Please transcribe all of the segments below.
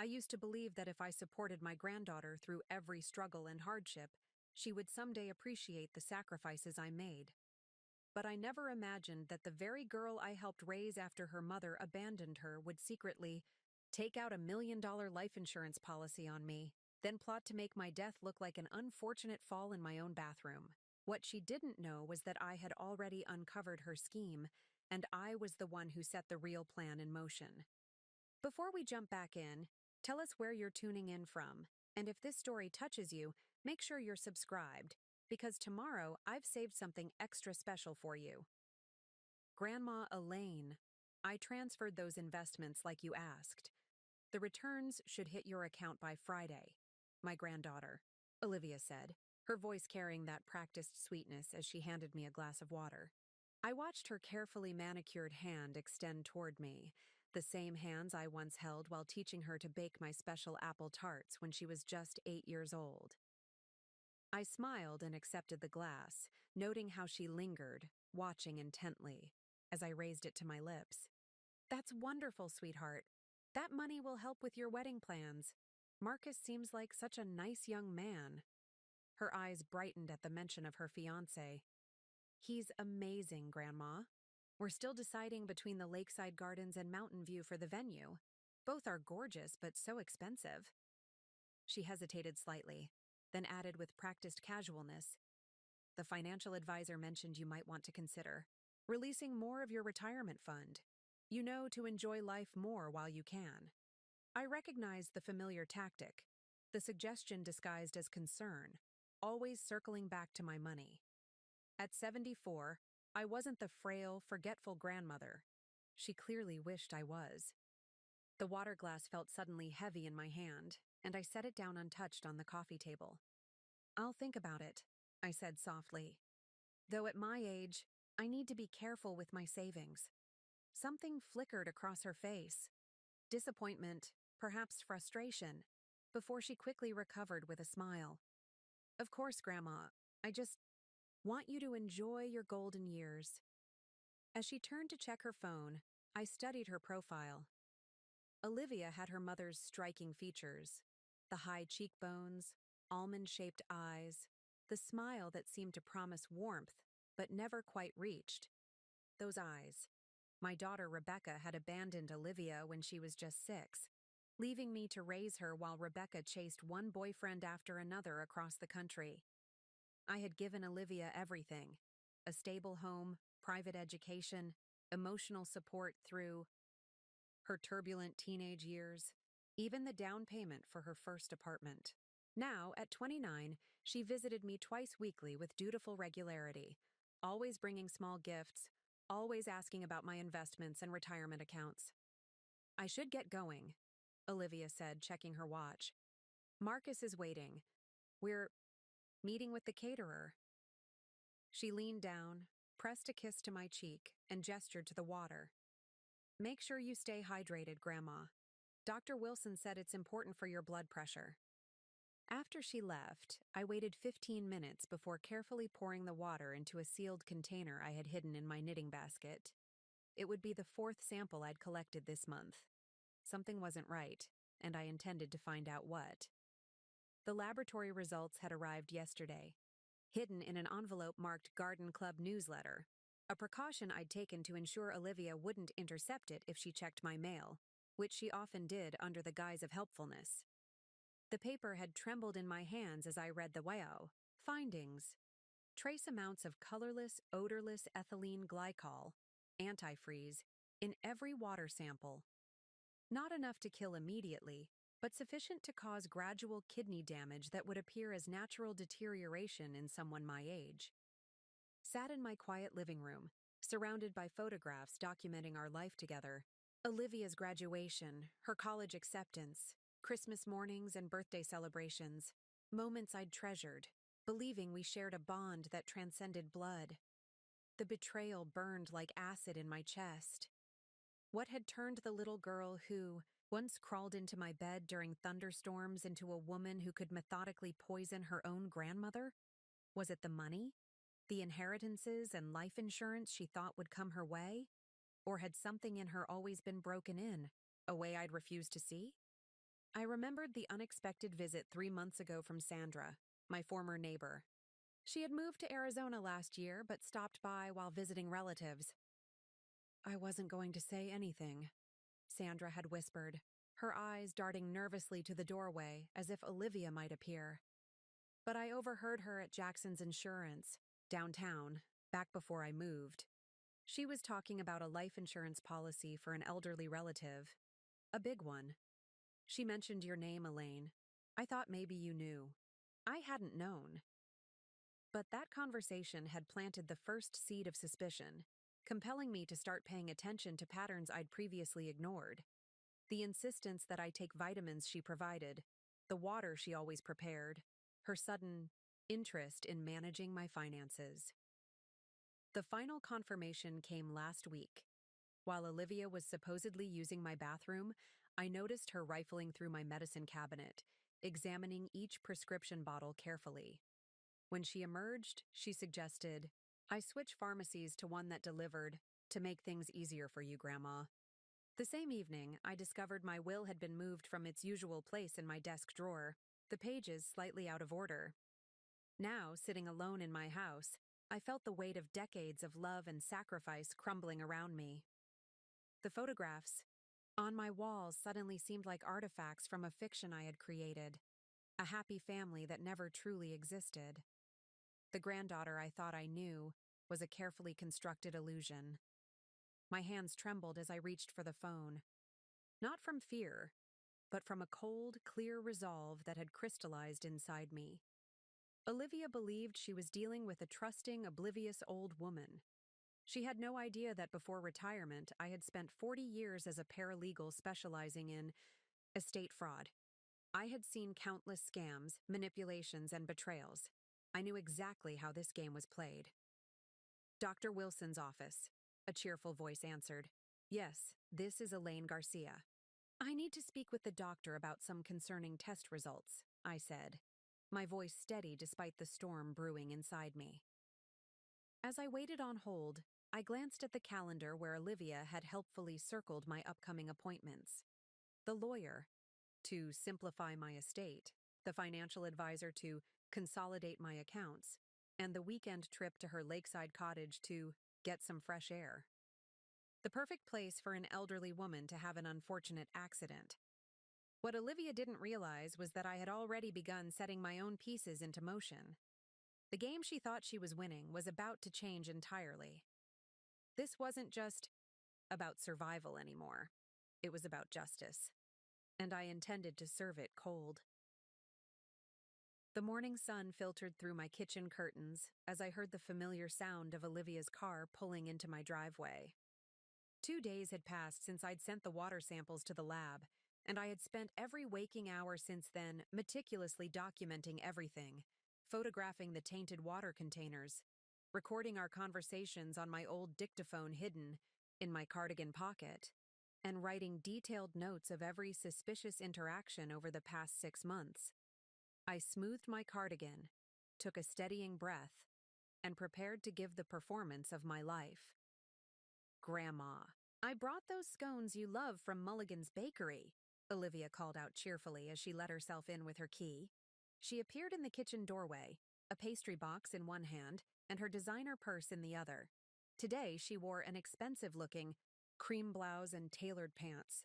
I used to believe that if I supported my granddaughter through every struggle and hardship, she would someday appreciate the sacrifices I made. But I never imagined that the very girl I helped raise after her mother abandoned her would secretly take out $1 million life insurance policy on me, then plot to make my death look like an unfortunate fall in my own bathroom. What she didn't know was that I had already uncovered her scheme, and I was the one who set the real plan in motion. Before we jump back in, tell us where you're tuning in from, and if this story touches you, make sure you're subscribed, because tomorrow I've saved something extra special for you. Grandma Elaine, I transferred those investments like you asked. The returns should hit your account by Friday. My granddaughter, Olivia said, her voice carrying that practiced sweetness as she handed me a glass of water. I watched her carefully manicured hand extend toward me, the same hands I once held while teaching her to bake my special apple tarts when she was just 8 years old. I smiled and accepted the glass, noting how she lingered, watching intently, as I raised it to my lips. That's wonderful, sweetheart. That money will help with your wedding plans. Marcus seems like such a nice young man. Her eyes brightened at the mention of her fiancé. He's amazing, Grandma. We're still deciding between the lakeside gardens and Mountain View for the venue. Both are gorgeous, but so expensive. She hesitated slightly, then added with practiced casualness, the financial advisor mentioned you might want to consider releasing more of your retirement fund. You know, to enjoy life more while you can. I recognized the familiar tactic, the suggestion disguised as concern, always circling back to my money. At 74, I wasn't the frail, forgetful grandmother. She clearly wished I was. The water glass felt suddenly heavy in my hand, and I set it down untouched on the coffee table. I'll think about it, I said softly. Though at my age, I need to be careful with my savings. Something flickered across her face. Disappointment, perhaps frustration, before she quickly recovered with a smile. Of course, Grandma, I just want you to enjoy your golden years. As she turned to check her phone, I studied her profile. Olivia had her mother's striking features, the high cheekbones, almond-shaped eyes, the smile that seemed to promise warmth, but never quite reached. Those eyes. My daughter Rebecca had abandoned Olivia when she was just 6, leaving me to raise her while Rebecca chased one boyfriend after another across the country. I had given Olivia everything: a stable home, private education, emotional support through her turbulent teenage years, even the down payment for her first apartment. Now, at 29, she visited me twice weekly with dutiful regularity, always bringing small gifts, always asking about my investments and retirement accounts. I should get going, Olivia said, checking her watch. Marcus is waiting. We're meeting with the caterer. She leaned down, pressed a kiss to my cheek, and gestured to the water. Make sure you stay hydrated, Grandma. Dr. Wilson said it's important for your blood pressure. After she left, I waited 15 minutes before carefully pouring the water into a sealed container I had hidden in my knitting basket. It would be the 4th sample I'd collected this month. Something wasn't right, and I intended to find out what. The laboratory results had arrived yesterday, hidden in an envelope marked Garden Club newsletter, a precaution I'd taken to ensure Olivia wouldn't intercept it if she checked my mail, which she often did under the guise of helpfulness. The paper had trembled in my hands as I read the WAO findings. Trace amounts of colorless, odorless ethylene glycol, antifreeze, in every water sample. Not enough to kill immediately, but sufficient to cause gradual kidney damage that would appear as natural deterioration in someone my age. Sat in my quiet living room, surrounded by photographs documenting our life together. Olivia's graduation, her college acceptance, Christmas mornings and birthday celebrations, moments I'd treasured, believing we shared a bond that transcended blood. The betrayal burned like acid in my chest. What had turned the little girl who once crawled into my bed during thunderstorms into a woman who could methodically poison her own grandmother? Was it the money? The inheritances and life insurance she thought would come her way? Or had something in her always been broken in, a way I'd refused to see? I remembered the unexpected visit 3 months ago from Sandra, my former neighbor. She had moved to Arizona last year but stopped by while visiting relatives. I wasn't going to say anything, Sandra had whispered, her eyes darting nervously to the doorway as if Olivia might appear. But I overheard her at Jackson's Insurance, downtown, back before I moved. She was talking about a life insurance policy for an elderly relative. A big one. She mentioned your name, Elaine. I thought maybe you knew. I hadn't known. But that conversation had planted the first seed of suspicion, compelling me to start paying attention to patterns I'd previously ignored. The insistence that I take vitamins she provided, the water she always prepared, her sudden interest in managing my finances. The final confirmation came last week. While Olivia was supposedly using my bathroom, I noticed her rifling through my medicine cabinet, examining each prescription bottle carefully. When she emerged, she suggested, "I switch pharmacies to one that delivered, to make things easier for you, Grandma." The same evening, I discovered my will had been moved from its usual place in my desk drawer, the pages slightly out of order. Now, sitting alone in my house, I felt the weight of decades of love and sacrifice crumbling around me. The photographs on my walls suddenly seemed like artifacts from a fiction I had created, a happy family that never truly existed. The granddaughter I thought I knew was a carefully constructed illusion. My hands trembled as I reached for the phone, not from fear, but from a cold, clear resolve that had crystallized inside me. Olivia believed she was dealing with a trusting, oblivious old woman. She had no idea that before retirement, I had spent 40 years as a paralegal specializing in estate fraud. I had seen countless scams, manipulations, and betrayals. I knew exactly how this game was played. "Dr. Wilson's office," a cheerful voice answered. "Yes, this is Elaine Garcia." "I need to speak with the doctor about some concerning test results," I said, my voice steady despite the storm brewing inside me. As I waited on hold, I glanced at the calendar where Olivia had helpfully circled my upcoming appointments. The lawyer, to simplify my estate, the financial advisor to consolidate my accounts, and the weekend trip to her lakeside cottage to get some fresh air. The perfect place for an elderly woman to have an unfortunate accident. What Olivia didn't realize was that I had already begun setting my own pieces into motion. The game she thought she was winning was about to change entirely. This wasn't just about survival anymore. It was about justice. And I intended to serve it cold. The morning sun filtered through my kitchen curtains as I heard the familiar sound of Olivia's car pulling into my driveway. 2 days had passed since I'd sent the water samples to the lab, and I had spent every waking hour since then meticulously documenting everything, photographing the tainted water containers, recording our conversations on my old dictaphone hidden in my cardigan pocket, and writing detailed notes of every suspicious interaction over the past 6 months. I smoothed my cardigan, took a steadying breath, and prepared to give the performance of my life. "Grandma, I brought those scones you love from Mulligan's Bakery," Olivia called out cheerfully as she let herself in with her key. She appeared in the kitchen doorway, a pastry box in one hand and her designer purse in the other. Today she wore an expensive-looking cream blouse and tailored pants,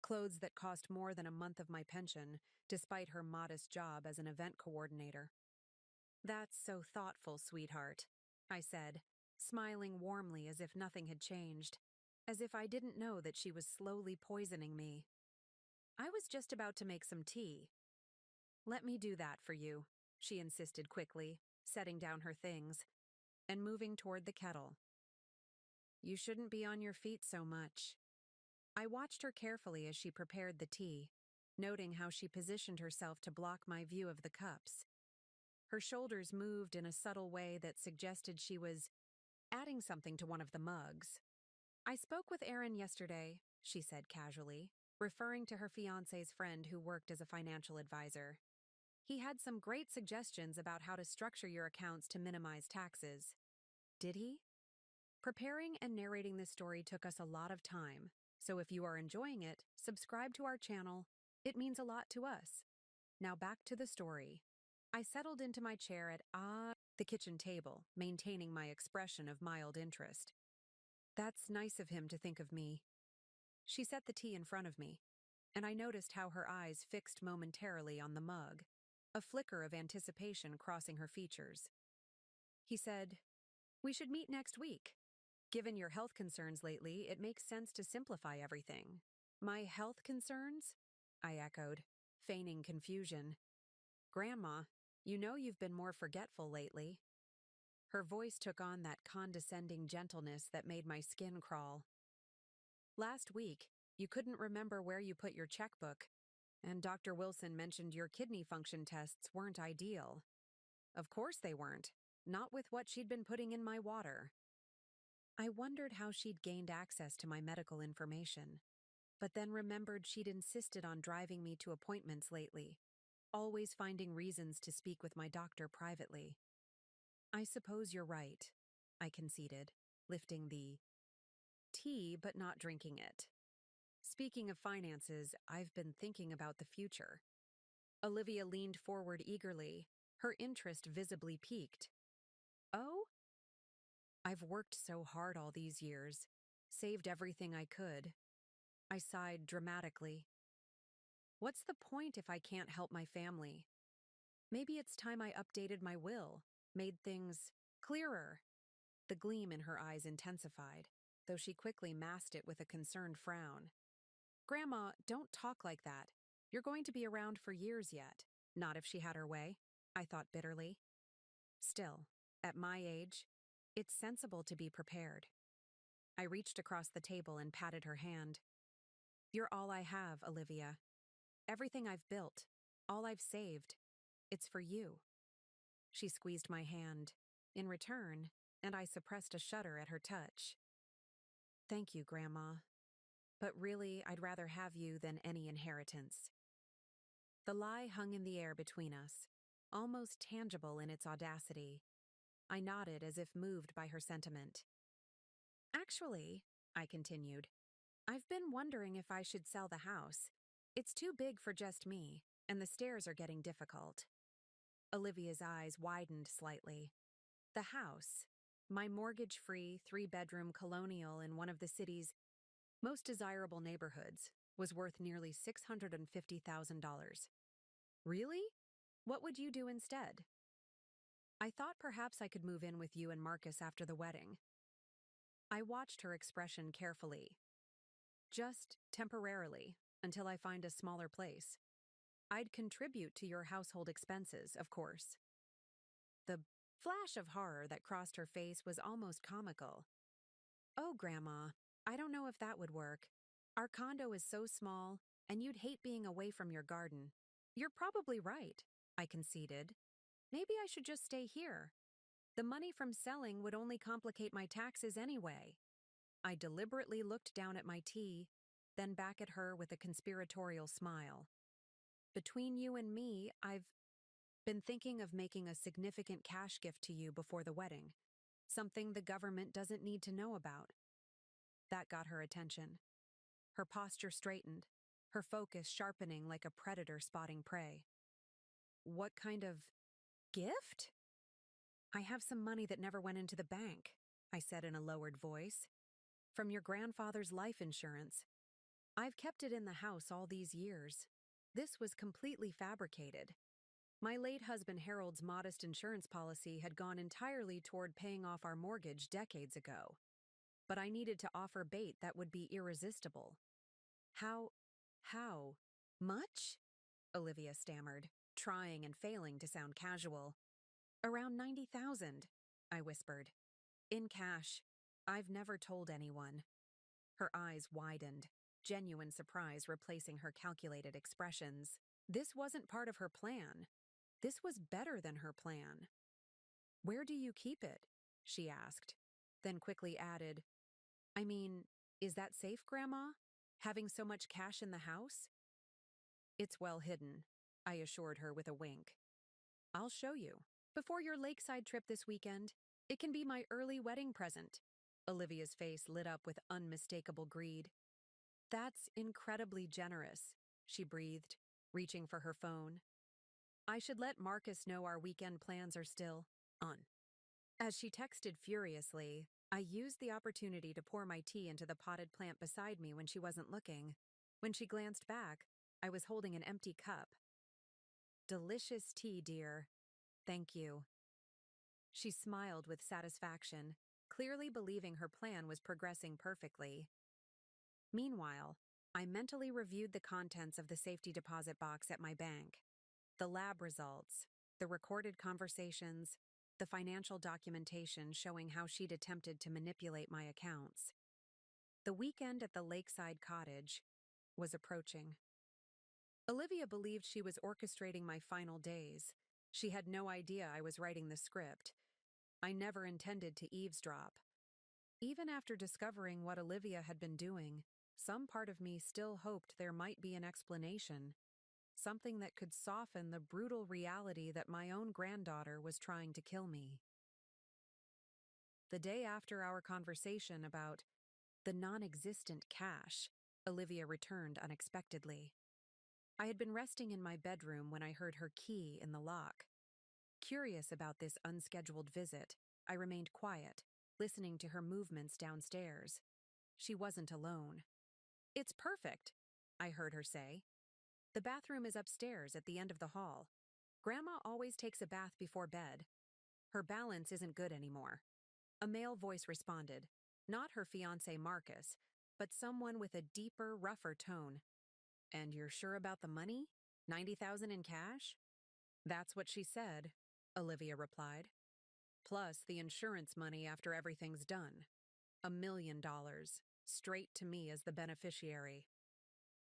clothes that cost more than a month of my pension, despite her modest job as an event coordinator. "That's so thoughtful, sweetheart," I said, smiling warmly as if nothing had changed, as if I didn't know that she was slowly poisoning me. "I was just about to make some tea." "Let me do that for you," she insisted quickly, setting down her things and moving toward the kettle. "You shouldn't be on your feet so much." I watched her carefully as she prepared the tea, noting how she positioned herself to block my view of the cups. Her shoulders moved in a subtle way that suggested she was adding something to one of the mugs. "I spoke with Aaron yesterday," she said casually, referring to her fiancé's friend who worked as a financial advisor. "He had some great suggestions about how to structure your accounts to minimize taxes." "Did he?" Preparing and narrating this story took us a lot of time, so if you are enjoying it, subscribe to our channel It means a lot to us. Now back to the story. I settled into my chair at the kitchen table, maintaining my expression of mild interest. That's nice of him to think of me. She set the tea in front of me, and I noticed how her eyes fixed momentarily on the mug, a flicker of anticipation crossing her features. He said, "We should meet next week. Given your health concerns lately, it makes sense to simplify everything." "My health concerns?" I echoed, feigning confusion. "Grandma, you know you've been more forgetful lately." Her voice took on that condescending gentleness that made my skin crawl. "Last week, you couldn't remember where you put your checkbook, and Dr. Wilson mentioned your kidney function tests weren't ideal." Of course they weren't, not with what she'd been putting in my water. I wondered how she'd gained access to my medical information, but then remembered she'd insisted on driving me to appointments lately, always finding reasons to speak with my doctor privately. "I suppose you're right," I conceded, lifting the tea but not drinking it. "Speaking of finances, I've been thinking about the future." Olivia leaned forward eagerly, her interest visibly piqued. "Oh?" "I've worked so hard all these years, saved everything I could." I sighed dramatically. "What's the point if I can't help my family? Maybe it's time I updated my will, made things clearer." The gleam in her eyes intensified, though she quickly masked it with a concerned frown. "Grandma, don't talk like that. You're going to be around for years yet." "Not if she had her way," I thought bitterly. Still, at my age, it's sensible to be prepared. I reached across the table and patted her hand. "You're all I have, Olivia. Everything I've built, all I've saved. It's for you." She squeezed my hand, in return, and I suppressed a shudder at her touch. "Thank you, Grandma. But really, I'd rather have you than any inheritance." The lie hung in the air between us, almost tangible in its audacity. I nodded as if moved by her sentiment. "Actually," I continued, "I've been wondering if I should sell the house. It's too big for just me, and the stairs are getting difficult." Olivia's eyes widened slightly. The house, my mortgage-free, three-bedroom colonial in one of the city's most desirable neighborhoods, was worth nearly $650,000. "Really? What would you do instead?" "I thought perhaps I could move in with you and Marcus after the wedding." I watched her expression carefully. "Just temporarily, until I find a smaller place. I'd contribute to your household expenses, of course." The flash of horror that crossed her face was almost comical. "Oh, Grandma, I don't know if that would work. Our condo is so small, and you'd hate being away from your garden." "You're probably right," I conceded. "Maybe I should just stay here. The money from selling would only complicate my taxes anyway." I deliberately looked down at my tea, then back at her with a conspiratorial smile. "Between you and me, I've been thinking of making a significant cash gift to you before the wedding, something the government doesn't need to know about." That got her attention. Her posture straightened, her focus sharpening like a predator spotting prey. "What kind of gift?" "I have some money that never went into the bank," I said in a lowered voice. "From your grandfather's life insurance. I've kept it in the house all these years. This was completely fabricated. My late husband Harold's modest insurance policy had gone entirely toward paying off our mortgage decades ago. But I needed to offer bait that would be irresistible." How much?" Olivia stammered, trying and failing to sound casual. "Around 90,000, I whispered. "In cash. I've never told anyone." Her eyes widened, genuine surprise replacing her calculated expressions. This wasn't part of her plan. This was better than her plan. "Where do you keep it?" she asked, then quickly added, "I mean, is that safe, Grandma? Having so much cash in the house?" "It's well hidden," I assured her with a wink. "I'll show you. Before your lakeside trip this weekend, it can be my early wedding present." Olivia's face lit up with unmistakable greed. "That's incredibly generous," she breathed, reaching for her phone. I should let Marcus know our weekend plans are still on. As she texted furiously, I used the opportunity to pour my tea into the potted plant beside me when she wasn't looking. When she glanced back, I was holding an empty cup. Delicious tea, dear. Thank you. She smiled with satisfaction, clearly believing her plan was progressing perfectly. Meanwhile, I mentally reviewed the contents of the safety deposit box at my bank. The lab results, the recorded conversations, the financial documentation showing how she'd attempted to manipulate my accounts. The weekend at the lakeside cottage was approaching. Olivia believed she was orchestrating my final days. She had no idea I was writing the script. I never intended to eavesdrop. Even after discovering what Olivia had been doing, some part of me still hoped there might be an explanation, something that could soften the brutal reality that my own granddaughter was trying to kill me. The day after our conversation about the non-existent cash, Olivia returned unexpectedly. I had been resting in my bedroom when I heard her key in the lock. Curious about this unscheduled visit, I remained quiet, listening to her movements downstairs. She wasn't alone. "It's perfect," I heard her say. "The bathroom is upstairs at the end of the hall. Grandma always takes a bath before bed. Her balance isn't good anymore." A male voice responded, not her fiancé Marcus, but someone with a deeper, rougher tone. "And you're sure about the money? 90,000 in cash?" "That's what she said," Olivia replied. "Plus the insurance money after everything's done. $1 million, straight to me as the beneficiary."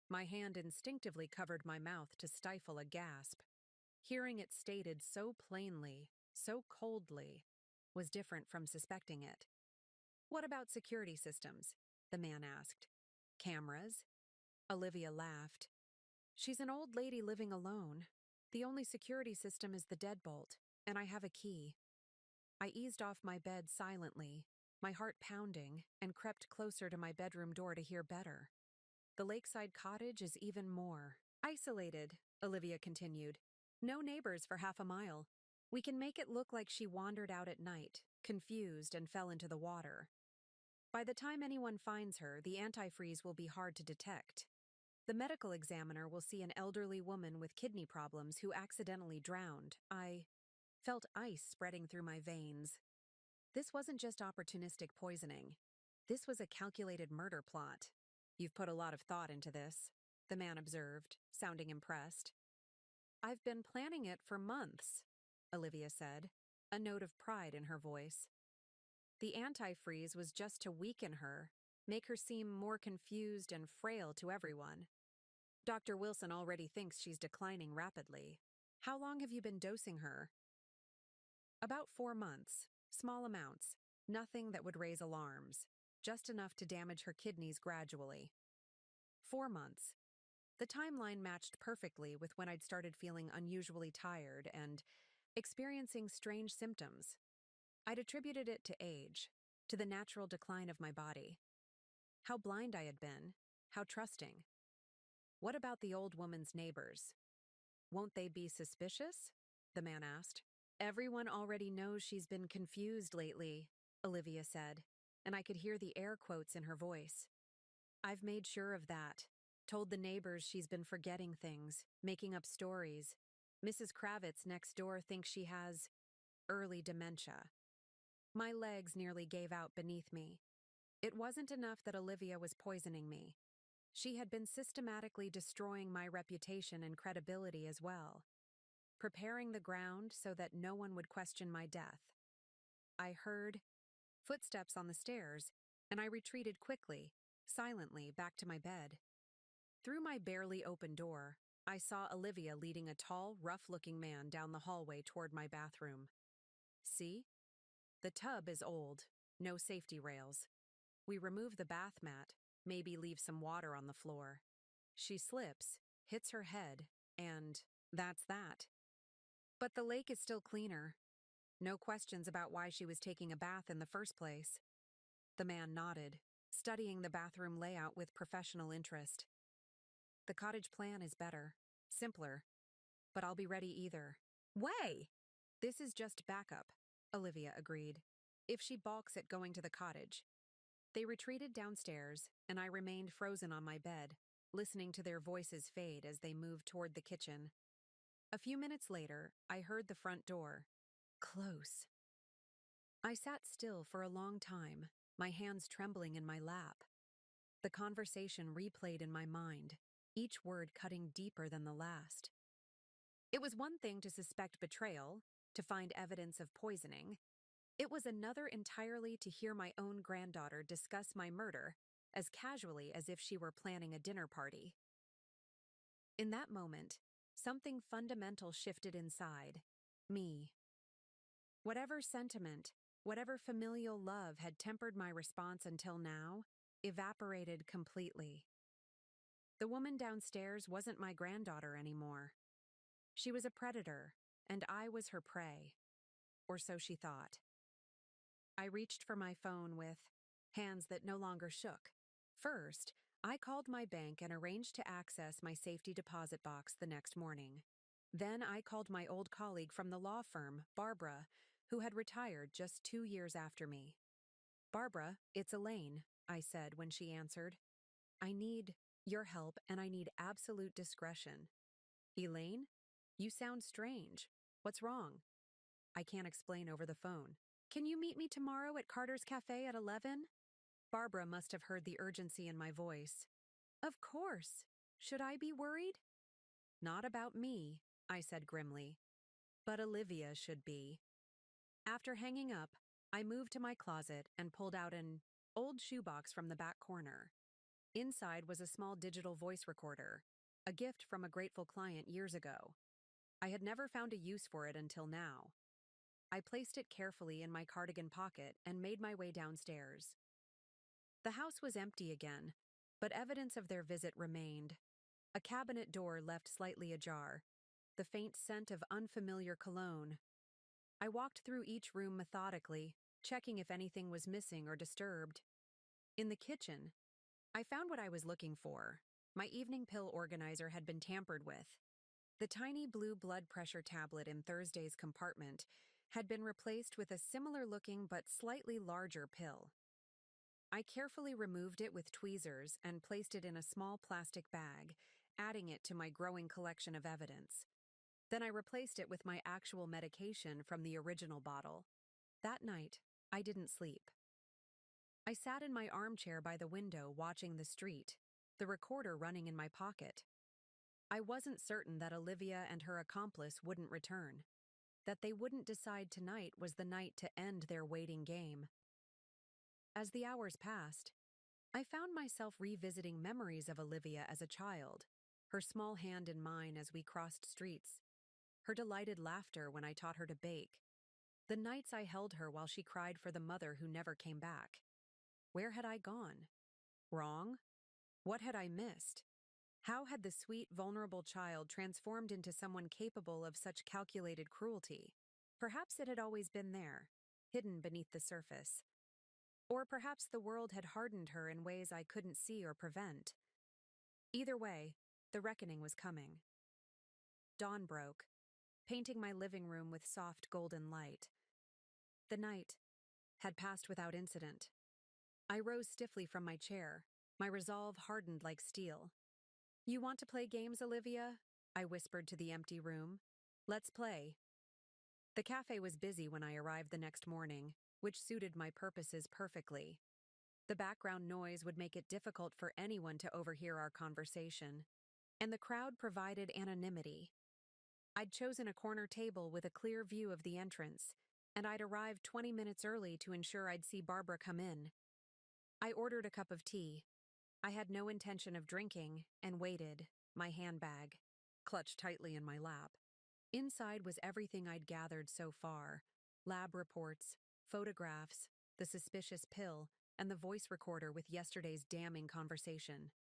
My hand instinctively covered my mouth to stifle a gasp. Hearing it stated so plainly, so coldly, was different from suspecting it. "What about security systems?" the man asked. "Cameras?" Olivia laughed. "She's an old lady living alone. The only security system is the deadbolt, and I have a key." I eased off my bed silently, my heart pounding, and crept closer to my bedroom door to hear better. "The lakeside cottage is even more isolated," Olivia continued. "No neighbors for half a mile. We can make it look like she wandered out at night, confused, and fell into the water. By the time anyone finds her, the antifreeze will be hard to detect. The medical examiner will see an elderly woman with kidney problems who accidentally drowned." I felt ice spreading through my veins. This wasn't just opportunistic poisoning. This was a calculated murder plot. "You've put a lot of thought into this," the man observed, sounding impressed. "I've been planning it for months," Olivia said, a note of pride in her voice. "The antifreeze was just to weaken her, make her seem more confused and frail to everyone. Dr. Wilson already thinks she's declining rapidly. How long have you been dosing her?" "About 4 months, small amounts, nothing that would raise alarms, just enough to damage her kidneys gradually." 4 months. The timeline matched perfectly with when I'd started feeling unusually tired and experiencing strange symptoms. I'd attributed it to age, to the natural decline of my body. How blind I had been, how trusting. "What about the old woman's neighbors? Won't they be suspicious?" the man asked. "Everyone already knows she's been confused lately," Olivia said, and I could hear the air quotes in her voice. "I've made sure of that. Told the neighbors she's been forgetting things, making up stories. Mrs. Kravitz next door thinks she has early dementia." My legs nearly gave out beneath me. It wasn't enough that Olivia was poisoning me. She had been systematically destroying my reputation and credibility as well, preparing the ground so that no one would question my death. I heard footsteps on the stairs, and I retreated quickly, silently, back to my bed. Through my barely open door, I saw Olivia leading a tall, rough-looking man down the hallway toward my bathroom. "See? The tub is old, no safety rails. We remove the bath mat, maybe leave some water on the floor. She slips, hits her head, and that's that. But the lake is still cleaner. No questions about why she was taking a bath in the first place." The man nodded, studying the bathroom layout with professional interest. The cottage plan is better, simpler, but I'll be ready either way. This is just backup, Olivia agreed. If she balks at going to the cottage. They retreated downstairs, and I remained frozen on my bed, listening to their voices fade as they moved toward the kitchen. A few minutes later, I heard the front door. Close. I sat still for a long time, my hands trembling in my lap. The conversation replayed in my mind, each word cutting deeper than the last. It was one thing to suspect betrayal, to find evidence of poisoning. It was another entirely to hear my own granddaughter discuss my murder as casually as if she were planning a dinner party. In that moment, something fundamental shifted inside me. Whatever sentiment, whatever familial love had tempered my response until now, evaporated completely. The woman downstairs wasn't my granddaughter anymore. She was a predator, and I was her prey. Or so she thought. I reached for my phone with hands that no longer shook. First, I called my bank and arranged to access my safety deposit box the next morning. Then I called my old colleague from the law firm, Barbara, who had retired just 2 years after me. "Barbara, it's Elaine," I said when she answered. "I need your help and I need absolute discretion." "Elaine? You sound strange. What's wrong?" "I can't explain over the phone." "Can you meet me tomorrow at Carter's Cafe at 11? Barbara must have heard the urgency in my voice. "Of course. Should I be worried?" "Not about me," I said grimly. "But Olivia should be." After hanging up, I moved to my closet and pulled out an old shoebox from the back corner. Inside was a small digital voice recorder, a gift from a grateful client years ago. I had never found a use for it until now. I placed it carefully in my cardigan pocket and made my way downstairs. The house was empty again, but evidence of their visit remained. A cabinet door left slightly ajar, the faint scent of unfamiliar cologne. I walked through each room methodically, checking if anything was missing or disturbed. In the kitchen, I found what I was looking for. My evening pill organizer had been tampered with. The tiny blue blood pressure tablet in Thursday's compartment had been replaced with a similar-looking but slightly larger pill. I carefully removed it with tweezers and placed it in a small plastic bag, adding it to my growing collection of evidence. Then I replaced it with my actual medication from the original bottle. That night, I didn't sleep. I sat in my armchair by the window watching the street, the recorder running in my pocket. I wasn't certain that Olivia and her accomplice wouldn't return, that they wouldn't decide tonight was the night to end their waiting game. As the hours passed, I found myself revisiting memories of Olivia as a child, her small hand in mine as we crossed streets, her delighted laughter when I taught her to bake, the nights I held her while she cried for the mother who never came back. Where had I gone? Wrong? What had I missed? How had the sweet, vulnerable child transformed into someone capable of such calculated cruelty? Perhaps it had always been there, hidden beneath the surface. Or perhaps the world had hardened her in ways I couldn't see or prevent. Either way, the reckoning was coming. Dawn broke, painting my living room with soft golden light. The night had passed without incident. I rose stiffly from my chair, my resolve hardened like steel. "You want to play games, Olivia?" I whispered to the empty room. "Let's play." The cafe was busy when I arrived the next morning, which suited my purposes perfectly. The background noise would make it difficult for anyone to overhear our conversation, and the crowd provided anonymity. I'd chosen a corner table with a clear view of the entrance, and I'd arrived 20 minutes early to ensure I'd see Barbara come in. I ordered a cup of tea. I had no intention of drinking and waited, my handbag clutched tightly in my lap. Inside was everything I'd gathered so far: lab reports, photographs, the suspicious pill, and the voice recorder with yesterday's damning conversation.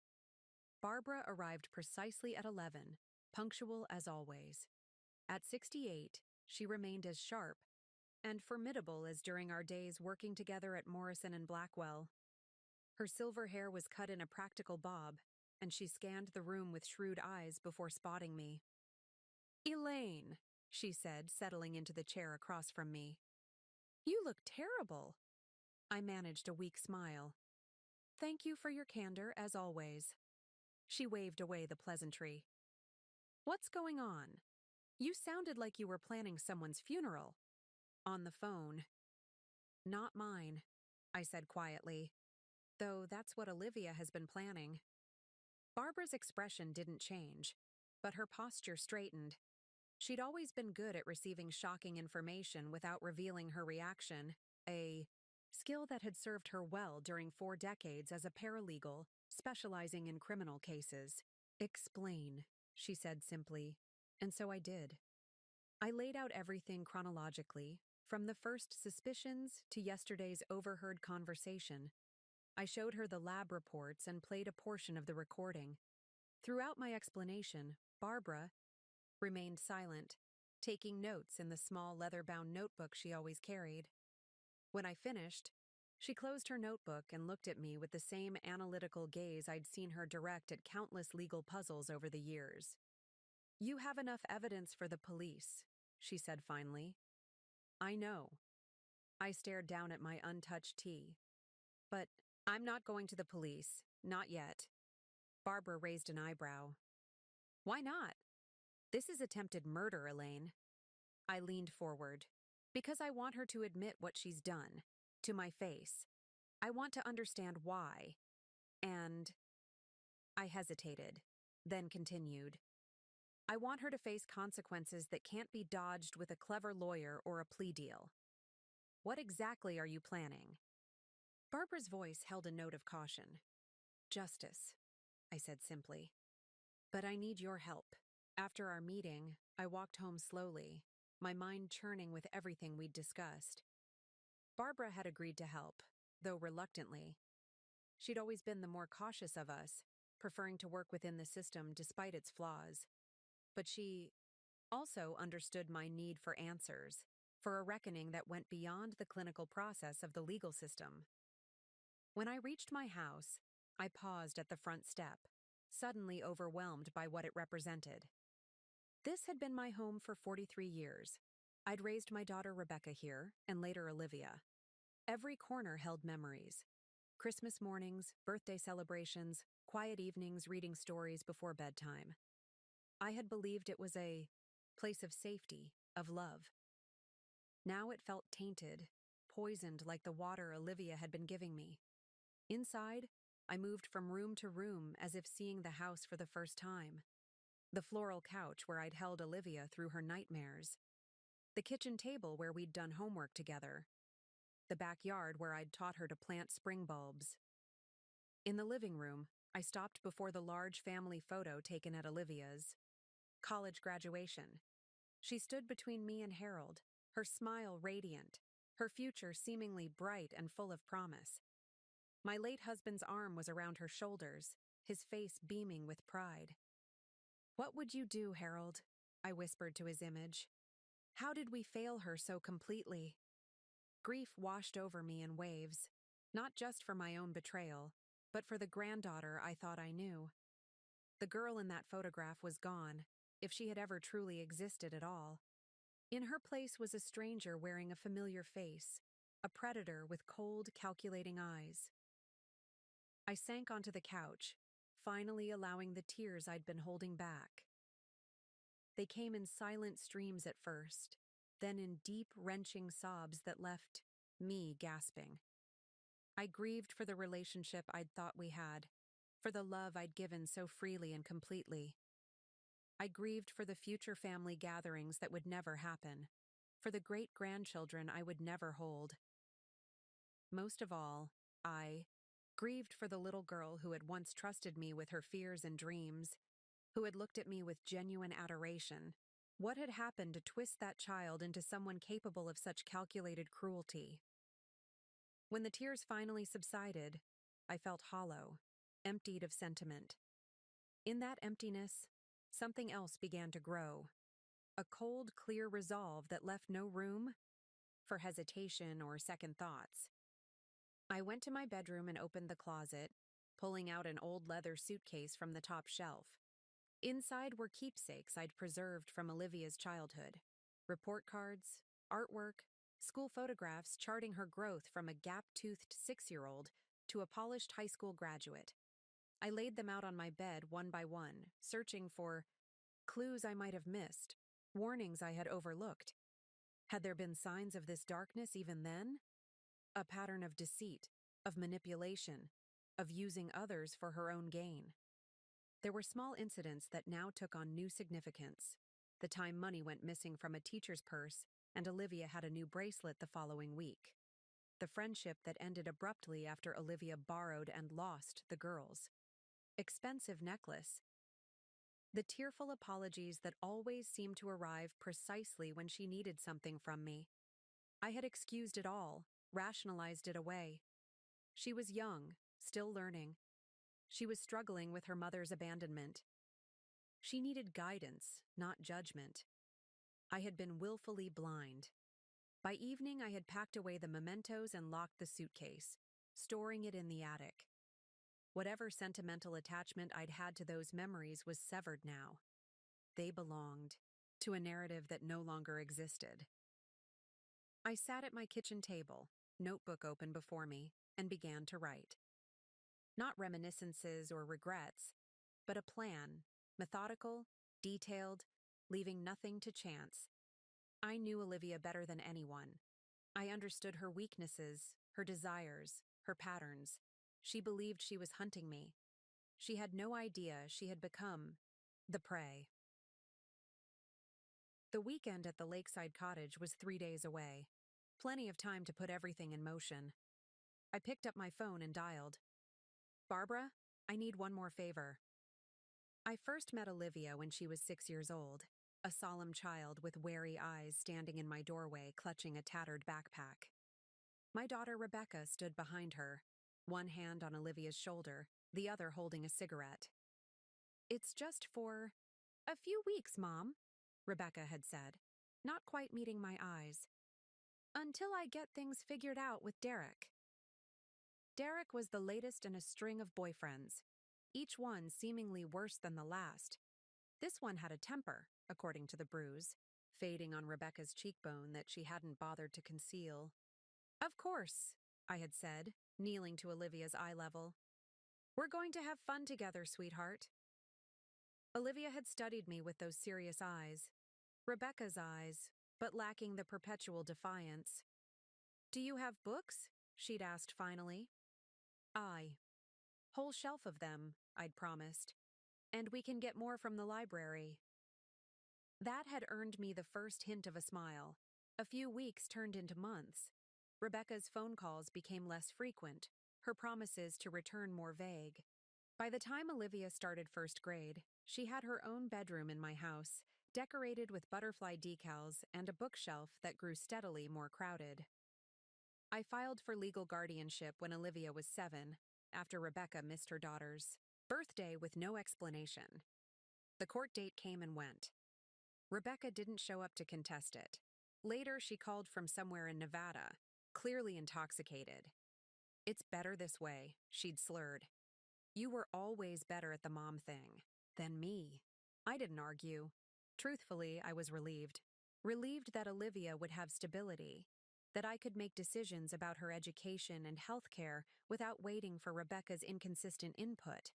Barbara arrived precisely at 11, punctual as always. At 68, she remained as sharp and formidable as during our days working together at Morrison and Blackwell. Her silver hair was cut in a practical bob, and she scanned the room with shrewd eyes before spotting me. "Elaine," she said, settling into the chair across from me. "You look terrible." I managed a weak smile. "Thank you for your candor, as always." She waved away the pleasantry. "What's going on? You sounded like you were planning someone's funeral." On the phone. "Not mine," I said quietly, "though that's what Olivia has been planning." Barbara's expression didn't change, but her posture straightened. She'd always been good at receiving shocking information without revealing her reaction, a skill that had served her well during 4 decades as a paralegal, specializing in criminal cases. "Explain," she said simply, and so I did. I laid out everything chronologically, from the first suspicions to yesterday's overheard conversation. I showed her the lab reports and played a portion of the recording. Throughout my explanation, Barbara remained silent, taking notes in the small leather-bound notebook she always carried. When I finished, she closed her notebook and looked at me with the same analytical gaze I'd seen her direct at countless legal puzzles over the years. "You have enough evidence for the police," she said finally. "I know." I stared down at my untouched tea. "But I'm not going to the police, not yet." Barbara raised an eyebrow. "Why not? This is attempted murder, Elaine." I leaned forward. "Because I want her to admit what she's done, to my face. I want to understand why. And—" I hesitated, then continued. "I want her to face consequences that can't be dodged with a clever lawyer or a plea deal." "What exactly are you planning?" Barbara's voice held a note of caution. "Justice," I said simply. "But I need your help." After our meeting, I walked home slowly, my mind churning with everything we'd discussed. Barbara had agreed to help, though reluctantly. She'd always been the more cautious of us, preferring to work within the system despite its flaws. But she also understood my need for answers, for a reckoning that went beyond the clinical process of the legal system. When I reached my house, I paused at the front step, suddenly overwhelmed by what it represented. This had been my home for 43 years. I'd raised my daughter Rebecca here, and later Olivia. Every corner held memories. Christmas mornings, birthday celebrations, quiet evenings reading stories before bedtime. I had believed it was a place of safety, of love. Now it felt tainted, poisoned like the water Olivia had been giving me. Inside, I moved from room to room as if seeing the house for the first time. The floral couch where I'd held Olivia through her nightmares. The kitchen table where we'd done homework together. The backyard where I'd taught her to plant spring bulbs. In the living room, I stopped before the large family photo taken at Olivia's college graduation. She stood between me and Harold, her smile radiant, her future seemingly bright and full of promise. My late husband's arm was around her shoulders, his face beaming with pride. "What would you do, Harold?" I whispered to his image. "How did we fail her so completely?" Grief washed over me in waves, not just for my own betrayal, but for the granddaughter I thought I knew. The girl in that photograph was gone, if she had ever truly existed at all. In her place was a stranger wearing a familiar face, a predator with cold, calculating eyes. I sank onto the couch, finally allowing the tears I'd been holding back. They came in silent streams at first, then in deep, wrenching sobs that left me gasping. I grieved for the relationship I'd thought we had, for the love I'd given so freely and completely. I grieved for the future family gatherings that would never happen, for the great-grandchildren I would never hold. Most of all, I grieved for the little girl who had once trusted me with her fears and dreams, who had looked at me with genuine adoration. What had happened to twist that child into someone capable of such calculated cruelty? When the tears finally subsided, I felt hollow, emptied of sentiment. In that emptiness, something else began to grow. A cold, clear resolve that left no room for hesitation or second thoughts. I went to my bedroom and opened the closet, pulling out an old leather suitcase from the top shelf. Inside were keepsakes I'd preserved from Olivia's childhood. Report cards, artwork, school photographs charting her growth from a gap-toothed 6-year-old to a polished high school graduate. I laid them out on my bed one by one, searching for clues I might have missed, warnings I had overlooked. Had there been signs of this darkness even then? A pattern of deceit, of manipulation, of using others for her own gain. There were small incidents that now took on new significance. The time money went missing from a teacher's purse, and Olivia had a new bracelet the following week. The friendship that ended abruptly after Olivia borrowed and lost the girl's expensive necklace. The tearful apologies that always seemed to arrive precisely when she needed something from me. I had excused it all, rationalized it away. She was young, still learning. She was struggling with her mother's abandonment. She needed guidance, not judgment. I had been willfully blind. By evening, I had packed away the mementos and locked the suitcase, storing it in the attic. Whatever sentimental attachment I'd had to those memories was severed now. They belonged to a narrative that no longer existed. I sat at my kitchen table, notebook open before me, and began to write. Not reminiscences or regrets, but a plan, methodical, detailed, leaving nothing to chance. I knew Olivia better than anyone. I understood her weaknesses, her desires, her patterns. She believed she was hunting me. She had no idea she had become the prey. The weekend at the lakeside cottage was 3 days away. Plenty of time to put everything in motion. I picked up my phone and dialed. "Barbara, I need one more favor." I first met Olivia when she was 6 years old, a solemn child with wary eyes standing in my doorway clutching a tattered backpack. My daughter Rebecca stood behind her, one hand on Olivia's shoulder, the other holding a cigarette. "It's just for a few weeks, Mom," Rebecca had said, not quite meeting my eyes. "Until I get things figured out with Derek." Derek was the latest in a string of boyfriends, each one seemingly worse than the last. This one had a temper, according to the bruise, fading on Rebecca's cheekbone that she hadn't bothered to conceal. "Of course," I had said, kneeling to Olivia's eye level. "We're going to have fun together, sweetheart." Olivia had studied me with those serious eyes. Rebecca's eyes, but lacking the perpetual defiance. "Do you have books?" she'd asked finally. "Aye. Whole shelf of them," I'd promised. "And we can get more from the library." That had earned me the first hint of a smile. A few weeks turned into months. Rebecca's phone calls became less frequent, her promises to return more vague. By the time Olivia started first grade, she had her own bedroom in my house, decorated with butterfly decals and a bookshelf that grew steadily more crowded. I filed for legal guardianship when Olivia was 7, after Rebecca missed her daughter's birthday with no explanation. The court date came and went. Rebecca didn't show up to contest it. Later, she called from somewhere in Nevada, clearly intoxicated. "It's better this way," she'd slurred. "You were always better at the mom thing than me." I didn't argue. Truthfully, I was relieved. Relieved that Olivia would have stability, that I could make decisions about her education and health care without waiting for Rebecca's inconsistent input.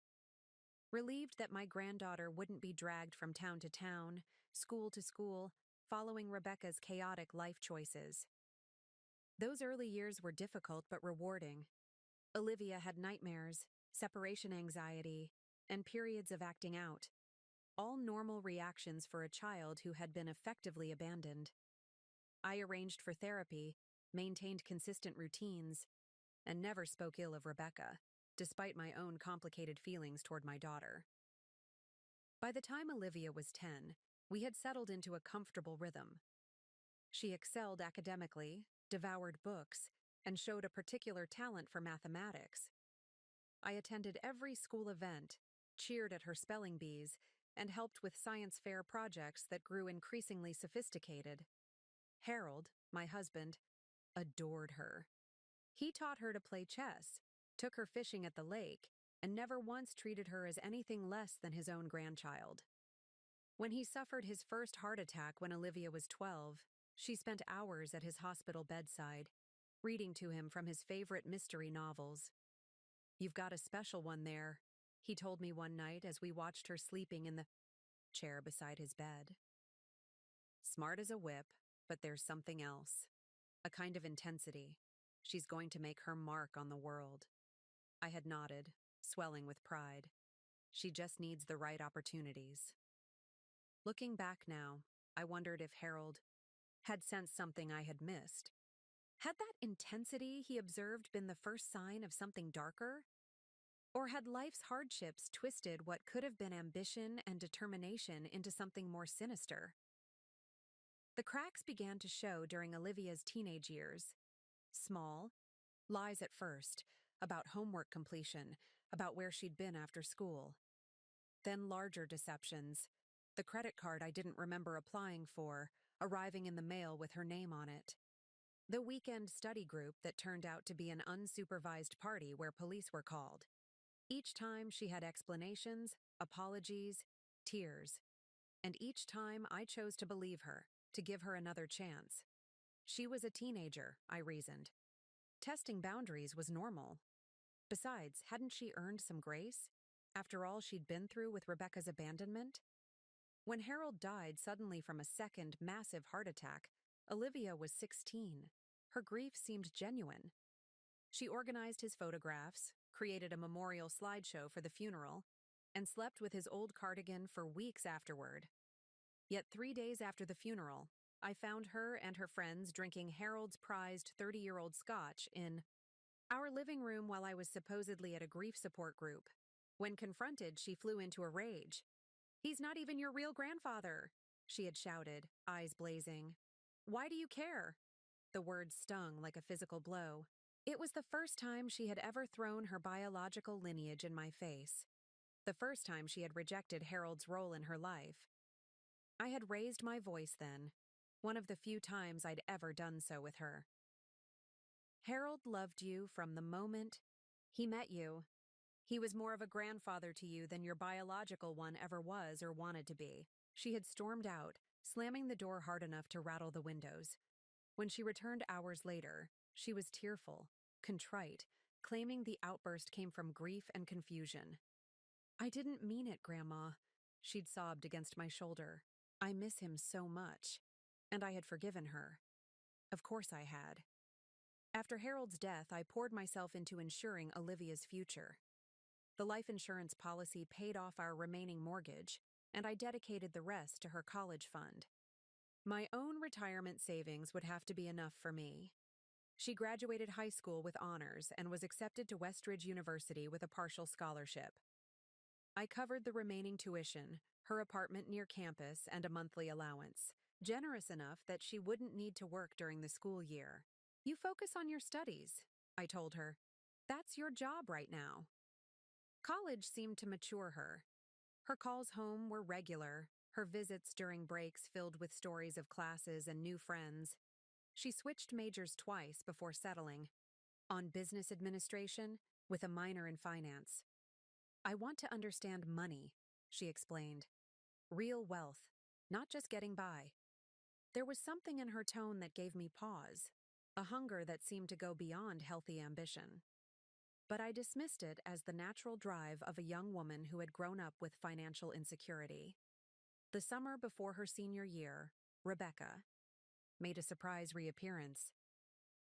Relieved that my granddaughter wouldn't be dragged from town to town, school to school, following Rebecca's chaotic life choices. Those early years were difficult but rewarding. Olivia had nightmares, separation anxiety, and periods of acting out, all normal reactions for a child who had been effectively abandoned. I arranged for therapy, maintained consistent routines, and never spoke ill of Rebecca, despite my own complicated feelings toward my daughter. By the time Olivia was 10, we had settled into a comfortable rhythm. She excelled academically, devoured books, and showed a particular talent for mathematics. I attended every school event, cheered at her spelling bees, and helped with science fair projects that grew increasingly sophisticated. Harold, my husband, adored her. He taught her to play chess, took her fishing at the lake, and never once treated her as anything less than his own grandchild. When he suffered his first heart attack when Olivia was 12, she spent hours at his hospital bedside, reading to him from his favorite mystery novels. "You've got a special one there," he told me one night as we watched her sleeping in the chair beside his bed. "Smart as a whip, but there's something else. A kind of intensity. She's going to make her mark on the world." I had nodded, swelling with pride. She just needs the right opportunities. Looking back now, I wondered if Harold had sensed something I had missed. Had that intensity he observed been the first sign of something darker? Or had life's hardships twisted what could have been ambition and determination into something more sinister? The cracks began to show during Olivia's teenage years. Small, lies at first, about homework completion, about where she'd been after school. Then larger deceptions. The credit card I didn't remember applying for, arriving in the mail with her name on it. The weekend study group that turned out to be an unsupervised party where police were called. Each time she had explanations, apologies, tears. And each time I chose to believe her, to give her another chance. She was a teenager, I reasoned. Testing boundaries was normal. Besides, hadn't she earned some grace? After all she'd been through with Rebecca's abandonment? When Harold died suddenly from a second massive heart attack, Olivia was 16. Her grief seemed genuine. She organized his photographs, created a memorial slideshow for the funeral, and slept with his old cardigan for weeks afterward. Yet 3 days after the funeral, I found her and her friends drinking Harold's prized 30-year-old scotch in our living room while I was supposedly at a grief support group. When confronted, she flew into a rage. "He's not even your real grandfather," she had shouted, eyes blazing. "Why do you care?" The words stung like a physical blow. It was the first time she had ever thrown her biological lineage in my face. The first time she had rejected Harold's role in her life. I had raised my voice then, one of the few times I'd ever done so with her. "Harold loved you from the moment he met you. He was more of a grandfather to you than your biological one ever was or wanted to be." She had stormed out, slamming the door hard enough to rattle the windows. When she returned hours later, she was tearful, contrite, claiming the outburst came from grief and confusion. "I didn't mean it, Grandma," she'd sobbed against my shoulder. "I miss him so much." And I had forgiven her. Of course I had. After Harold's death, I poured myself into ensuring Olivia's future. The life insurance policy paid off our remaining mortgage, and I dedicated the rest to her college fund. My own retirement savings would have to be enough for me. She graduated high school with honors and was accepted to Westridge University with a partial scholarship. I covered the remaining tuition, her apartment near campus, and a monthly allowance, generous enough that she wouldn't need to work during the school year. "You focus on your studies," I told her. "That's your job right now." College seemed to mature her. Her calls home were regular, her visits during breaks filled with stories of classes and new friends. She switched majors twice before settling, on business administration with a minor in finance. "I want to understand money," she explained. "Real wealth, not just getting by." There was something in her tone that gave me pause, a hunger that seemed to go beyond healthy ambition. But I dismissed it as the natural drive of a young woman who had grown up with financial insecurity. The summer before her senior year, Rebecca made a surprise reappearance.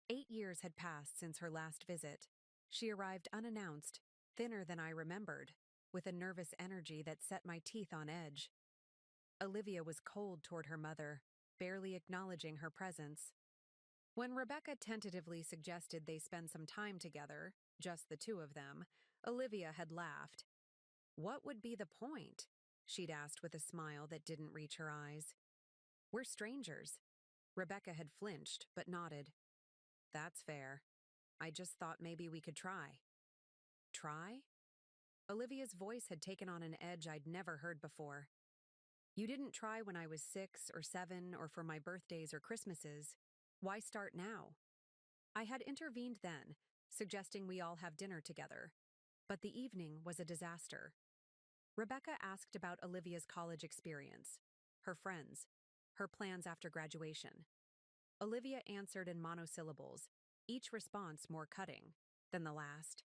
8 years had passed since her last visit. She arrived unannounced, thinner than I remembered, with a nervous energy that set my teeth on edge. Olivia was cold toward her mother, barely acknowledging her presence. When Rebecca tentatively suggested they spend some time together, just the two of them, Olivia had laughed. "What would be the point?" she'd asked with a smile that didn't reach her eyes. "We're strangers." Rebecca had flinched, but nodded. "That's fair. I just thought maybe we could try." "Try?" Olivia's voice had taken on an edge I'd never heard before. "You didn't try when I was 6 or 7 or for my birthdays or Christmases. Why start now?" I had intervened then, suggesting we all have dinner together. But the evening was a disaster. Rebecca asked about Olivia's college experience, her friends, her plans after graduation. Olivia answered in monosyllables, each response more cutting than the last.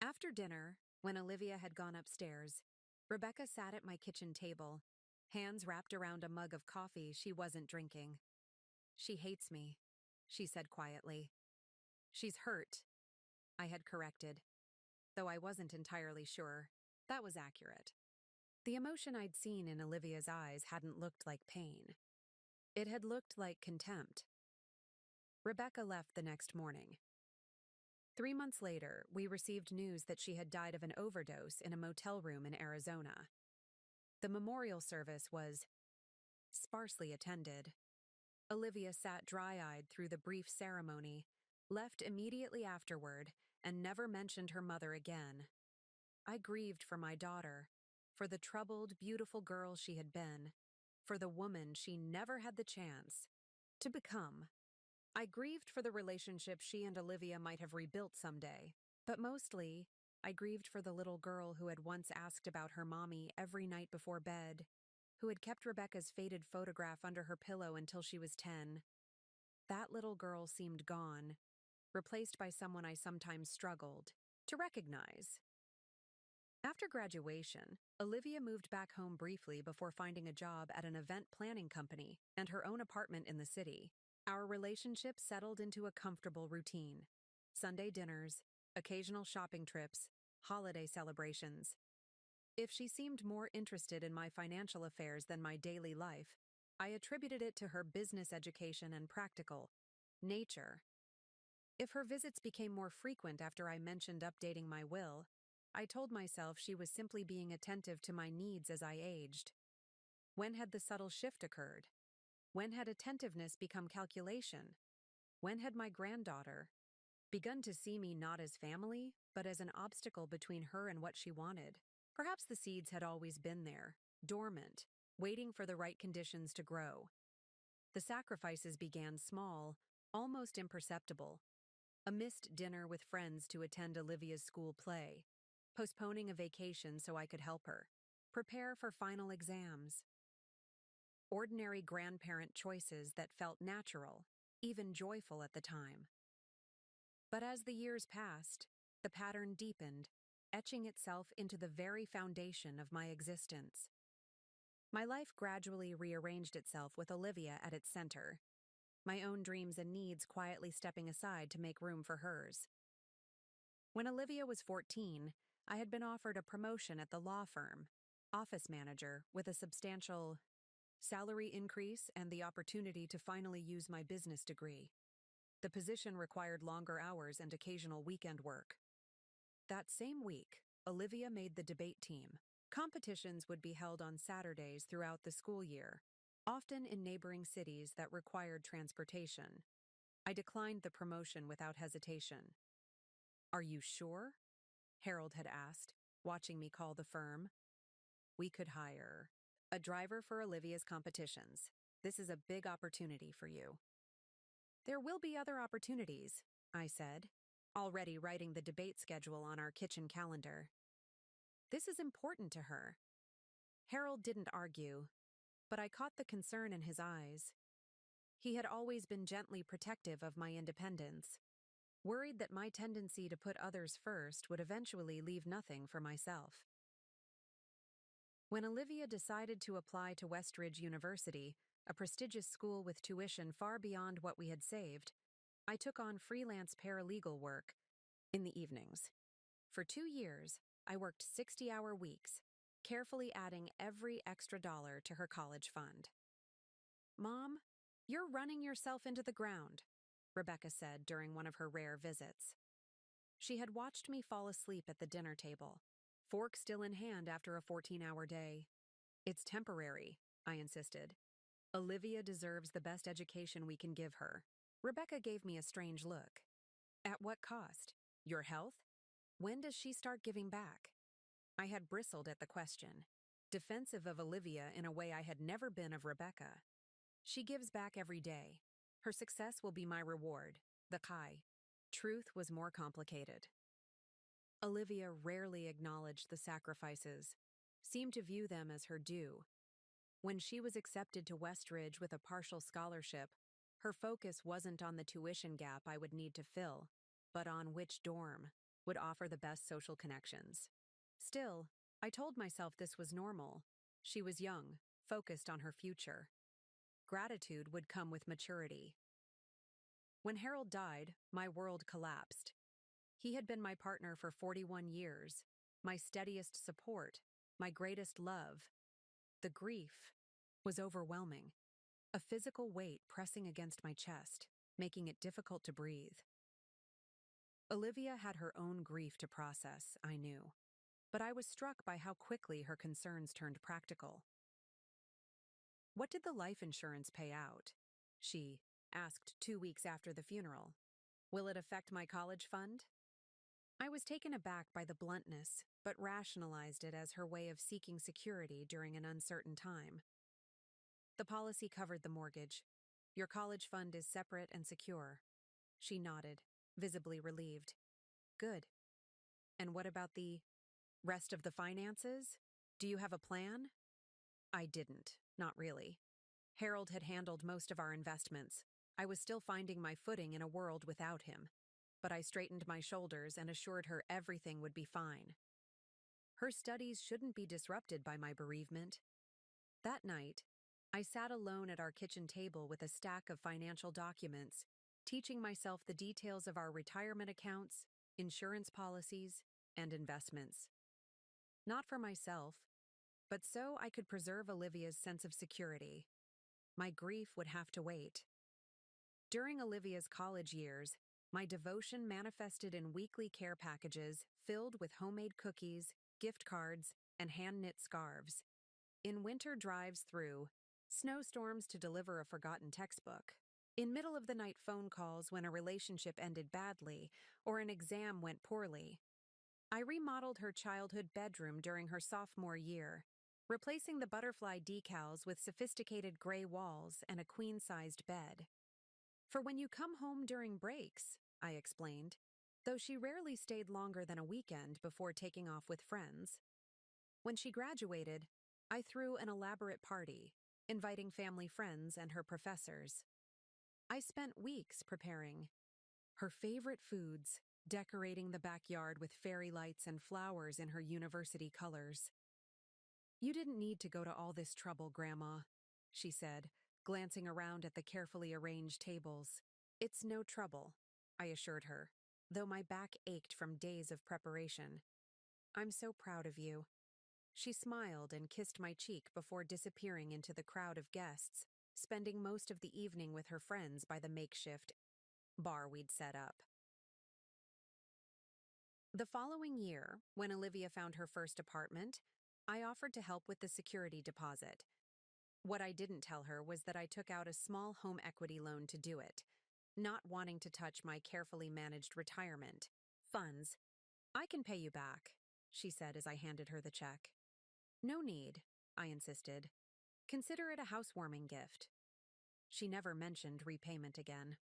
After dinner, when Olivia had gone upstairs, Rebecca sat at my kitchen table, hands wrapped around a mug of coffee she wasn't drinking. "She hates me," she said quietly. "She's hurt," I had corrected, though I wasn't entirely sure that was accurate. The emotion I'd seen in Olivia's eyes hadn't looked like pain. It had looked like contempt. Rebecca left the next morning. 3 months later, we received news that she had died of an overdose in a motel room in Arizona. The memorial service was sparsely attended. Olivia sat dry-eyed through the brief ceremony, left immediately afterward, and never mentioned her mother again. I grieved for my daughter, for the troubled, beautiful girl she had been, for the woman she never had the chance to become. I grieved for the relationship she and Olivia might have rebuilt someday, but mostly, I grieved for the little girl who had once asked about her mommy every night before bed, who had kept Rebecca's faded photograph under her pillow until she was 10. That little girl seemed gone, replaced by someone I sometimes struggled to recognize. After graduation, Olivia moved back home briefly before finding a job at an event planning company and her own apartment in the city. Our relationship settled into a comfortable routine. Sunday dinners, occasional shopping trips, holiday celebrations. If she seemed more interested in my financial affairs than my daily life, I attributed it to her business education and practical nature. If her visits became more frequent after I mentioned updating my will, I told myself she was simply being attentive to my needs as I aged. When had the subtle shift occurred? When had attentiveness become calculation? When had my granddaughter begun to see me not as family, but as an obstacle between her and what she wanted? Perhaps the seeds had always been there, dormant, waiting for the right conditions to grow. The sacrifices began small, almost imperceptible. A missed dinner with friends to attend Olivia's school play, postponing a vacation so I could help her, prepare for final exams. Ordinary grandparent choices that felt natural, even joyful at the time. But as the years passed, the pattern deepened, etching itself into the very foundation of my existence. My life gradually rearranged itself with Olivia at its center, my own dreams and needs quietly stepping aside to make room for hers. When Olivia was 14, I had been offered a promotion at the law firm, office manager, with a substantial salary increase and the opportunity to finally use my business degree. The position required longer hours and occasional weekend work. That same week, Olivia made the debate team. Competitions would be held on Saturdays throughout the school year, often in neighboring cities that required transportation. I declined the promotion without hesitation. "Are you sure?" Harold had asked, watching me call the firm. "We could hire a driver for Olivia's competitions. This is a big opportunity for you." "There will be other opportunities," I said, already writing the debate schedule on our kitchen calendar. "This is important to her." Harold didn't argue, but I caught the concern in his eyes. He had always been gently protective of my independence, worried that my tendency to put others first would eventually leave nothing for myself. When Olivia decided to apply to Westridge University, a prestigious school with tuition far beyond what we had saved, I took on freelance paralegal work in the evenings. For 2 years, I worked 60-hour weeks, carefully adding every extra dollar to her college fund. "Mom, you're running yourself into the ground," Rebecca said during one of her rare visits. She had watched me fall asleep at the dinner table, fork still in hand after a 14-hour day. "It's temporary," I insisted. "Olivia deserves the best education we can give her." Rebecca gave me a strange look. "At what cost? Your health? When does she start giving back?" I had bristled at the question, defensive of Olivia in a way I had never been of Rebecca. "She gives back every day. Her success will be my reward." The Kai. Truth was more complicated. Olivia rarely acknowledged the sacrifices, seemed to view them as her due. When she was accepted to Westridge with a partial scholarship, her focus wasn't on the tuition gap I would need to fill, but on which dorm would offer the best social connections. Still, I told myself this was normal. She was young, focused on her future. Gratitude would come with maturity. When Harold died, my world collapsed. He had been my partner for 41 years, my steadiest support, my greatest love. The grief was overwhelming, a physical weight pressing against my chest, making it difficult to breathe. Olivia had her own grief to process, I knew, but I was struck by how quickly her concerns turned practical. "What did the life insurance pay out?" she asked 2 weeks after the funeral. "Will it affect my college fund?" I was taken aback by the bluntness, but rationalized it as her way of seeking security during an uncertain time. "The policy covered the mortgage. Your college fund is separate and secure." She nodded, visibly relieved. "Good. And what about the rest of the finances? Do you have a plan?" I didn't, not really. Harold had handled most of our investments. I was still finding my footing in a world without him. But I straightened my shoulders and assured her everything would be fine. Her studies shouldn't be disrupted by my bereavement. That night, I sat alone at our kitchen table with a stack of financial documents, teaching myself the details of our retirement accounts, insurance policies, and investments. Not for myself, but so I could preserve Olivia's sense of security. My grief would have to wait. During Olivia's college years, my devotion manifested in weekly care packages filled with homemade cookies, gift cards, and hand-knit scarves. In winter drives through snowstorms to deliver a forgotten textbook. In middle-of-the-night phone calls when a relationship ended badly or an exam went poorly. I remodeled her childhood bedroom during her sophomore year, replacing the butterfly decals with sophisticated gray walls and a queen-sized bed. "For when you come home during breaks," I explained, though she rarely stayed longer than a weekend before taking off with friends. When she graduated, I threw an elaborate party, inviting family friends and her professors. I spent weeks preparing her favorite foods, decorating the backyard with fairy lights and flowers in her university colors. "You didn't need to go to all this trouble, Grandma," she said, glancing around at the carefully arranged tables. "It's no trouble," I assured her, though my back ached from days of preparation. "I'm so proud of you." She smiled and kissed my cheek before disappearing into the crowd of guests, spending most of the evening with her friends by the makeshift bar we'd set up. The following year, when Olivia found her first apartment, I offered to help with the security deposit. What I didn't tell her was that I took out a small home equity loan to do it, not wanting to touch my carefully managed retirement funds. "I can pay you back," she said as I handed her the check. "No need," I insisted. "Consider it a housewarming gift." She never mentioned repayment again.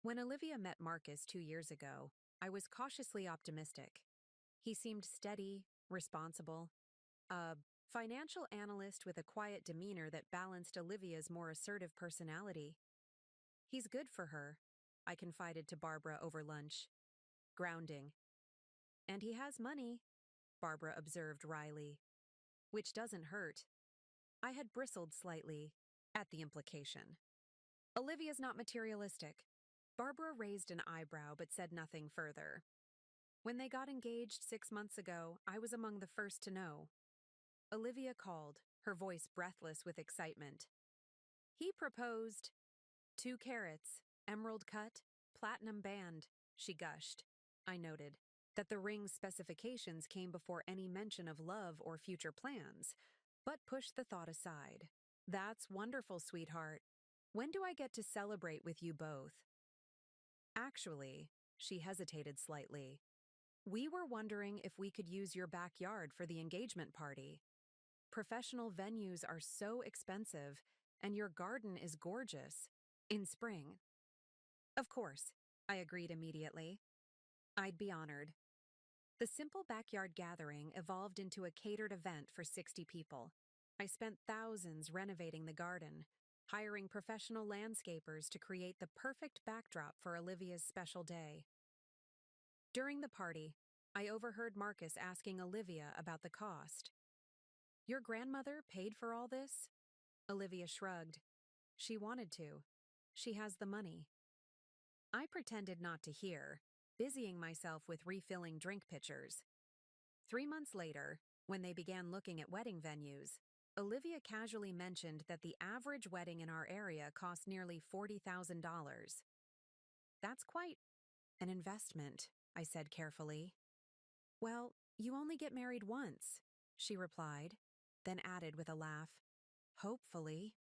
When Olivia met Marcus 2 years ago, I was cautiously optimistic. He seemed steady, responsible, a financial analyst with a quiet demeanor that balanced Olivia's more assertive personality. "He's good for her," I confided to Barbara over lunch. "Grounding." "And he has money," Barbara observed wryly. "Which doesn't hurt." I had bristled slightly at the implication. "Olivia's not materialistic." Barbara raised an eyebrow but said nothing further. When they got engaged 6 months ago, I was among the first to know. Olivia called, her voice breathless with excitement. "He proposed 2 carats, emerald cut, platinum band," she gushed. I noted that the ring's specifications came before any mention of love or future plans, but pushed the thought aside. "That's wonderful, sweetheart. When do I get to celebrate with you both?" Actually, she hesitated slightly. "We were wondering if we could use your backyard for the engagement party. Professional venues are so expensive, and your garden is gorgeous. In spring." "Of course," I agreed immediately. "I'd be honored." The simple backyard gathering evolved into a catered event for 60 people. I spent thousands renovating the garden, hiring professional landscapers to create the perfect backdrop for Olivia's special day. During the party, I overheard Marcus asking Olivia about the cost. "Your grandmother paid for all this?" Olivia shrugged. "She wanted to. She has the money." I pretended not to hear, busying myself with refilling drink pitchers. 3 months later, when they began looking at wedding venues, Olivia casually mentioned that the average wedding in our area cost nearly $40,000. "That's quite an investment," I said carefully. "Well, you only get married once," she replied, then added with a laugh, "Hopefully."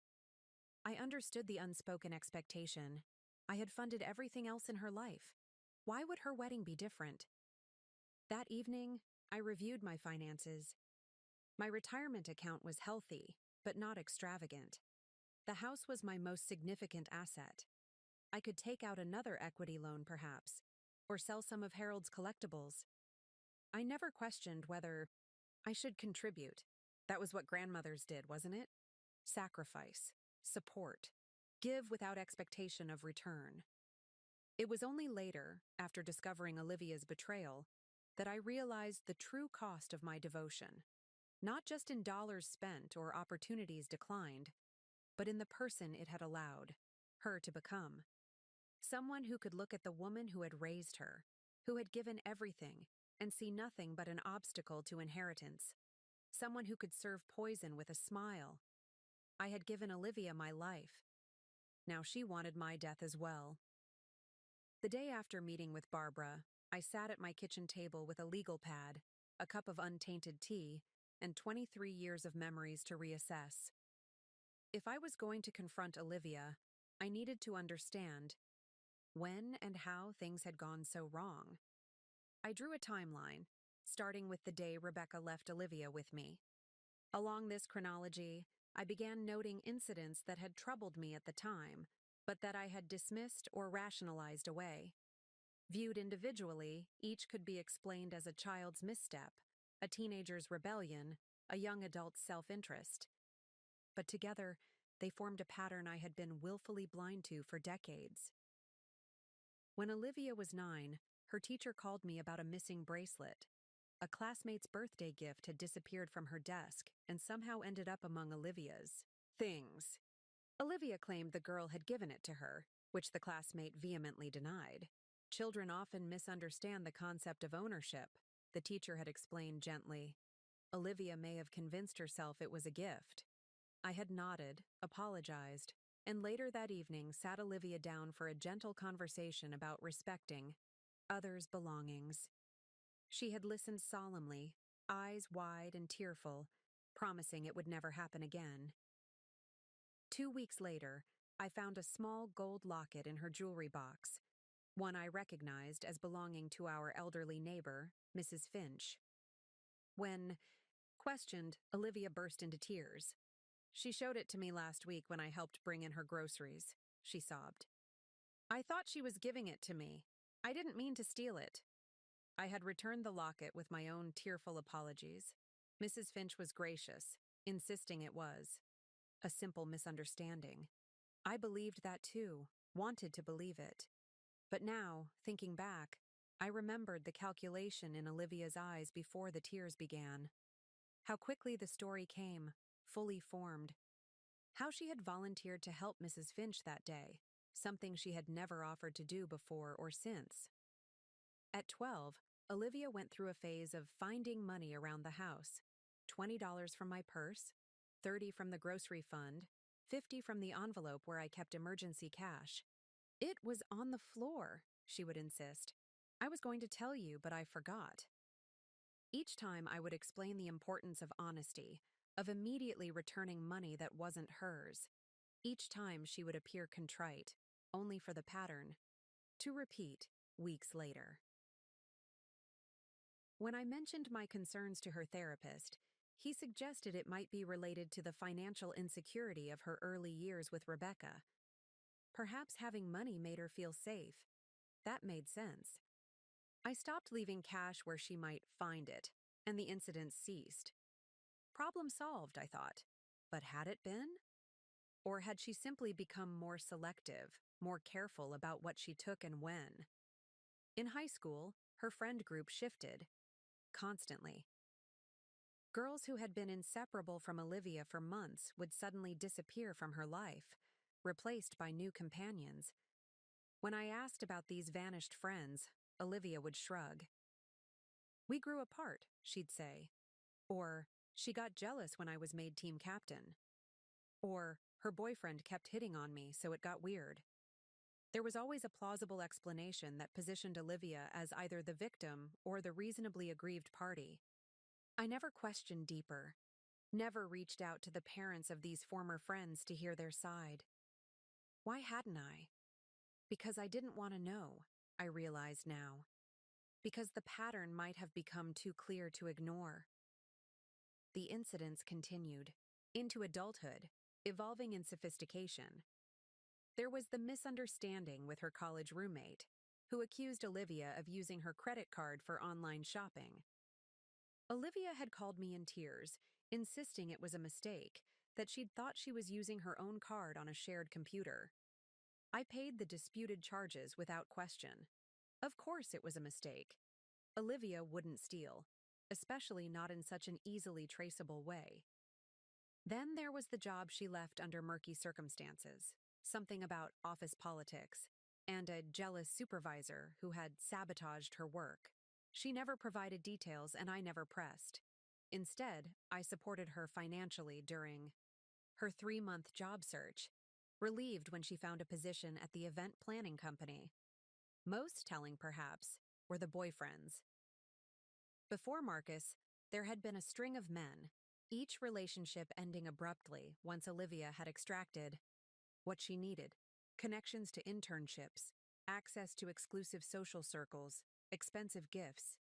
I understood the unspoken expectation. I had funded everything else in her life. Why would her wedding be different? That evening, I reviewed my finances. My retirement account was healthy, but not extravagant. The house was my most significant asset. I could take out another equity loan, perhaps, or sell some of Harold's collectibles. I never questioned whether I should contribute. That was what grandmothers did, wasn't it? Sacrifice, support, give without expectation of return. It was only later, after discovering Olivia's betrayal, that I realized the true cost of my devotion. Not just in dollars spent or opportunities declined, but in the person it had allowed her to become. Someone who could look at the woman who had raised her, who had given everything, and see nothing but an obstacle to inheritance. Someone who could serve poison with a smile. I had given Olivia my life. Now she wanted my death as well. The day after meeting with Barbara, I sat at my kitchen table with a legal pad, a cup of untainted tea, and 23 years of memories to reassess. If I was going to confront Olivia, I needed to understand when and how things had gone so wrong. I drew a timeline, starting with the day Rebecca left Olivia with me. Along this chronology, I began noting incidents that had troubled me at the time, but that I had dismissed or rationalized away. Viewed individually, each could be explained as a child's misstep, a teenager's rebellion, a young adult's self-interest. But together, they formed a pattern I had been willfully blind to for decades. When Olivia was 9, her teacher called me about a missing bracelet. A classmate's birthday gift had disappeared from her desk and somehow ended up among Olivia's things. Olivia claimed the girl had given it to her, which the classmate vehemently denied. Children often misunderstand the concept of ownership, the teacher had explained gently. Olivia may have convinced herself it was a gift. I had nodded, apologized, and later that evening sat Olivia down for a gentle conversation about respecting others' belongings. She had listened solemnly, eyes wide and tearful, promising it would never happen again. 2 weeks later, I found a small gold locket in her jewelry box, one I recognized as belonging to our elderly neighbor, Mrs. Finch. When questioned, Olivia burst into tears. "She showed it to me last week when I helped bring in her groceries," she sobbed. "I thought she was giving it to me. I didn't mean to steal it." I had returned the locket with my own tearful apologies. Mrs. Finch was gracious, insisting it was a simple misunderstanding. I believed that too, wanted to believe it. But now, thinking back, I remembered the calculation in Olivia's eyes before the tears began. How quickly the story came, fully formed. How she had volunteered to help Mrs. Finch that day, something she had never offered to do before or since. At 12, Olivia went through a phase of finding money around the house. $20 from my purse, $30 from the grocery fund, $50 from the envelope where I kept emergency cash. "It was on the floor," she would insist. "I was going to tell you, but I forgot." Each time I would explain the importance of honesty, of immediately returning money that wasn't hers. Each time she would appear contrite, only for the pattern to repeat weeks later. When I mentioned my concerns to her therapist, he suggested it might be related to the financial insecurity of her early years with Rebecca. Perhaps having money made her feel safe. That made sense. I stopped leaving cash where she might find it, and the incident ceased. Problem solved, I thought. But had it been? Or had she simply become more selective, more careful about what she took and when? In high school, her friend group shifted, constantly. Girls who had been inseparable from Olivia for months would suddenly disappear from her life, replaced by new companions. When I asked about these vanished friends, Olivia would shrug. "We grew apart," she'd say. Or, "She got jealous when I was made team captain." Or, "Her boyfriend kept hitting on me, so it got weird." There was always a plausible explanation that positioned Olivia as either the victim or the reasonably aggrieved party. I never questioned deeper, never reached out to the parents of these former friends to hear their side. Why hadn't I? Because I didn't want to know, I realize now. Because the pattern might have become too clear to ignore. The incidents continued, into adulthood, evolving in sophistication. There was the misunderstanding with her college roommate, who accused Olivia of using her credit card for online shopping. Olivia had called me in tears, insisting it was a mistake, that she'd thought she was using her own card on a shared computer. I paid the disputed charges without question. Of course it was a mistake. Olivia wouldn't steal, especially not in such an easily traceable way. Then there was the job she left under murky circumstances, something about office politics, and a jealous supervisor who had sabotaged her work. She never provided details and I never pressed. Instead, I supported her financially during her 3-month job search, relieved when she found a position at the event planning company. Most telling, perhaps, were the boyfriends. Before Marcus, there had been a string of men, each relationship ending abruptly once Olivia had extracted what she needed: connections to internships, access to exclusive social circles, expensive gifts.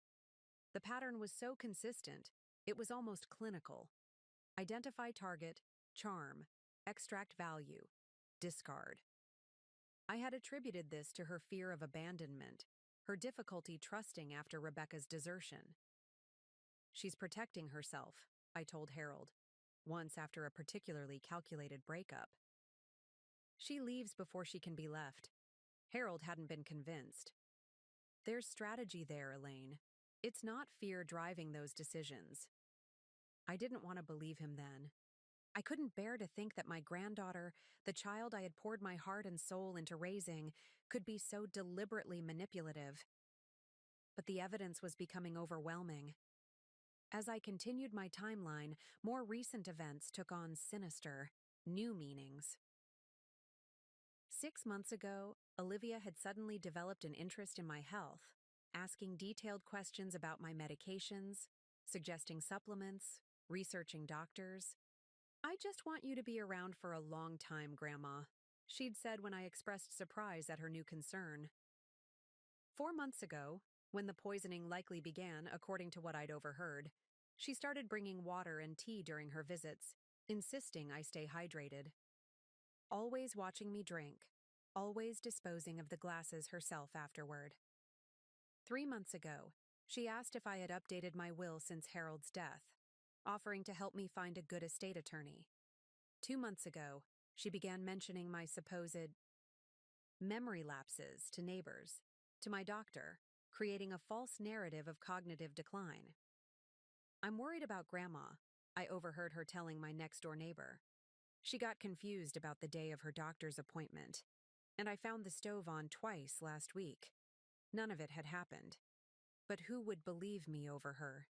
The pattern was so consistent, it was almost clinical. Identify target, charm, extract value, discard. I had attributed this to her fear of abandonment, her difficulty trusting after Rebecca's desertion. "She's protecting herself," I told Harold, once after a particularly calculated breakup. "She leaves before she can be left." Harold hadn't been convinced. "There's strategy there, Elaine. It's not fear driving those decisions." I didn't want to believe him then. I couldn't bear to think that my granddaughter, the child I had poured my heart and soul into raising, could be so deliberately manipulative. But the evidence was becoming overwhelming. As I continued my timeline, more recent events took on sinister, new meanings. 6 months ago, Olivia had suddenly developed an interest in my health, asking detailed questions about my medications, suggesting supplements, researching doctors. "I just want you to be around for a long time, Grandma," she'd said when I expressed surprise at her new concern. 4 months ago, when the poisoning likely began according to what I'd overheard, she started bringing water and tea during her visits, insisting I stay hydrated. Always watching me drink, always disposing of the glasses herself afterward. 3 months ago, she asked if I had updated my will since Harold's death, offering to help me find a good estate attorney. 2 months ago, she began mentioning my supposed memory lapses to neighbors, to my doctor, creating a false narrative of cognitive decline. "I'm worried about Grandma," I overheard her telling my next-door neighbor. She got confused about the day of her doctor's appointment, and I found the stove on twice last week. None of it had happened. But who would believe me over her?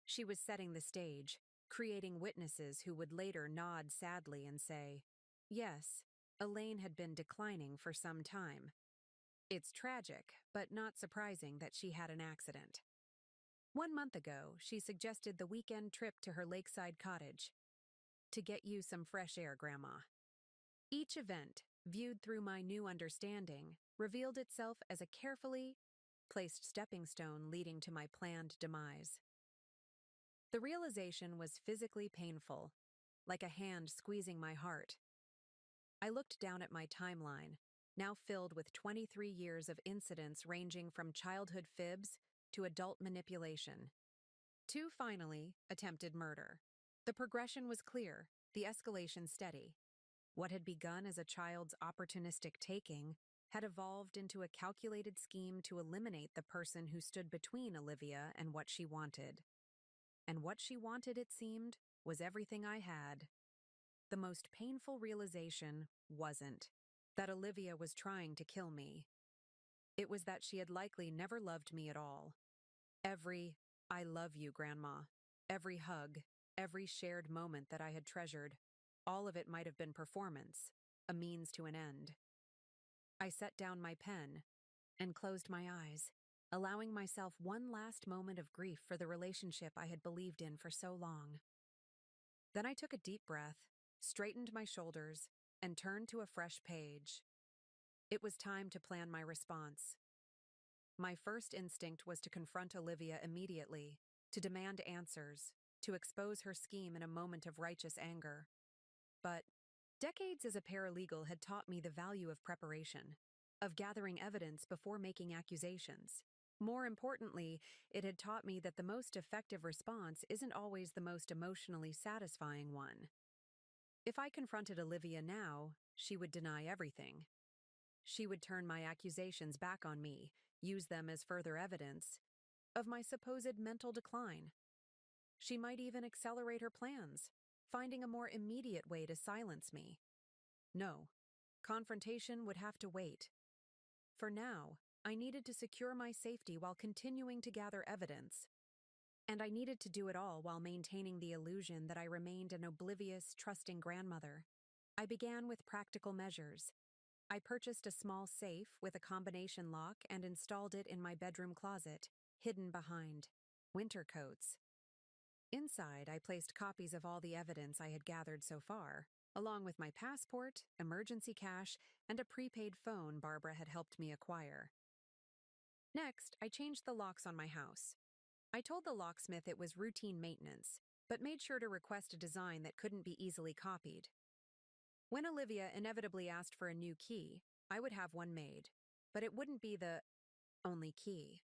She was setting the stage, creating witnesses who would later nod sadly and say, "Yes, Elaine had been declining for some time." It's tragic, but not surprising that she had an accident. 1 month ago, she suggested the weekend trip to her lakeside cottage. "To get you some fresh air, Grandma." Each event, viewed through my new understanding, revealed itself as a carefully placed stepping stone leading to my planned demise. The realization was physically painful, like a hand squeezing my heart. I looked down at my timeline, now filled with 23 years of incidents ranging from childhood fibs to adult manipulation to, finally, attempted murder. The progression was clear, the escalation steady. What had begun as a child's opportunistic taking had evolved into a calculated scheme to eliminate the person who stood between Olivia and what she wanted. And what she wanted, it seemed, was everything I had. The most painful realization wasn't that Olivia was trying to kill me. It was that she had likely never loved me at all. Every "I love you, Grandma," every hug, every shared moment that I had treasured, all of it might have been performance, a means to an end. I set down my pen and closed my eyes, allowing myself one last moment of grief for the relationship I had believed in for so long. Then I took a deep breath, straightened my shoulders, and turned to a fresh page. It was time to plan my response. My first instinct was to confront Olivia immediately, to demand answers, to expose her scheme in a moment of righteous anger. But decades as a paralegal had taught me the value of preparation, of gathering evidence before making accusations. More importantly, it had taught me that the most effective response isn't always the most emotionally satisfying one. If I confronted Olivia now, she would deny everything. She would turn my accusations back on me, use them as further evidence of my supposed mental decline. She might even accelerate her plans, finding a more immediate way to silence me. No, confrontation would have to wait. For now, I needed to secure my safety while continuing to gather evidence. And I needed to do it all while maintaining the illusion that I remained an oblivious, trusting grandmother. I began with practical measures. I purchased a small safe with a combination lock and installed it in my bedroom closet, hidden behind winter coats. Inside, I placed copies of all the evidence I had gathered so far, along with my passport, emergency cash, and a prepaid phone Barbara had helped me acquire. Next, I changed the locks on my house. I told the locksmith it was routine maintenance, but made sure to request a design that couldn't be easily copied. When Olivia inevitably asked for a new key, I would have one made, but it wouldn't be the only key.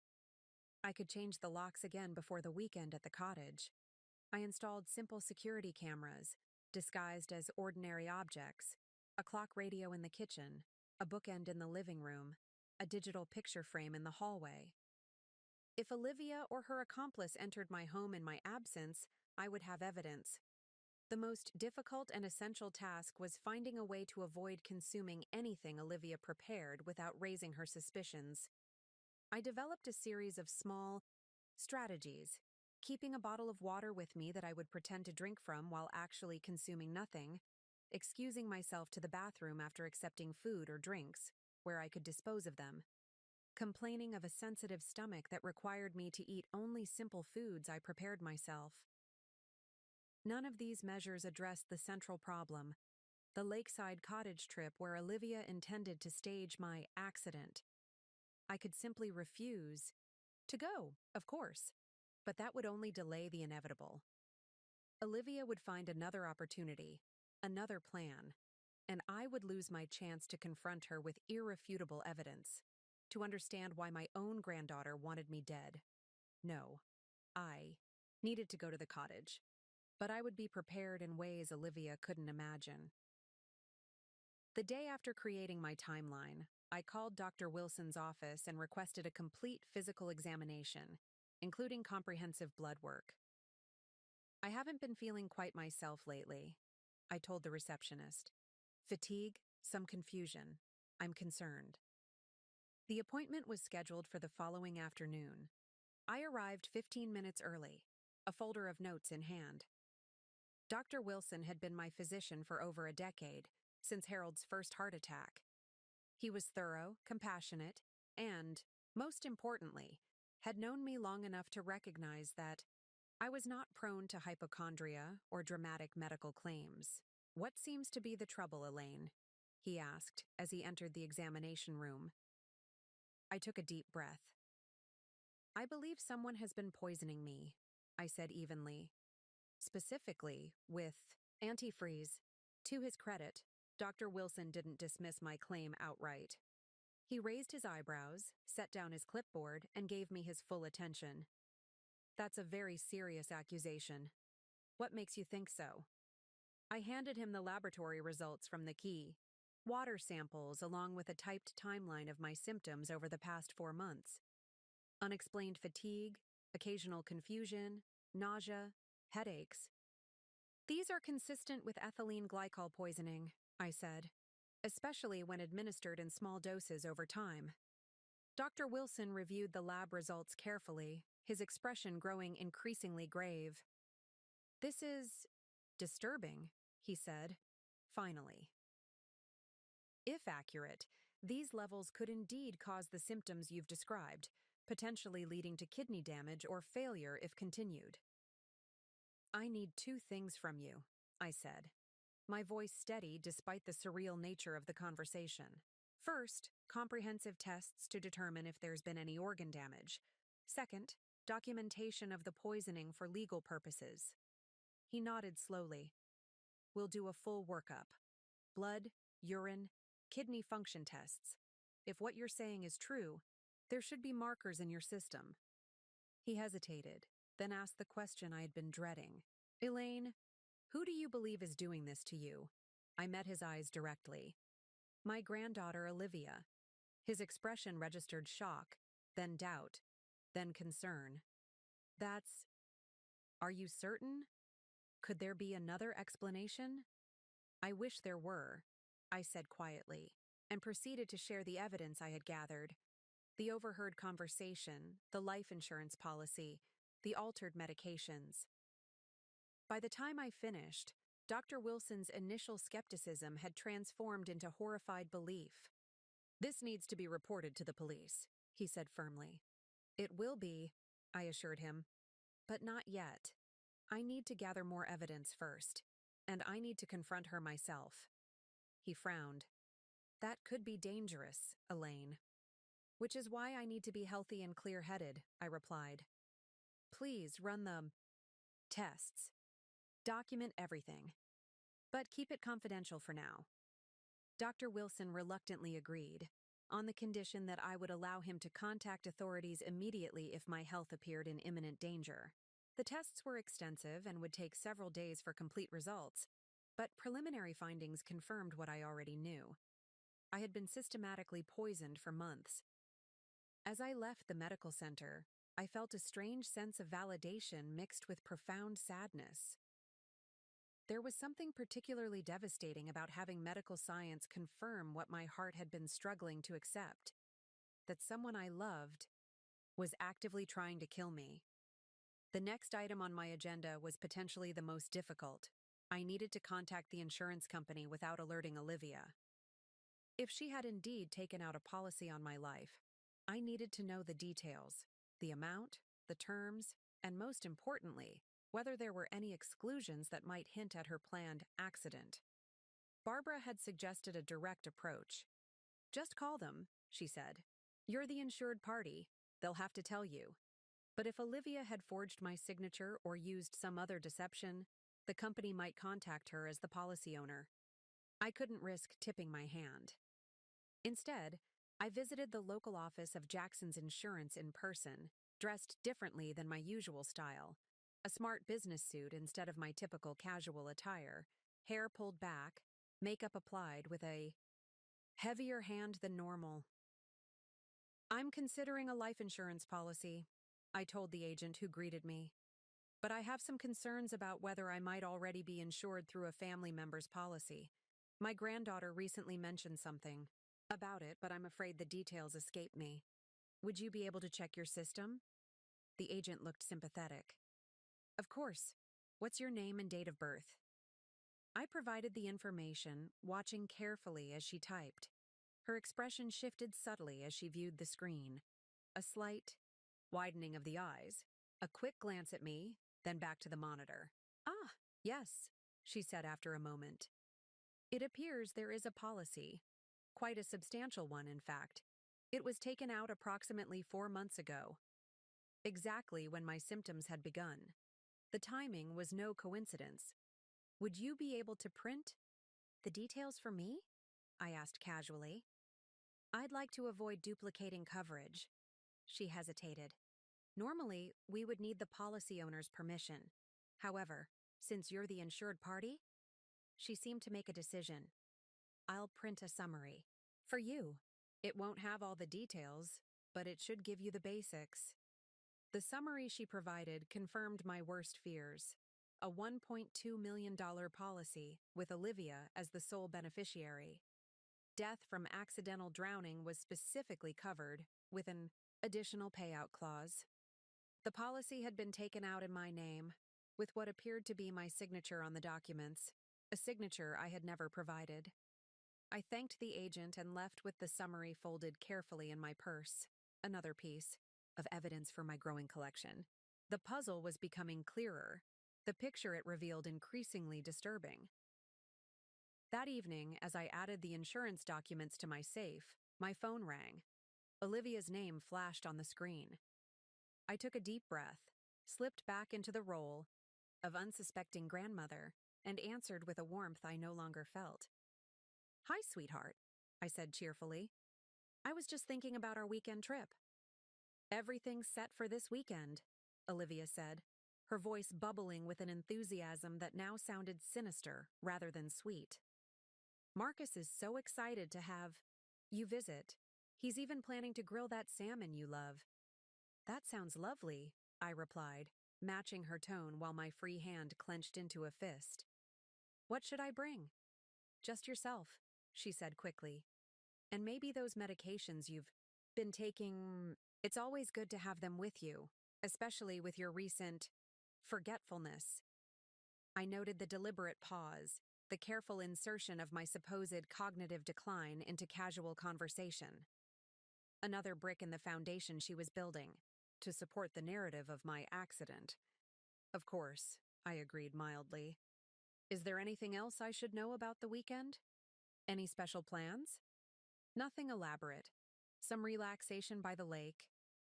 I could change the locks again before the weekend at the cottage. I installed simple security cameras, disguised as ordinary objects, a clock radio in the kitchen, a bookend in the living room, a digital picture frame in the hallway. If Olivia or her accomplice entered my home in my absence, I would have evidence. The most difficult and essential task was finding a way to avoid consuming anything Olivia prepared without raising her suspicions. I developed a series of small strategies, keeping a bottle of water with me that I would pretend to drink from while actually consuming nothing, excusing myself to the bathroom after accepting food or drinks, where I could dispose of them, complaining of a sensitive stomach that required me to eat only simple foods I prepared myself. None of these measures addressed the central problem, the lakeside cottage trip where Olivia intended to stage my accident. I could simply refuse to go, of course, but that would only delay the inevitable. Olivia would find another opportunity, another plan, and I would lose my chance to confront her with irrefutable evidence, to understand why my own granddaughter wanted me dead. No, I needed to go to the cottage, but I would be prepared in ways Olivia couldn't imagine. The day after creating my timeline, I called Dr. Wilson's office and requested a complete physical examination, including comprehensive blood work. "I haven't been feeling quite myself lately," I told the receptionist. "Fatigue, some confusion. I'm concerned." The appointment was scheduled for the following afternoon. I arrived 15 minutes early, a folder of notes in hand. Dr. Wilson had been my physician for over a decade, since Harold's first heart attack. He was thorough, compassionate, and, most importantly, had known me long enough to recognize that I was not prone to hypochondria or dramatic medical claims. "What seems to be the trouble, Elaine?" he asked as he entered the examination room. I took a deep breath. "I believe someone has been poisoning me," I said evenly. "Specifically, with antifreeze." To his credit, Dr. Wilson didn't dismiss my claim outright. He raised his eyebrows, set down his clipboard, and gave me his full attention. That's a very serious accusation. What makes you think so? I handed him the laboratory results from the key, water samples along with a typed timeline of my symptoms over the past 4 months. Unexplained fatigue, occasional confusion, nausea, headaches. These are consistent with ethylene glycol poisoning, I said, especially when administered in small doses over time. Dr. Wilson reviewed the lab results carefully, his expression growing increasingly grave. This is disturbing, he said, finally. If accurate, these levels could indeed cause the symptoms you've described, potentially leading to kidney damage or failure if continued. I need 2 things from you, I said, my voice steady despite the surreal nature of the conversation. First, comprehensive tests to determine if there's been any organ damage. Second, documentation of the poisoning for legal purposes. He nodded slowly. We'll do a full workup. Blood, urine, kidney function tests. If what you're saying is true, there should be markers in your system. He hesitated, then asked the question I had been dreading. Elaine, who do you believe is doing this to you? I met his eyes directly. My granddaughter, Olivia. His expression registered shock, then doubt, then concern. Are you certain? Could there be another explanation? I wish there were, I said quietly, and proceeded to share the evidence I had gathered. The overheard conversation, the life insurance policy, the altered medications. By the time I finished, Dr. Wilson's initial skepticism had transformed into horrified belief. This needs to be reported to the police, he said firmly. It will be, I assured him, but not yet. I need to gather more evidence first, and I need to confront her myself. He frowned. That could be dangerous, Elaine. Which is why I need to be healthy and clear-headed, I replied. Please run the tests. Document everything. But keep it confidential for now. Dr. Wilson reluctantly agreed, on the condition that I would allow him to contact authorities immediately if my health appeared in imminent danger. The tests were extensive and would take several days for complete results, but preliminary findings confirmed what I already knew. I had been systematically poisoned for months. As I left the medical center, I felt a strange sense of validation mixed with profound sadness. There was something particularly devastating about having medical science confirm what my heart had been struggling to accept, that someone I loved was actively trying to kill me. The next item on my agenda was potentially the most difficult. I needed to contact the insurance company without alerting Olivia. If she had indeed taken out a policy on my life, I needed to know the details, the amount, the terms, and most importantly, whether there were any exclusions that might hint at her planned accident. Barbara had suggested a direct approach. Just call them, she said. You're the insured party. They'll have to tell you. But if Olivia had forged my signature or used some other deception, the company might contact her as the policy owner. I couldn't risk tipping my hand. Instead, I visited the local office of Jackson's Insurance in person, dressed differently than my usual style. A smart business suit instead of my typical casual attire, hair pulled back, makeup applied with a heavier hand than normal. I'm considering a life insurance policy, I told the agent who greeted me. But I have some concerns about whether I might already be insured through a family member's policy. My granddaughter recently mentioned something about it, but I'm afraid the details escape me. Would you be able to check your system? The agent looked sympathetic. Of course. What's your name and date of birth? I provided the information, watching carefully as she typed. Her expression shifted subtly as she viewed the screen. A slight widening of the eyes, a quick glance at me, then back to the monitor. Ah, yes, she said after a moment. It appears there is a policy. Quite a substantial one, in fact. It was taken out approximately 4 months ago, exactly when my symptoms had begun. The timing was no coincidence. Would you be able to print the details for me? I asked casually. I'd like to avoid duplicating coverage. She hesitated. Normally, we would need the policy owner's permission. However, since you're the insured party, she seemed to make a decision. I'll print a summary. For you. It won't have all the details, but it should give you the basics. The summary she provided confirmed my worst fears. A $1.2 million policy with Olivia as the sole beneficiary. Death from accidental drowning was specifically covered with an additional payout clause. The policy had been taken out in my name, with what appeared to be my signature on the documents, a signature I had never provided. I thanked the agent and left with the summary folded carefully in my purse, another piece of evidence for my growing collection. The puzzle was becoming clearer, the picture it revealed increasingly disturbing. That evening, as I added the insurance documents to my safe, my phone rang. Olivia's name flashed on the screen. I took a deep breath, slipped back into the role of unsuspecting grandmother, and answered with a warmth I no longer felt. "Hi, sweetheart," I said cheerfully. "I was just thinking about our weekend trip." "Everything's set for this weekend," Olivia said, her voice bubbling with an enthusiasm that now sounded sinister rather than sweet. "Marcus is so excited to have you visit. He's even planning to grill that salmon you love." "That sounds lovely," I replied, matching her tone while my free hand clenched into a fist. "What should I bring?" "Just yourself," she said quickly. "And maybe those medications you've been taking. It's always good to have them with you, especially with your recent forgetfulness." I noted the deliberate pause, the careful insertion of my supposed cognitive decline into casual conversation. Another brick in the foundation she was building, to support the narrative of my accident. "Of course," I agreed mildly. "Is there anything else I should know about the weekend? Any special plans?" "Nothing elaborate. Some relaxation by the lake,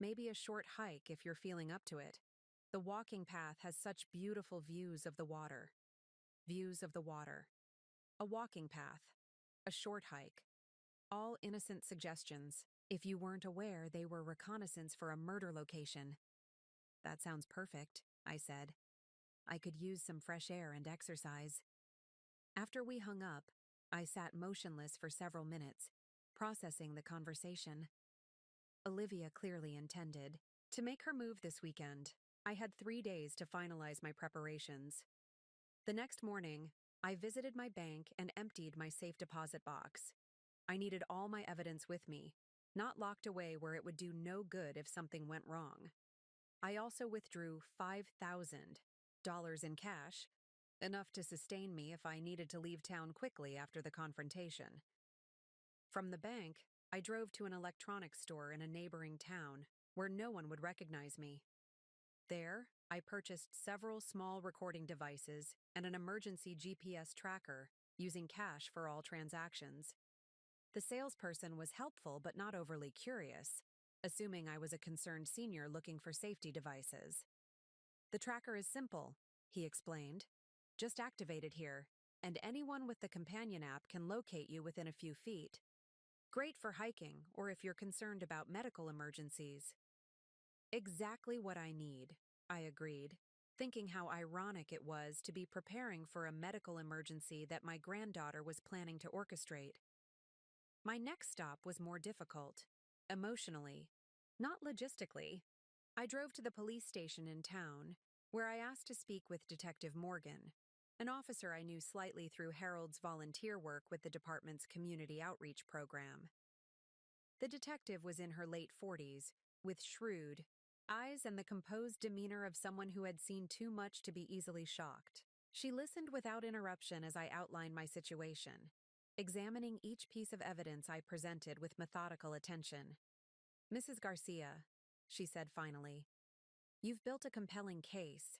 maybe a short hike if you're feeling up to it. The walking path has such beautiful views of the water." Views of the water. A walking path. A short hike. All innocent suggestions, if you weren't aware they were reconnaissance for a murder location. "That sounds perfect," I said. "I could use some fresh air and exercise." After we hung up, I sat motionless for several minutes, processing the conversation. Olivia clearly intended to make her move this weekend. I had 3 days to finalize my preparations. The next morning, I visited my bank and emptied my safe deposit box. I needed all my evidence with me, not locked away where it would do no good if something went wrong. I also withdrew $5,000 in cash, enough to sustain me if I needed to leave town quickly after the confrontation. From the bank, I drove to an electronics store in a neighboring town where no one would recognize me. There, I purchased several small recording devices and an emergency GPS tracker, using cash for all transactions. The salesperson was helpful but not overly curious, assuming I was a concerned senior looking for safety devices. "The tracker is simple," he explained. "Just activate it here, and anyone with the companion app can locate you within a few feet. Great for hiking or if you're concerned about medical emergencies." "Exactly what I need," I agreed, thinking how ironic it was to be preparing for a medical emergency that my granddaughter was planning to orchestrate. My next stop was more difficult, emotionally, not logistically. I drove to the police station in town, where I asked to speak with Detective Morgan, an officer I knew slightly through Harold's volunteer work with the department's community outreach program. The detective was in her late 40s, with shrewd eyes and the composed demeanor of someone who had seen too much to be easily shocked. She listened without interruption as I outlined my situation, examining each piece of evidence I presented with methodical attention. "Mrs. Garcia," she said finally, "you've built a compelling case.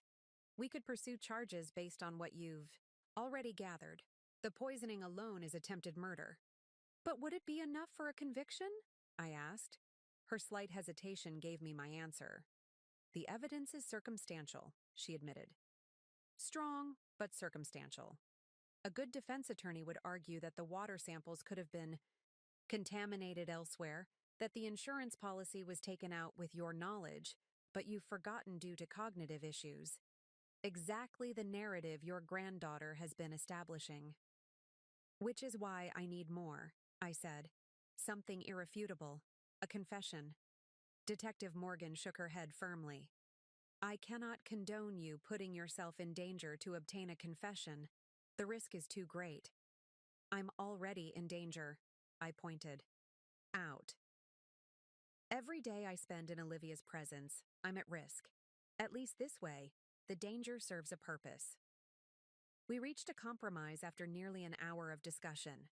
We could pursue charges based on what you've already gathered. The poisoning alone is attempted murder." "But would it be enough for a conviction?" I asked. Her slight hesitation gave me my answer. "The evidence is circumstantial," she admitted. "Strong, but circumstantial. A good defense attorney would argue that the water samples could have been contaminated elsewhere, that the insurance policy was taken out with your knowledge, but you've forgotten due to cognitive issues. Exactly the narrative your granddaughter has been establishing. Which is why I need more, I said. Something irrefutable. A confession. Detective Morgan shook her head firmly. I cannot condone you putting yourself in danger to obtain a confession. The risk is too great. I'm already in danger, I pointed. Out. Every day I spend in Olivia's presence, I'm at risk. At least this way, the danger serves a purpose. We reached a compromise after nearly an hour of discussion.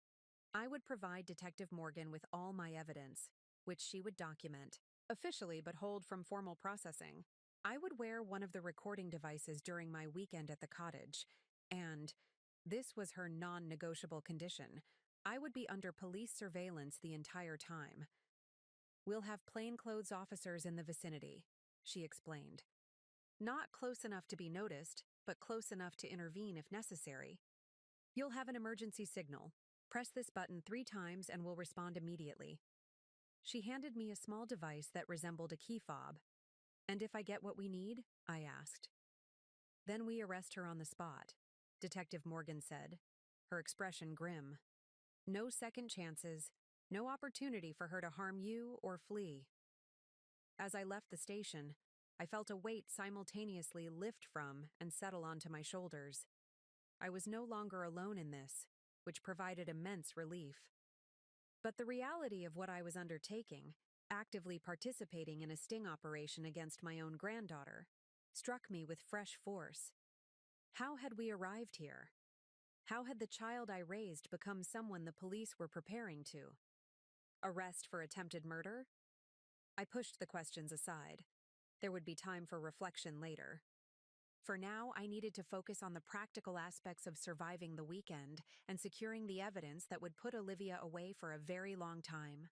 I would provide Detective Morgan with all my evidence, which she would document, officially but hold from formal processing. I would wear one of the recording devices during my weekend at the cottage, and, this was her non-negotiable condition, I would be under police surveillance the entire time. We'll have plainclothes officers in the vicinity, she explained. Not close enough to be noticed, but close enough to intervene if necessary. You'll have an emergency signal. Press this button 3 times and we'll respond immediately. She handed me a small device that resembled a key fob. And if I get what we need? I asked. Then we arrest her on the spot, Detective Morgan said, her expression grim. No second chances, no opportunity for her to harm you or flee. As I left the station, I felt a weight simultaneously lift from and settle onto my shoulders. I was no longer alone in this, which provided immense relief. But the reality of what I was undertaking, actively participating in a sting operation against my own granddaughter, struck me with fresh force. How had we arrived here? How had the child I raised become someone the police were preparing to? Arrest for attempted murder? I pushed the questions aside. There would be time for reflection later. For now, I needed to focus on the practical aspects of surviving the weekend and securing the evidence that would put Olivia away for a very long time.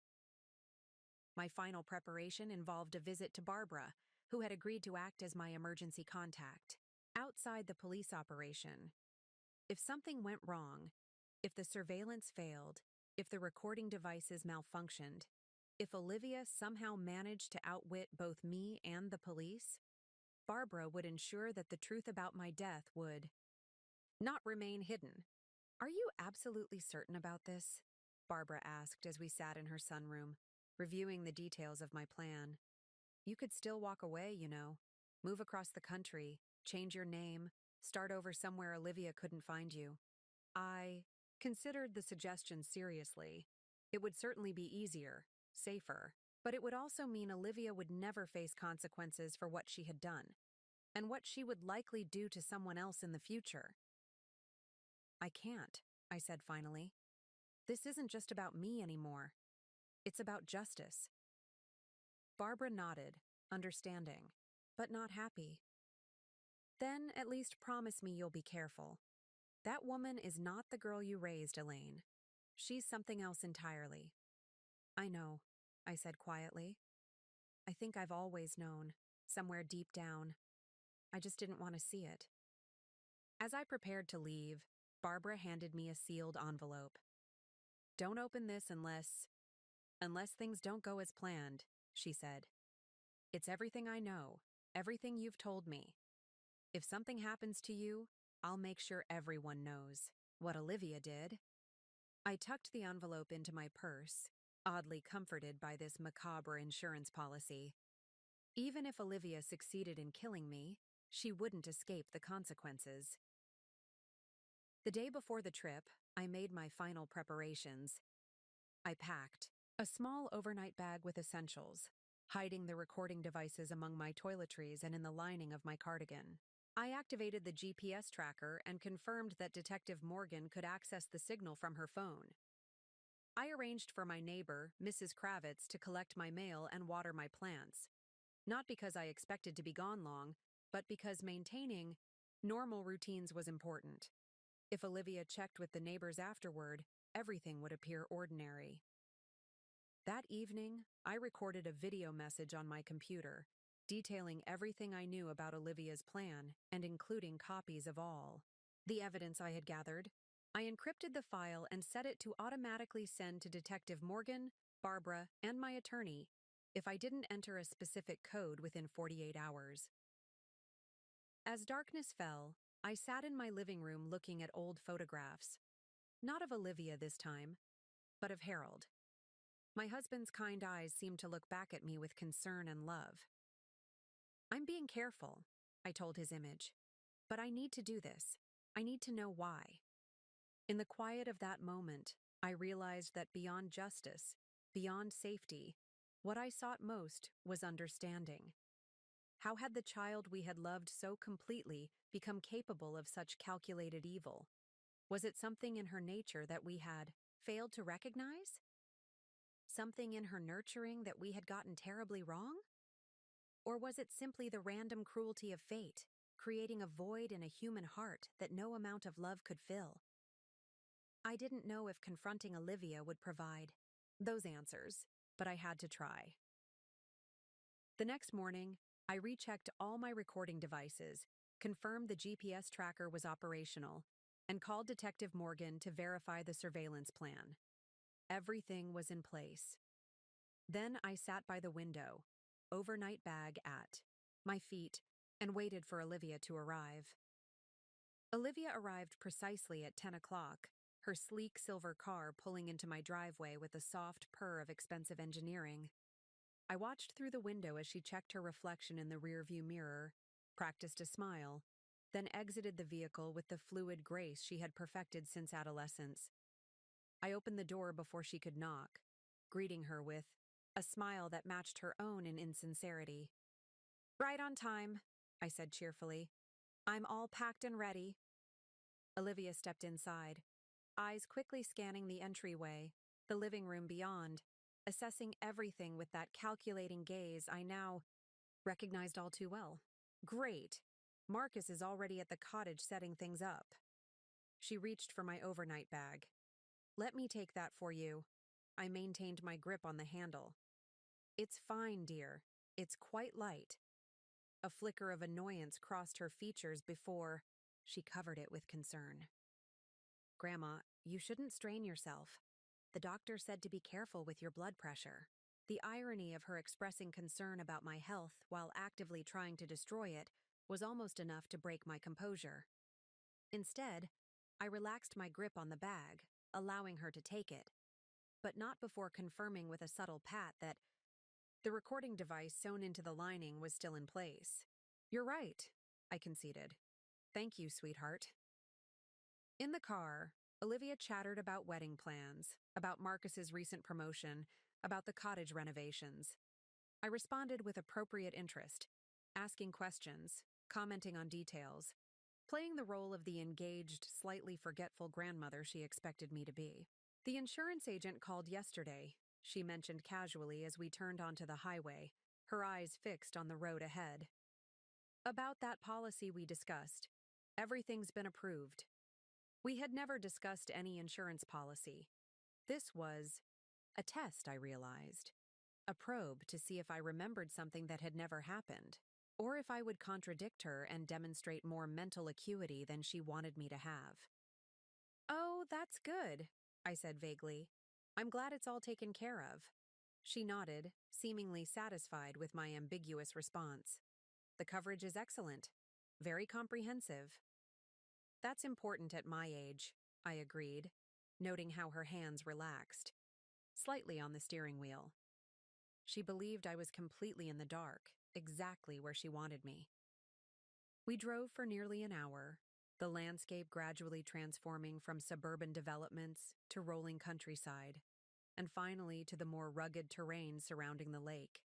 My final preparation involved a visit to Barbara, who had agreed to act as my emergency contact. Outside the police operation, if something went wrong, if the surveillance failed, if the recording devices malfunctioned, if Olivia somehow managed to outwit both me and the police, Barbara would ensure that the truth about my death would not remain hidden. Are you absolutely certain about this? Barbara asked as we sat in her sunroom, reviewing the details of my plan. You could still walk away, you know. Move across the country, change your name, start over somewhere Olivia couldn't find you. I considered the suggestion seriously. It would certainly be easier, safer, but it would also mean Olivia would never face consequences for what she had done, and what she would likely do to someone else in the future. I can't, I said finally. This isn't just about me anymore. It's about justice. Barbara nodded, understanding, but not happy. Then at least promise me you'll be careful. That woman is not the girl you raised, Elaine. She's something else entirely. I know, I said quietly. I think I've always known, somewhere deep down. I just didn't want to see it. As I prepared to leave, Barbara handed me a sealed envelope. Don't open this unless things don't go as planned, she said. It's everything I know, everything you've told me. If something happens to you, I'll make sure everyone knows what Olivia did. I tucked the envelope into my purse, oddly comforted by this macabre insurance policy. Even if Olivia succeeded in killing me, she wouldn't escape the consequences. The day before the trip, I made my final preparations. I packed a small overnight bag with essentials, hiding the recording devices among my toiletries and in the lining of my cardigan. I activated the GPS tracker and confirmed that Detective Morgan could access the signal from her phone. I arranged for my neighbor, Mrs. Kravitz, to collect my mail and water my plants. Not because I expected to be gone long, but because maintaining normal routines was important. If Olivia checked with the neighbors afterward, everything would appear ordinary. That evening, I recorded a video message on my computer, detailing everything I knew about Olivia's plan and including copies of all the evidence I had gathered. I encrypted the file and set it to automatically send to Detective Morgan, Barbara, and my attorney if I didn't enter a specific code within 48 hours. As darkness fell, I sat in my living room looking at old photographs. Not of Olivia this time, but of Harold. My husband's kind eyes seemed to look back at me with concern and love. "I'm being careful," I told his image. "But I need to do this. I need to know why." In the quiet of that moment, I realized that beyond justice, beyond safety, what I sought most was understanding. How had the child we had loved so completely become capable of such calculated evil? Was it something in her nature that we had failed to recognize? Something in her nurturing that we had gotten terribly wrong? Or was it simply the random cruelty of fate, creating a void in a human heart that no amount of love could fill? I didn't know if confronting Olivia would provide those answers, but I had to try. The next morning, I rechecked all my recording devices, confirmed the GPS tracker was operational, and called Detective Morgan to verify the surveillance plan. Everything was in place. Then I sat by the window, overnight bag at my feet, and waited for Olivia to arrive. Olivia arrived precisely at 10 o'clock, her sleek silver car pulling into my driveway with a soft purr of expensive engineering. I watched through the window as she checked her reflection in the rearview mirror, practiced a smile, then exited the vehicle with the fluid grace she had perfected since adolescence. I opened the door before she could knock, greeting her with a smile that matched her own in insincerity. "Right on time," I said cheerfully. "I'm all packed and ready." Olivia stepped inside, eyes quickly scanning the entryway, the living room beyond, assessing everything with that calculating gaze I now recognized all too well. "Great. Marcus is already at the cottage setting things up." She reached for my overnight bag. "Let me take that for you." I maintained my grip on the handle. "It's fine, dear. It's quite light." A flicker of annoyance crossed her features before she covered it with concern. "Grandma, you shouldn't strain yourself. The doctor said to be careful with your blood pressure." The irony of her expressing concern about my health while actively trying to destroy it was almost enough to break my composure. Instead, I relaxed my grip on the bag, allowing her to take it, but not before confirming with a subtle pat that the recording device sewn into the lining was still in place. "You're right," I conceded. "Thank you, sweetheart." In the car, Olivia chattered about wedding plans, about Marcus's recent promotion, about the cottage renovations. I responded with appropriate interest, asking questions, commenting on details, playing the role of the engaged, slightly forgetful grandmother she expected me to be. "The insurance agent called yesterday," she mentioned casually as we turned onto the highway, her eyes fixed on the road ahead. "About that policy we discussed. Everything's been approved." We had never discussed any insurance policy. This was a test, I realized. A probe to see if I remembered something that had never happened, or if I would contradict her and demonstrate more mental acuity than she wanted me to have. "Oh, that's good," I said vaguely. "I'm glad it's all taken care of." She nodded, seemingly satisfied with my ambiguous response. "The coverage is excellent. Very comprehensive." "That's important at my age," I agreed, noting how her hands relaxed, slightly on the steering wheel. She believed I was completely in the dark, exactly where she wanted me. We drove for nearly an hour, the landscape gradually transforming from suburban developments to rolling countryside, and finally to the more rugged terrain surrounding the lake.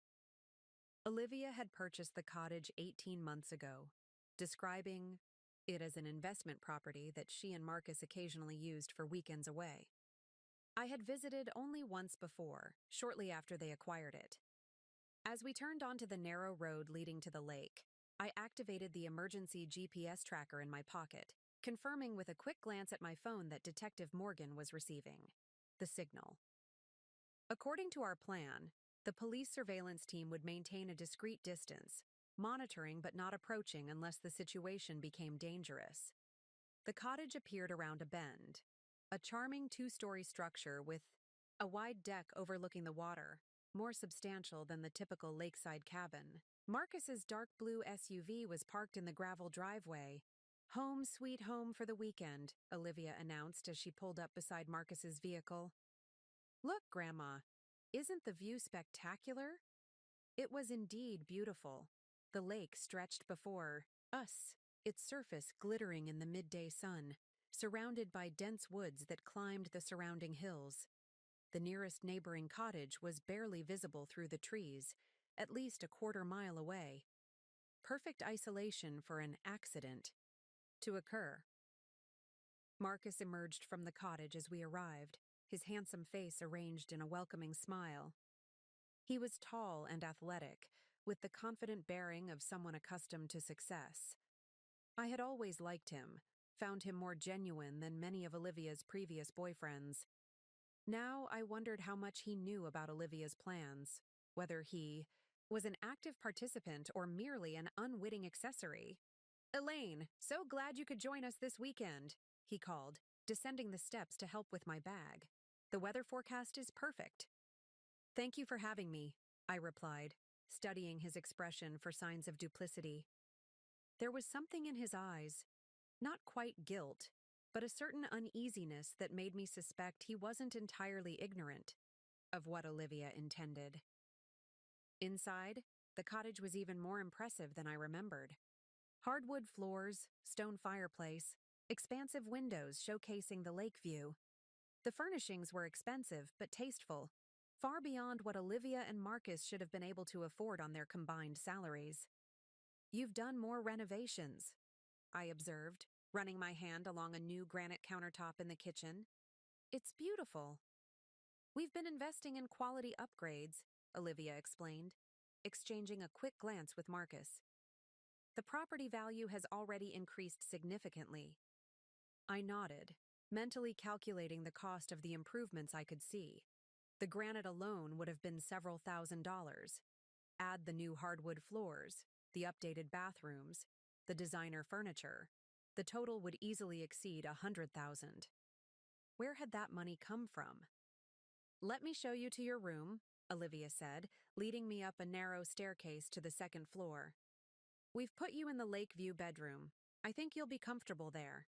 Olivia had purchased the cottage 18 months ago, describing it as an investment property that she and Marcus occasionally used for weekends away. I had visited only once before, shortly after they acquired it. As we turned onto the narrow road leading to the lake, I activated the emergency GPS tracker in my pocket, confirming with a quick glance at my phone that Detective Morgan was receiving the signal. According to our plan, the police surveillance team would maintain a discreet distance, monitoring but not approaching unless the situation became dangerous. The cottage appeared around a bend, A charming two-story structure with a wide deck overlooking the water, more substantial than the typical lakeside cabin. Marcus's dark blue SUV was parked in the gravel driveway. "Home sweet home for the weekend," Olivia announced as she pulled up beside Marcus's vehicle. "Look, Grandma, isn't the view spectacular?" It was indeed beautiful. The lake stretched before us, its surface glittering in the midday sun, surrounded by dense woods that climbed the surrounding hills. The nearest neighboring cottage was barely visible through the trees, at least a quarter-mile away. Perfect isolation for an accident to occur. Marcus emerged from the cottage as we arrived, his handsome face arranged in a welcoming smile. He was tall and athletic, with the confident bearing of someone accustomed to success. I had always liked him, found him more genuine than many of Olivia's previous boyfriends. Now I wondered how much he knew about Olivia's plans, whether he was an active participant or merely an unwitting accessory. "Elaine, so glad you could join us this weekend," he called, descending the steps to help with my bag. "The weather forecast is perfect." "Thank you for having me," I replied, studying his expression for signs of duplicity. There was something in his eyes, not quite guilt, but a certain uneasiness that made me suspect he wasn't entirely ignorant of what Olivia intended. Inside, the cottage was even more impressive than I remembered. Hardwood floors, stone fireplace, expansive windows showcasing the lake view. The furnishings were expensive but tasteful, far beyond what Olivia and Marcus should have been able to afford on their combined salaries. "You've done more renovations," I observed, running my hand along a new granite countertop in the kitchen. "It's beautiful." "We've been investing in quality upgrades," Olivia explained, exchanging a quick glance with Marcus. "The property value has already increased significantly." I nodded, mentally calculating the cost of the improvements I could see. The granite alone would have been several $1,000s. Add the new hardwood floors, the updated bathrooms, the designer furniture. The total would easily exceed $100,000. Where had that money come from? "Let me show you to your room," Olivia said, leading me up a narrow staircase to the second floor. "We've put you in the Lakeview bedroom. I think you'll be comfortable there."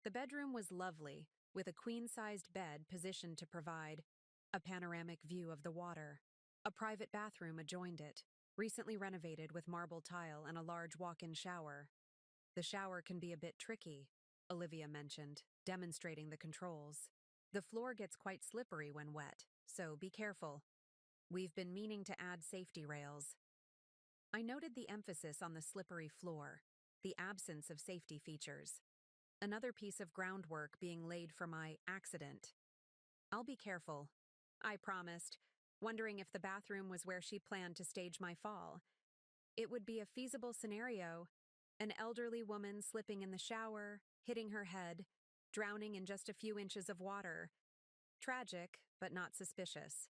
The bedroom was lovely, with a queen-sized bed positioned to provide a panoramic view of the water. A private bathroom adjoined it, recently renovated with marble tile and a large walk-in shower. "The shower can be a bit tricky," Olivia mentioned, demonstrating the controls. "The floor gets quite slippery when wet, so be careful. We've been meaning to add safety rails." I noted the emphasis on the slippery floor, the absence of safety features. Another piece of groundwork being laid for my accident. "I'll be careful," I promised, wondering if the bathroom was where she planned to stage my fall. It would be a feasible scenario: an elderly woman slipping in the shower, hitting her head, drowning in just a few inches of water. Tragic, but not suspicious.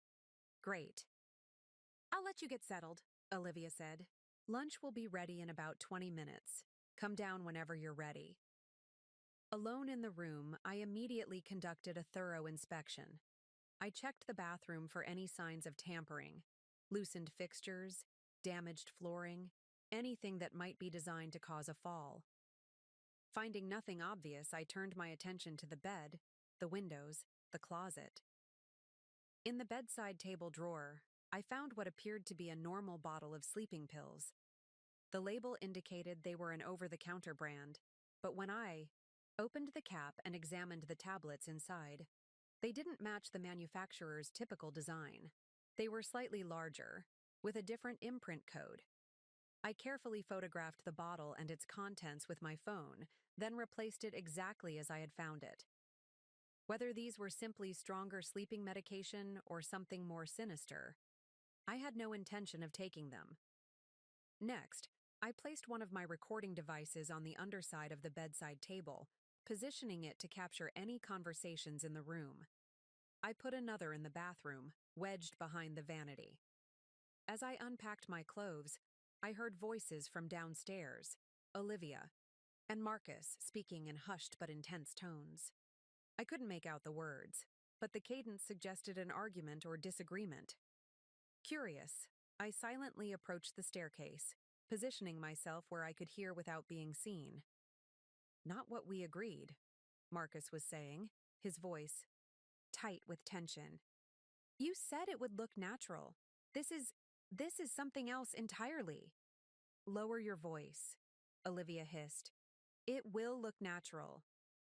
"Great. I'll let you get settled," Olivia said. "Lunch will be ready in about 20 minutes. Come down whenever you're ready." Alone in the room, I immediately conducted a thorough inspection. I checked the bathroom for any signs of tampering, loosened fixtures, damaged flooring, anything that might be designed to cause a fall. Finding nothing obvious, I turned my attention to the bed, the windows, the closet. In the bedside table drawer, I found what appeared to be a normal bottle of sleeping pills. The label indicated they were an over-the-counter brand, but when I opened the cap and examined the tablets inside, they didn't match the manufacturer's typical design. They were slightly larger, with a different imprint code. I carefully photographed the bottle and its contents with my phone, then replaced it exactly as I had found it. Whether these were simply stronger sleeping medication or something more sinister, I had no intention of taking them. Next, I placed one of my recording devices on the underside of the bedside table, positioning it to capture any conversations in the room. I put another in the bathroom, wedged behind the vanity. As I unpacked my clothes, I heard voices from downstairs, Olivia and Marcus speaking in hushed but intense tones. I couldn't make out the words, but the cadence suggested an argument or disagreement. Curious, I silently approached the staircase, positioning myself where I could hear without being seen. Not what we agreed, Marcus was saying, his voice tight with tension. You said it would look natural. This is this is something else entirely. Lower your voice, Olivia hissed. It will look natural.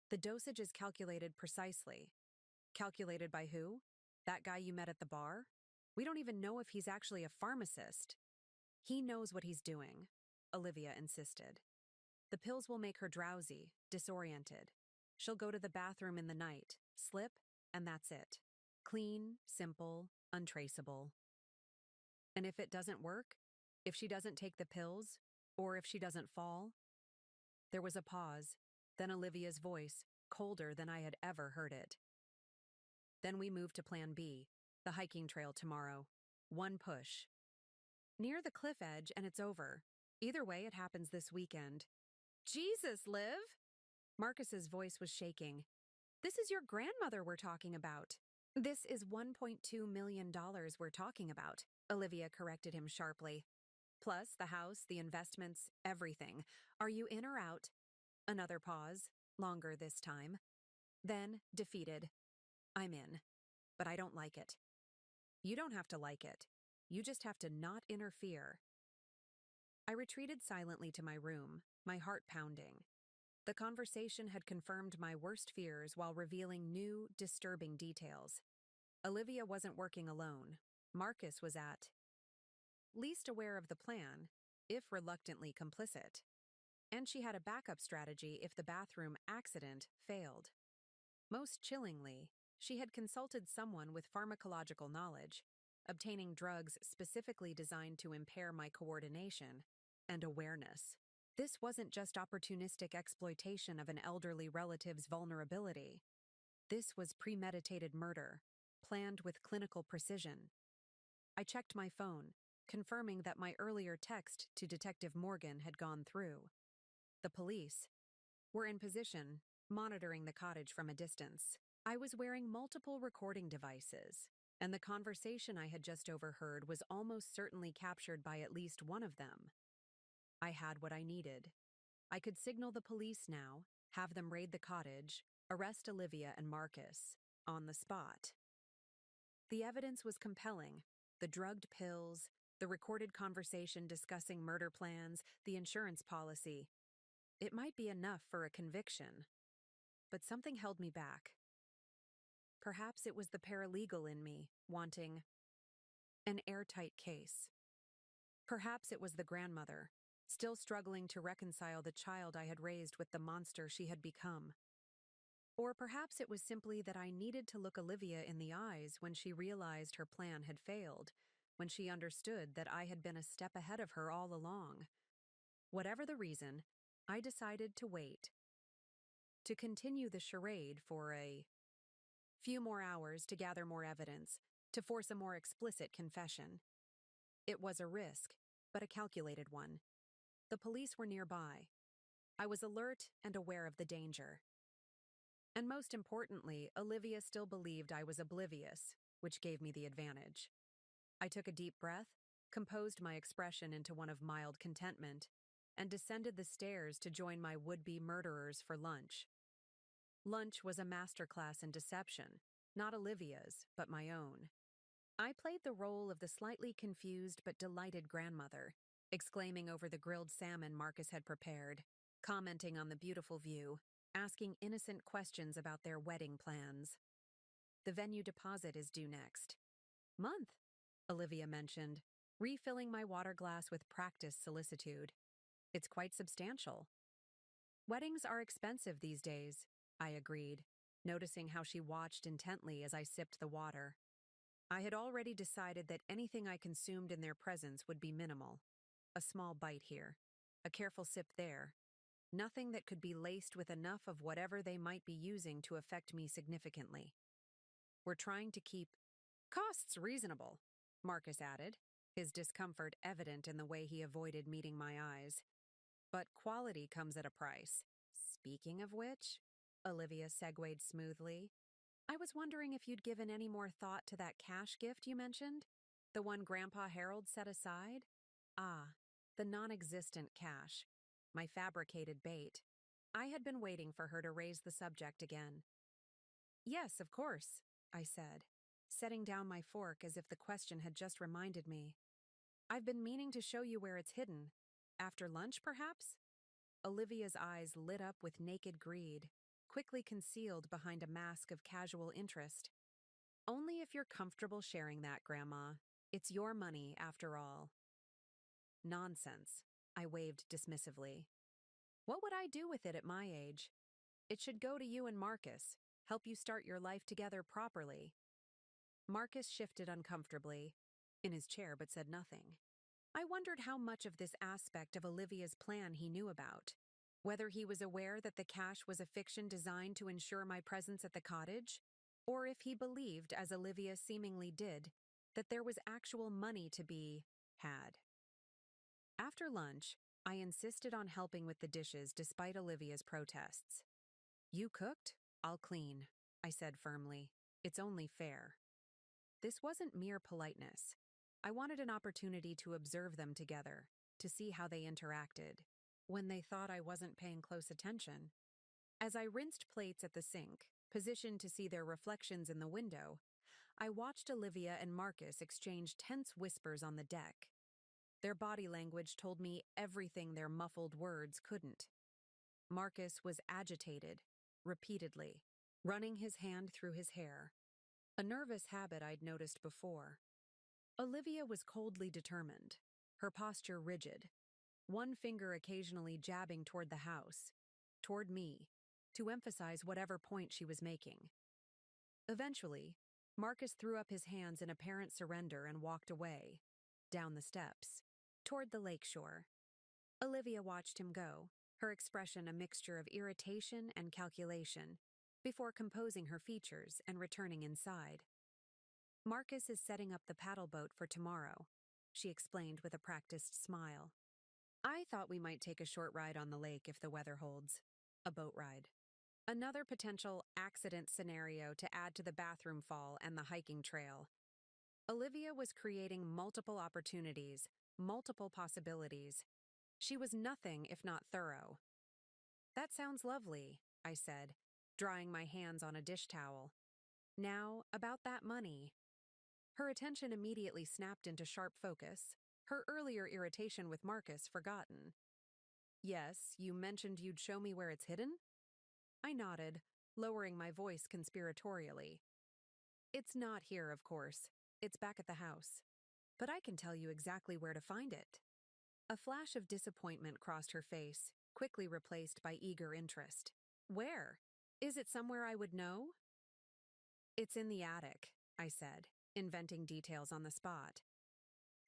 The dosage is calculated precisely. Calculated by who? That guy you met at the bar? We don't even know if he's actually a pharmacist. He knows what he's doing, Olivia insisted. The pills will make her drowsy, disoriented. She'll go to the bathroom in the night, slip, and that's it. Clean, simple, untraceable. And if it doesn't work? If she doesn't take the pills? Or if she doesn't fall? There was a pause, then Olivia's voice, colder than I had ever heard it. Then we moved to Plan B, the hiking trail tomorrow. One push. Near the cliff edge and it's over. Either way, it happens this weekend. Jesus, Liv! Marcus's voice was shaking. This is your grandmother we're talking about. This is $1.2 million we're talking about, Olivia corrected him sharply. Plus the house, the investments, everything. Are you in or out? Another pause, longer this time. Then, defeated. I'm in. But I don't like it. You don't have to like it. You just have to not interfere. I retreated silently to my room, my heart pounding. The conversation had confirmed my worst fears while revealing new, disturbing details. Olivia wasn't working alone. Marcus was at least aware of the plan, if reluctantly complicit. And she had a backup strategy if the bathroom accident failed. Most chillingly, she had consulted someone with pharmacological knowledge, obtaining drugs specifically designed to impair my coordination and awareness. This wasn't just opportunistic exploitation of an elderly relative's vulnerability. This was premeditated murder, planned with clinical precision. I checked my phone, confirming that my earlier text to Detective Morgan had gone through. The police were in position, monitoring the cottage from a distance. I was wearing multiple recording devices, and the conversation I had just overheard was almost certainly captured by at least one of them. I had what I needed. I could signal the police now, have them raid the cottage, arrest Olivia and Marcus, on the spot. The evidence was compelling. The drugged pills, the recorded conversation discussing murder plans, the insurance policy. It might be enough for a conviction. But something held me back. Perhaps it was the paralegal in me, wanting an airtight case. Perhaps it was the grandmother, still struggling to reconcile the child I had raised with the monster she had become. Or perhaps it was simply that I needed to look Olivia in the eyes when she realized her plan had failed, when she understood that I had been a step ahead of her all along. Whatever the reason, I decided to wait. To continue the charade for a few more hours to gather more evidence, to force a more explicit confession. It was a risk, but a calculated one. The police were nearby. I was alert and aware of the danger. And most importantly, Olivia still believed I was oblivious, which gave me the advantage. I took a deep breath, composed my expression into one of mild contentment, and descended the stairs to join my would-be murderers for lunch. Lunch was a masterclass in deception, not Olivia's, but my own. I played the role of the slightly confused but delighted grandmother, exclaiming over the grilled salmon Marcus had prepared, commenting on the beautiful view, asking innocent questions about their wedding plans. The venue deposit is due next month, Olivia mentioned, refilling my water glass with practiced solicitude. It's quite substantial. Weddings are expensive these days, I agreed, noticing how she watched intently as I sipped the water. I had already decided that anything I consumed in their presence would be minimal. A small bite here, a careful sip there. Nothing that could be laced with enough of whatever they might be using to affect me significantly. We're trying to keep costs reasonable, Marcus added, his discomfort evident in the way he avoided meeting my eyes. But quality comes at a price. Speaking of which, Olivia segued smoothly. I was wondering if you'd given any more thought to that cash gift you mentioned? The one Grandpa Harold set aside? Ah, the non-existent cash. My fabricated bait. I had been waiting for her to raise the subject again. Yes, of course, I said, setting down my fork as if the question had just reminded me. I've been meaning to show you where it's hidden. After lunch, perhaps? Olivia's eyes lit up with naked greed, quickly concealed behind a mask of casual interest. Only if you're comfortable sharing that, Grandma. It's your money, after all. Nonsense, I waved dismissively. What would I do with it at my age? It should go to you and Marcus, help you start your life together properly. Marcus shifted uncomfortably in his chair but said nothing. I wondered how much of this aspect of Olivia's plan he knew about. Whether he was aware that the cash was a fiction designed to ensure my presence at the cottage, or if he believed, as Olivia seemingly did, that there was actual money to be had. After lunch, I insisted on helping with the dishes despite Olivia's protests. You cooked? I'll clean, I said firmly. It's only fair. This wasn't mere politeness. I wanted an opportunity to observe them together, to see how they interacted, when they thought I wasn't paying close attention. As I rinsed plates at the sink, positioned to see their reflections in the window, I watched Olivia and Marcus exchange tense whispers on the deck. Their body language told me everything their muffled words couldn't. Marcus was agitated, repeatedly, running his hand through his hair, a nervous habit I'd noticed before. Olivia was coldly determined, her posture rigid, one finger occasionally jabbing toward the house, toward me, to emphasize whatever point she was making. Eventually, Marcus threw up his hands in apparent surrender and walked away, down the steps, toward the lakeshore. Olivia watched him go, her expression a mixture of irritation and calculation, before composing her features and returning inside. Marcus is setting up the paddle boat for tomorrow, she explained with a practiced smile. I thought we might take a short ride on the lake if the weather holds. A boat ride. Another potential accident scenario to add to the bathroom fall and the hiking trail. Olivia was creating multiple opportunities, multiple possibilities. She was nothing if not thorough. That sounds lovely, I said, drying my hands on a dish towel. Now, about that money. Her attention immediately snapped into sharp focus, her earlier irritation with Marcus forgotten. Yes, you mentioned you'd show me where it's hidden? I nodded, lowering my voice conspiratorially. It's not here, of course. It's back at the house. But I can tell you exactly where to find it. A flash of disappointment crossed her face, quickly replaced by eager interest. Where? Is it somewhere I would know? It's in the attic, I said, inventing details on the spot.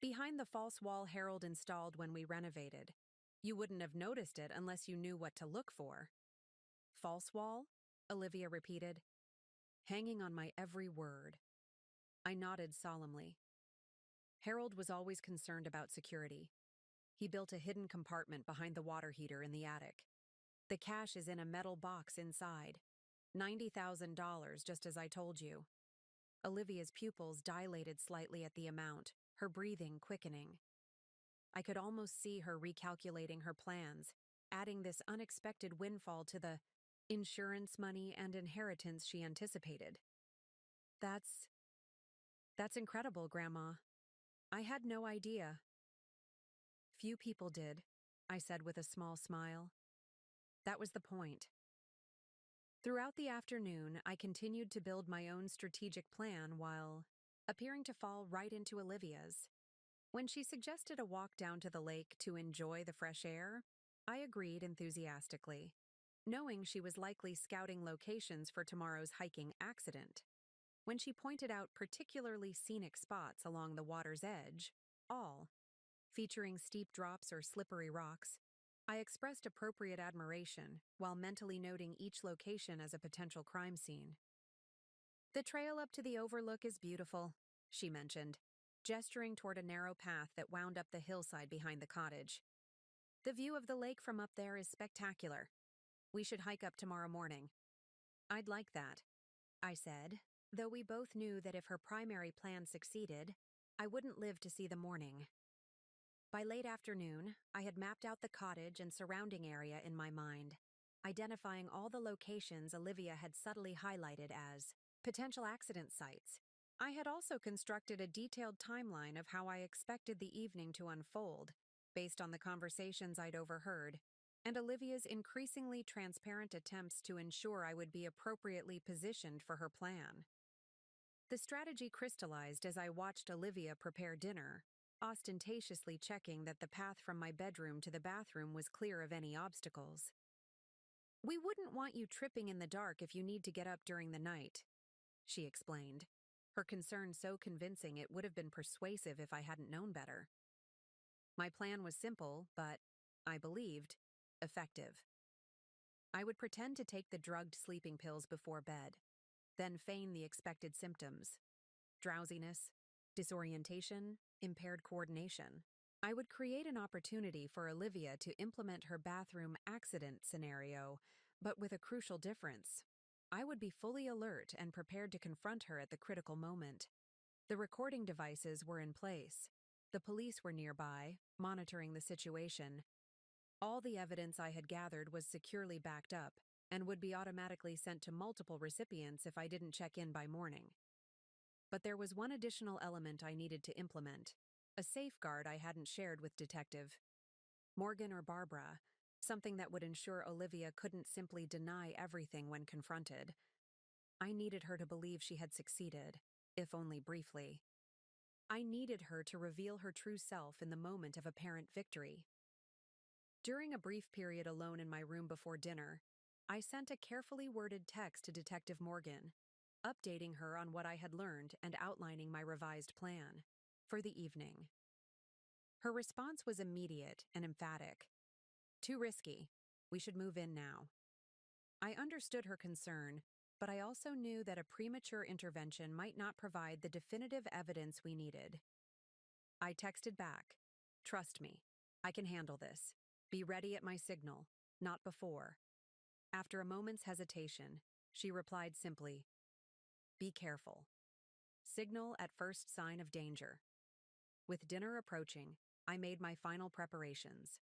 Behind the false wall Harold installed when we renovated. You wouldn't have noticed it unless you knew what to look for. False wall? Olivia repeated, hanging on my every word. I nodded solemnly. Harold was always concerned about security. He built a hidden compartment behind the water heater in the attic. The cash is in a metal box inside. $90,000, just as I told you. Olivia's pupils dilated slightly at the amount, her breathing quickening. I could almost see her recalculating her plans, adding this unexpected windfall to the insurance money and inheritance she anticipated. That's incredible, Grandma. I had no idea. Few people did, I said with a small smile. That was the point. Throughout the afternoon, I continued to build my own strategic plan while appearing to fall right into Olivia's. When she suggested a walk down to the lake to enjoy the fresh air, I agreed enthusiastically, knowing she was likely scouting locations for tomorrow's hiking accident. When she pointed out particularly scenic spots along the water's edge, all featuring steep drops or slippery rocks, I expressed appropriate admiration while mentally noting each location as a potential crime scene. The trail up to the overlook is beautiful, she mentioned, gesturing toward a narrow path that wound up the hillside behind the cottage. The view of the lake from up there is spectacular. We should hike up tomorrow morning. I'd like that, I said, though we both knew that if her primary plan succeeded, I wouldn't live to see the morning. By late afternoon, I had mapped out the cottage and surrounding area in my mind, identifying all the locations Olivia had subtly highlighted as potential accident sites. I had also constructed a detailed timeline of how I expected the evening to unfold, based on the conversations I'd overheard, and Olivia's increasingly transparent attempts to ensure I would be appropriately positioned for her plan. The strategy crystallized as I watched Olivia prepare dinner, ostentatiously checking that the path from my bedroom to the bathroom was clear of any obstacles. "We wouldn't want you tripping in the dark if you need to get up during the night," she explained, her concern so convincing it would have been persuasive if I hadn't known better. My plan was simple, but, I believed, effective. I would pretend to take the drugged sleeping pills before bed, then feign the expected symptoms: drowsiness, disorientation, impaired coordination. I would create an opportunity for Olivia to implement her bathroom accident scenario, but with a crucial difference. I would be fully alert and prepared to confront her at the critical moment. The recording devices were in place. The police were nearby, monitoring the situation. All the evidence I had gathered was securely backed up and would be automatically sent to multiple recipients if I didn't check in by morning. But there was one additional element I needed to implement, a safeguard I hadn't shared with Detective Morgan or Barbara, something that would ensure Olivia couldn't simply deny everything when confronted. I needed her to believe she had succeeded, if only briefly. I needed her to reveal her true self in the moment of apparent victory. During a brief period alone in my room before dinner, I sent a carefully worded text to Detective Morgan, updating her on what I had learned and outlining my revised plan for the evening. Her response was immediate and emphatic. "Too risky. We should move in now." I understood her concern, but I also knew that a premature intervention might not provide the definitive evidence we needed. I texted back, "Trust me, I can handle this. Be ready at my signal, not before." After a moment's hesitation, she replied simply, "Be careful. Signal at first sign of danger." With dinner approaching, I made my final preparations.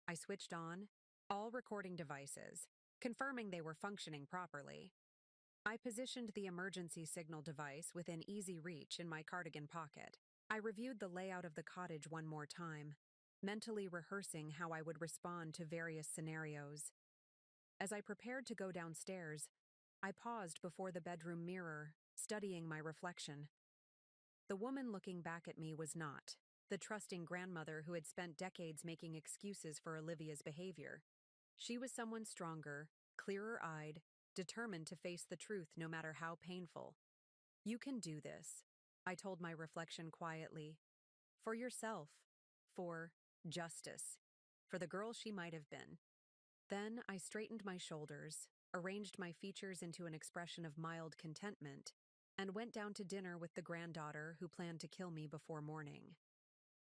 I switched on all recording devices, confirming they were functioning properly. I positioned the emergency signal device within easy reach in my cardigan pocket. I reviewed the layout of the cottage one more time, mentally rehearsing how I would respond to various scenarios. As I prepared to go downstairs, I paused before the bedroom mirror, studying my reflection. The woman looking back at me was not the trusting grandmother who had spent decades making excuses for Olivia's behavior. She was someone stronger, clearer-eyed, determined to face the truth no matter how painful. "You can do this," I told my reflection quietly. "For yourself. For justice. For the girl she might have been." Then I straightened my shoulders, arranged my features into an expression of mild contentment, and went down to dinner with the granddaughter who planned to kill me before morning.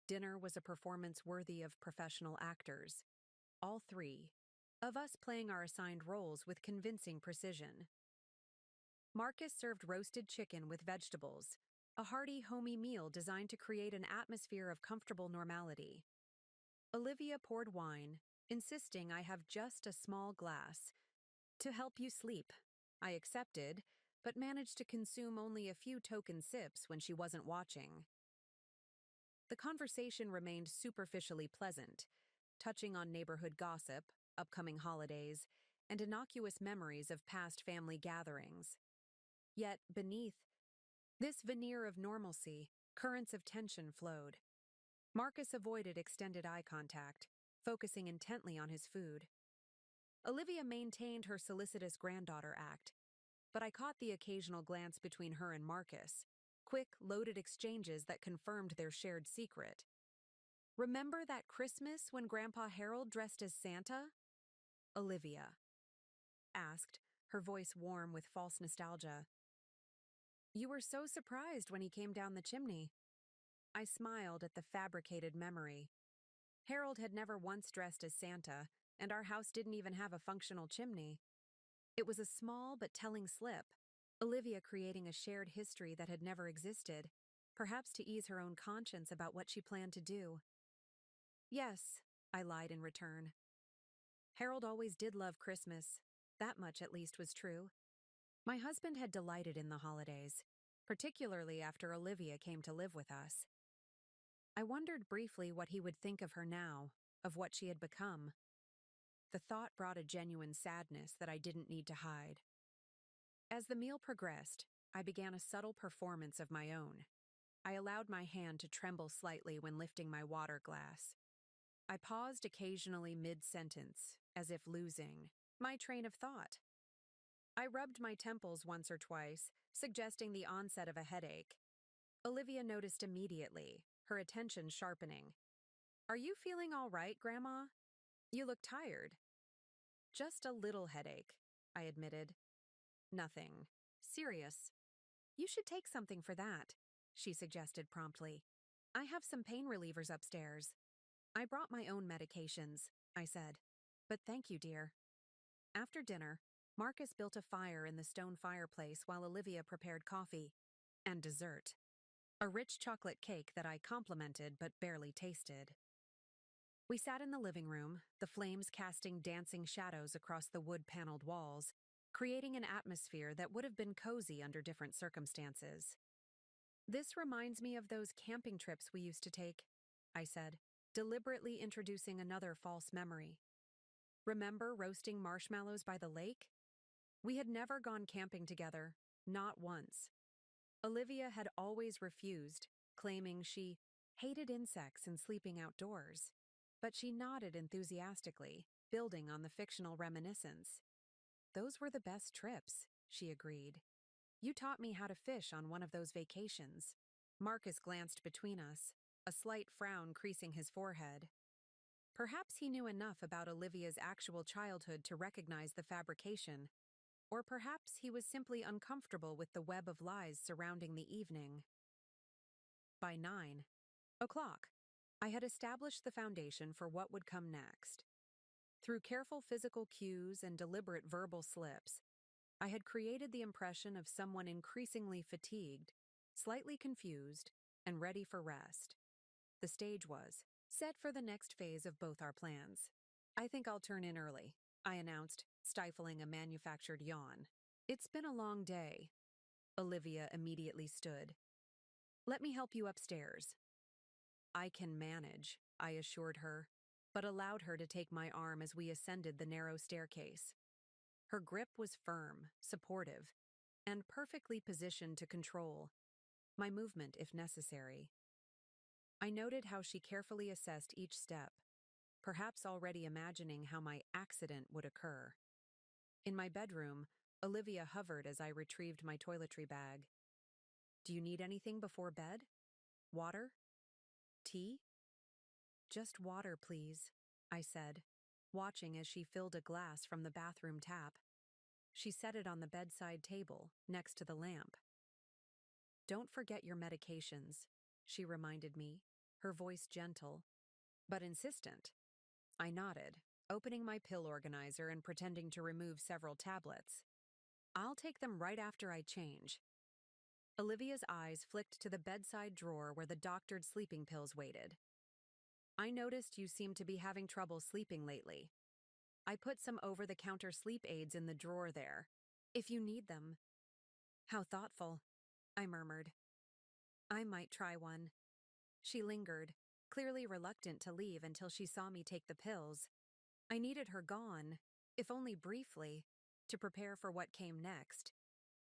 Dinner was a performance worthy of professional actors, all three of us playing our assigned roles with convincing precision. Marcus served roasted chicken with vegetables, a hearty, homey meal designed to create an atmosphere of comfortable normality. Olivia poured wine, insisting I have just a small glass. "To help you sleep." I accepted, but managed to consume only a few token sips when she wasn't watching. The conversation remained superficially pleasant, touching on neighborhood gossip, upcoming holidays, and innocuous memories of past family gatherings. Yet, beneath this veneer of normalcy, currents of tension flowed. Marcus avoided extended eye contact, focusing intently on his food. Olivia maintained her solicitous granddaughter act, but I caught the occasional glance between her and Marcus, quick, loaded exchanges that confirmed their shared secret. "Remember that Christmas when Grandpa Harold dressed as Santa?" Olivia asked, her voice warm with false nostalgia. "You were so surprised when he came down the chimney." I smiled at the fabricated memory. Harold had never once dressed as Santa, and our house didn't even have a functional chimney. It was a small but telling slip, Olivia creating a shared history that had never existed, perhaps to ease her own conscience about what she planned to do. Yes, I lied in return. Harold always did love Christmas. That much at least was true. My husband had delighted in the holidays, particularly after Olivia came to live with us. I wondered briefly what he would think of her now, of what she had become. The thought brought a genuine sadness that I didn't need to hide. As the meal progressed, I began a subtle performance of my own. I allowed my hand to tremble slightly when lifting my water glass. I paused occasionally mid-sentence, as if losing my train of thought. I rubbed my temples once or twice, suggesting the onset of a headache. Olivia noticed immediately, her attention sharpening. "Are you feeling all right, Grandma? You look tired." "Just a little headache," I admitted. "Nothing serious." "You should take something for that," she suggested promptly. "I have some pain relievers upstairs." "I brought my own medications," I said. "But thank you, dear." After dinner, Marcus built a fire in the stone fireplace while Olivia prepared coffee and dessert. A rich chocolate cake that I complimented but barely tasted. We sat in the living room, the flames casting dancing shadows across the wood-paneled walls, creating an atmosphere that would have been cozy under different circumstances. "This reminds me of those camping trips we used to take," I said, deliberately introducing another false memory. "Remember roasting marshmallows by the lake? We had never gone camping together, not once. Olivia had always refused, claiming she hated insects and sleeping outdoors. But she nodded enthusiastically, building on the fictional reminiscence. "Those were the best trips," she agreed. "You taught me how to fish on one of those vacations." Marcus glanced between us, a slight frown creasing his forehead. Perhaps he knew enough about Olivia's actual childhood to recognize the fabrication, or perhaps he was simply uncomfortable with the web of lies surrounding the evening. By 9 o'clock, I had established the foundation for what would come next. Through careful physical cues and deliberate verbal slips, I had created the impression of someone increasingly fatigued, slightly confused, and ready for rest. The stage was set for the next phase of both our plans. "I think I'll turn in early," I announced, stifling a manufactured yawn. "It's been a long day." Olivia immediately stood. "Let me help you upstairs." "I can manage," I assured her, but allowed her to take my arm as we ascended the narrow staircase. Her grip was firm, supportive, and perfectly positioned to control my movement if necessary. I noted how she carefully assessed each step, perhaps already imagining how my accident would occur. In my bedroom, Olivia hovered as I retrieved my toiletry bag. "Do you need anything before bed? Water? Tea?" "Just water, please," I said, watching as she filled a glass from the bathroom tap. She set it on the bedside table, next to the lamp. "Don't forget your medications," she reminded me, her voice gentle, but insistent. I nodded, opening my pill organizer and pretending to remove several tablets. "I'll take them right after I change." Olivia's eyes flicked to the bedside drawer where the doctored sleeping pills waited. "I noticed you seem to be having trouble sleeping lately. I put some over-the-counter sleep aids in the drawer there, if you need them." "How thoughtful," I murmured. "I might try one." She lingered, clearly reluctant to leave until she saw me take the pills. I needed her gone, if only briefly, to prepare for what came next.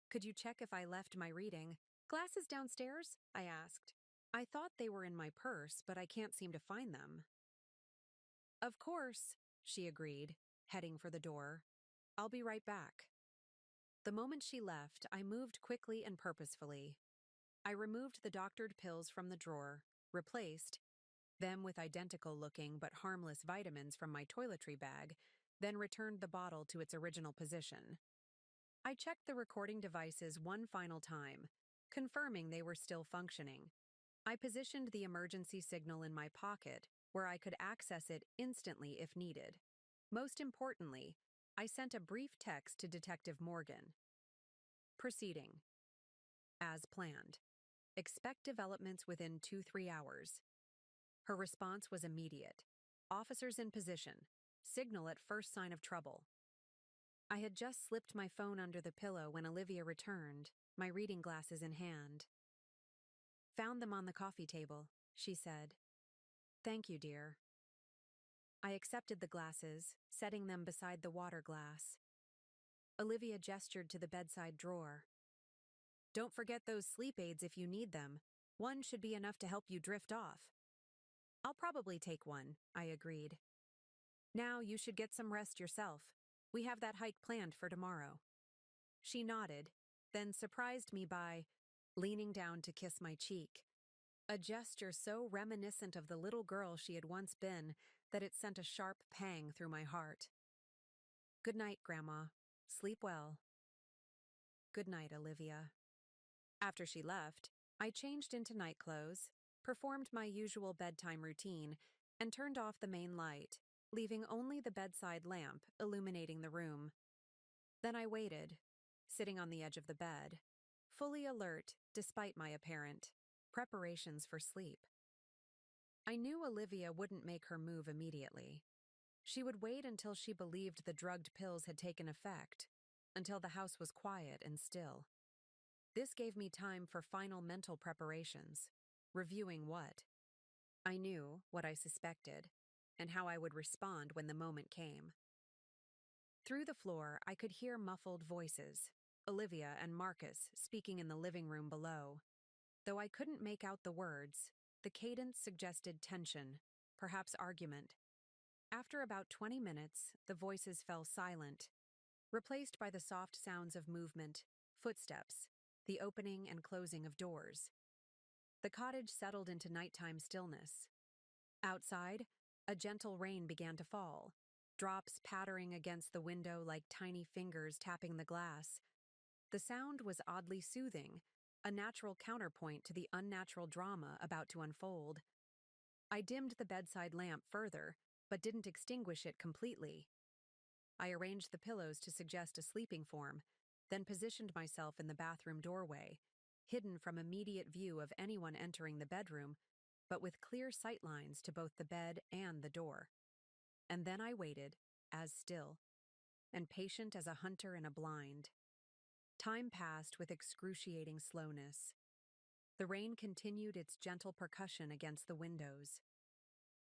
"Could you check if I left my reading glasses downstairs?" I asked. "I thought they were in my purse, but I can't seem to find them." "Of course," she agreed, heading for the door. "I'll be right back." The moment she left, I moved quickly and purposefully. I removed the doctored pills from the drawer, replaced them with identical-looking but harmless vitamins from my toiletry bag, then returned the bottle to its original position. I checked the recording devices one final time, confirming they were still functioning. I positioned the emergency signal in my pocket, where I could access it instantly if needed. Most importantly, I sent a brief text to Detective Morgan. Proceeding. As planned. Expect developments within 2-3 hours. Her response was immediate. Officers in position. Signal at first sign of trouble. I had just slipped my phone under the pillow when Olivia returned, my reading glasses in hand. Found them on the coffee table, she said. Thank you, dear. I accepted the glasses, setting them beside the water glass. Olivia gestured to the bedside drawer. Don't forget those sleep aids if you need them. One should be enough to help you drift off. I'll probably take one, I agreed. Now you should get some rest yourself. We have that hike planned for tomorrow. She nodded, then surprised me by leaning down to kiss my cheek. A gesture so reminiscent of the little girl she had once been that it sent a sharp pang through my heart. Good night, Grandma. Sleep well. Good night, Olivia. After she left, I changed into night clothes, performed my usual bedtime routine, and turned off the main light, leaving only the bedside lamp illuminating the room. Then I waited, sitting on the edge of the bed, fully alert despite my apparent preparations for sleep. I knew Olivia wouldn't make her move immediately. She would wait until she believed the drugged pills had taken effect, until the house was quiet and still. This gave me time for final mental preparations, reviewing what I knew, what I suspected, and how I would respond when the moment came. Through the floor, I could hear muffled voices, Olivia and Marcus speaking in the living room below. Though I couldn't make out the words, the cadence suggested tension, perhaps argument. After about 20 minutes, the voices fell silent, replaced by the soft sounds of movement, footsteps, the opening and closing of doors. The cottage settled into nighttime stillness. Outside, a gentle rain began to fall, drops pattering against the window like tiny fingers tapping the glass. The sound was oddly soothing, a natural counterpoint to the unnatural drama about to unfold. I dimmed the bedside lamp further, but didn't extinguish it completely. I arranged the pillows to suggest a sleeping form, then positioned myself in the bathroom doorway, hidden from immediate view of anyone entering the bedroom, but with clear sightlines to both the bed and the door. And then I waited, as still, and patient as a hunter in a blind. Time passed with excruciating slowness. The rain continued its gentle percussion against the windows.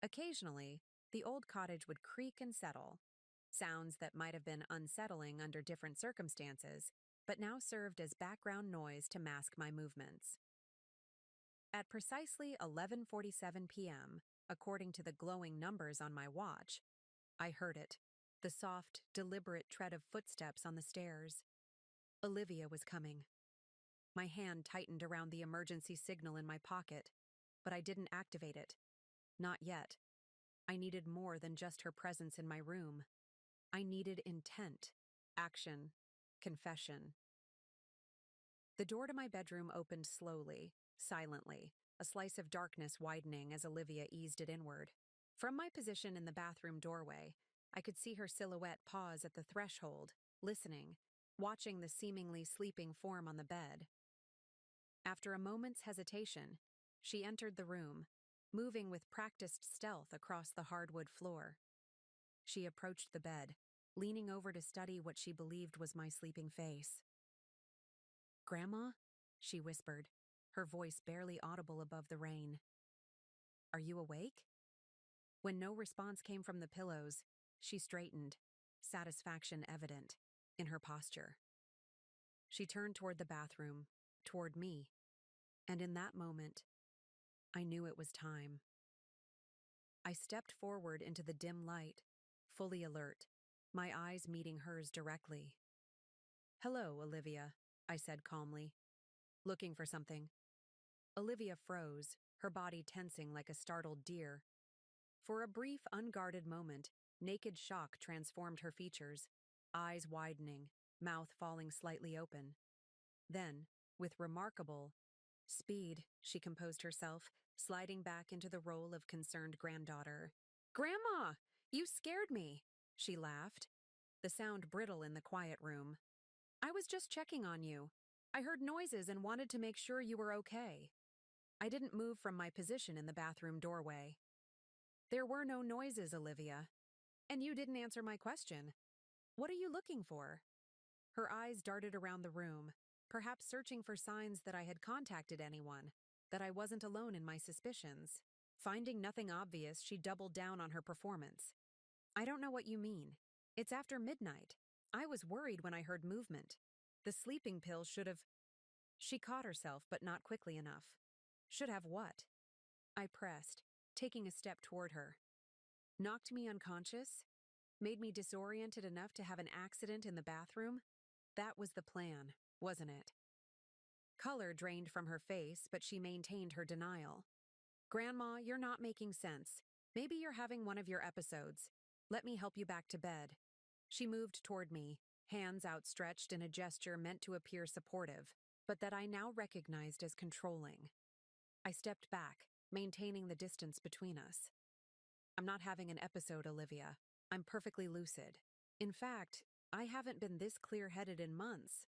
Occasionally, the old cottage would creak and settle, sounds that might have been unsettling under different circumstances, but now served as background noise to mask my movements. At precisely 11:47 p.m., according to the glowing numbers on my watch, I heard it, the soft, deliberate tread of footsteps on the stairs. Olivia was coming. My hand tightened around the emergency signal in my pocket, but I didn't activate it. Not yet. I needed more than just her presence in my room. I needed intent, action, confession. The door to my bedroom opened slowly, silently, a slice of darkness widening as Olivia eased it inward. From my position in the bathroom doorway, I could see her silhouette pause at the threshold, listening, watching the seemingly sleeping form on the bed. After a moment's hesitation, she entered the room, moving with practiced stealth across the hardwood floor. She approached the bed, leaning over to study what she believed was my sleeping face. "Grandma?" she whispered, her voice barely audible above the rain. "Are you awake?" When no response came from the pillows, she straightened, satisfaction evident in her posture. She turned toward the bathroom, toward me, and in that moment, I knew it was time. I stepped forward into the dim light, fully alert, my eyes meeting hers directly. "Hello, Olivia," I said calmly. "Looking for something?" Olivia froze, her body tensing like a startled deer. For a brief, unguarded moment, naked shock transformed her features, eyes widening, mouth falling slightly open. Then, with remarkable speed, she composed herself, sliding back into the role of concerned granddaughter. "Grandma! You scared me!" she laughed. the sound brittle in the quiet room. I was just checking on you. I heard noises and wanted to make sure you were okay. I didn't move from my position in the bathroom doorway. There were no noises, Olivia. And you didn't answer my question. What are you looking for? Her eyes darted around the room, perhaps searching for signs that I had contacted anyone, that I wasn't alone in my suspicions. Finding nothing obvious, she doubled down on her performance. I don't know what you mean. It's after midnight. I was worried when I heard movement. The sleeping pill should have... She caught herself, but not quickly enough. Should have what? I pressed, taking a step toward her. Knocked me unconscious? Made me disoriented enough to have an accident in the bathroom? That was the plan, wasn't it? Color drained from her face, but she maintained her denial. Grandma, you're not making sense. Maybe you're having one of your episodes. Let me help you back to bed. She moved toward me, hands outstretched in a gesture meant to appear supportive, but that I now recognized as controlling. I stepped back, maintaining the distance between us. I'm not having an episode, Olivia. I'm perfectly lucid. In fact, I haven't been this clear-headed in months.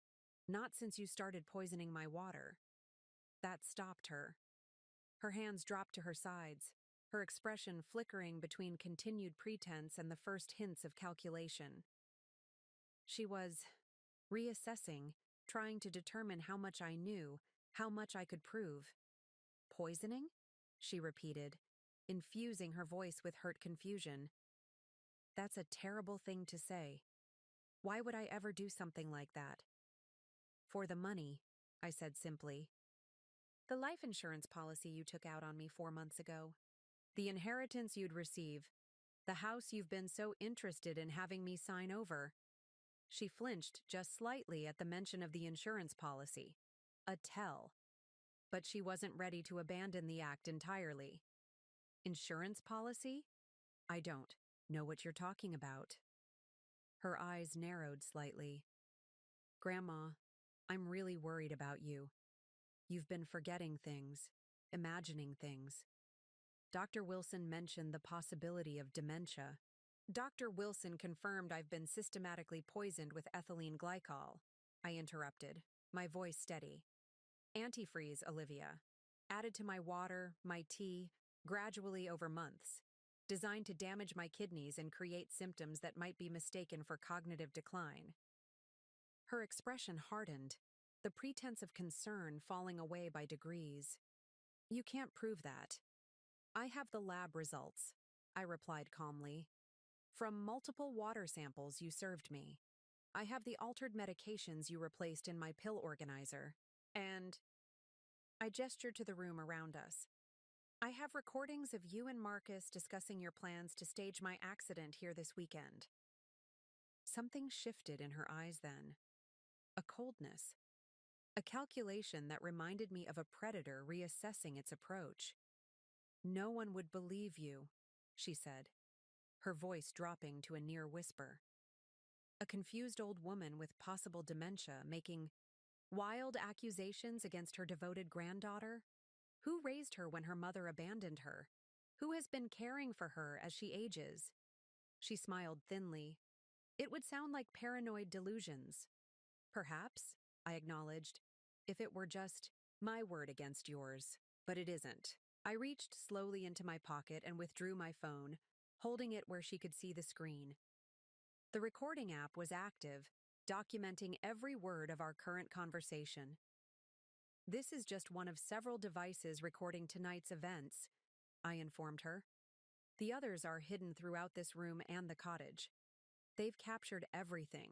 Not since you started poisoning my water. That stopped her. Her hands dropped to her sides, her expression flickering between continued pretense and the first hints of calculation. She was reassessing, trying to determine how much I knew, how much I could prove. Poisoning? She repeated, infusing her voice with hurt confusion. That's a terrible thing to say. Why would I ever do something like that? For the money, I said simply. The life insurance policy you took out on me 4 months ago. The inheritance you'd receive. The house you've been so interested in having me sign over. She flinched just slightly at the mention of the insurance policy. A tell. But she wasn't ready to abandon the act entirely. Insurance policy? I don't know what you're talking about. Her eyes narrowed slightly. Grandma, I'm really worried about you. You've been forgetting things, imagining things. Dr. Wilson mentioned the possibility of dementia. Dr. Wilson confirmed I've been systematically poisoned with ethylene glycol. I interrupted, my voice steady. Antifreeze, Olivia. Added to my water, my tea, gradually over months. Designed to damage my kidneys and create symptoms that might be mistaken for cognitive decline. Her expression hardened, the pretense of concern falling away by degrees. You can't prove that. I have the lab results, I replied calmly. From multiple water samples you served me. I have the altered medications you replaced in my pill organizer. And I gestured to the room around us. I have recordings of you and Marcus discussing your plans to stage my accident here this weekend. Something shifted in her eyes then. A coldness. A calculation that reminded me of a predator reassessing its approach. No one would believe you, she said, her voice dropping to a near whisper. A confused old woman with possible dementia making wild accusations against her devoted granddaughter? Who raised her when her mother abandoned her? Who has been caring for her as she ages? She smiled thinly. It would sound like paranoid delusions. Perhaps, I acknowledged, if it were just my word against yours. But it isn't. I reached slowly into my pocket and withdrew my phone, holding it where she could see the screen. The recording app was active, documenting every word of our current conversation. This is just one of several devices recording tonight's events, I informed her. The others are hidden throughout this room and the cottage. They've captured everything.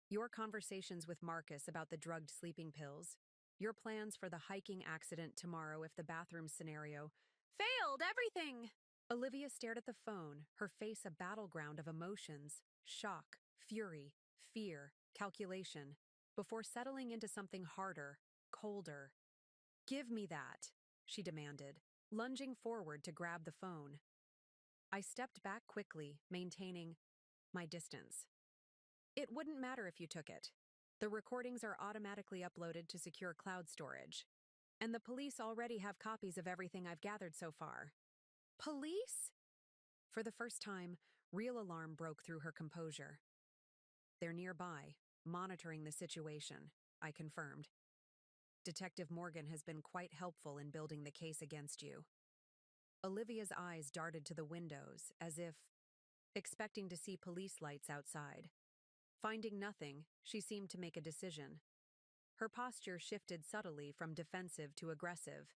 Your conversations with Marcus about the drugged sleeping pills, your plans for the hiking accident tomorrow if the bathroom scenario failed, everything! Olivia stared at the phone, her face a battleground of emotions, shock, fury, fear, calculation, before settling into something harder, colder. Give me that, she demanded, lunging forward to grab the phone. I stepped back quickly, maintaining my distance. It wouldn't matter if you took it. The recordings are automatically uploaded to secure cloud storage. And the police already have copies of everything I've gathered so far. Police? For the first time, real alarm broke through her composure. They're nearby, monitoring the situation, I confirmed. Detective Morgan has been quite helpful in building the case against you. Olivia's eyes darted to the windows, as if expecting to see police lights outside. Finding nothing, she seemed to make a decision. Her posture shifted subtly from defensive to aggressive.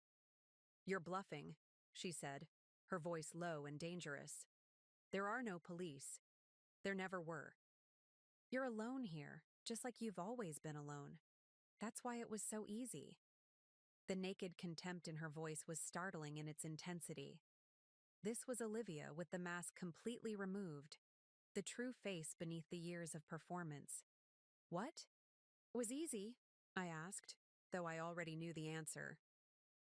"You're bluffing," she said, her voice low and dangerous. "There are no police. There never were. You're alone here, just like you've always been alone. That's why it was so easy." The naked contempt in her voice was startling in its intensity. This was Olivia with the mask completely removed, the true face beneath the years of performance. "What? Was easy?" I asked, though I already knew the answer.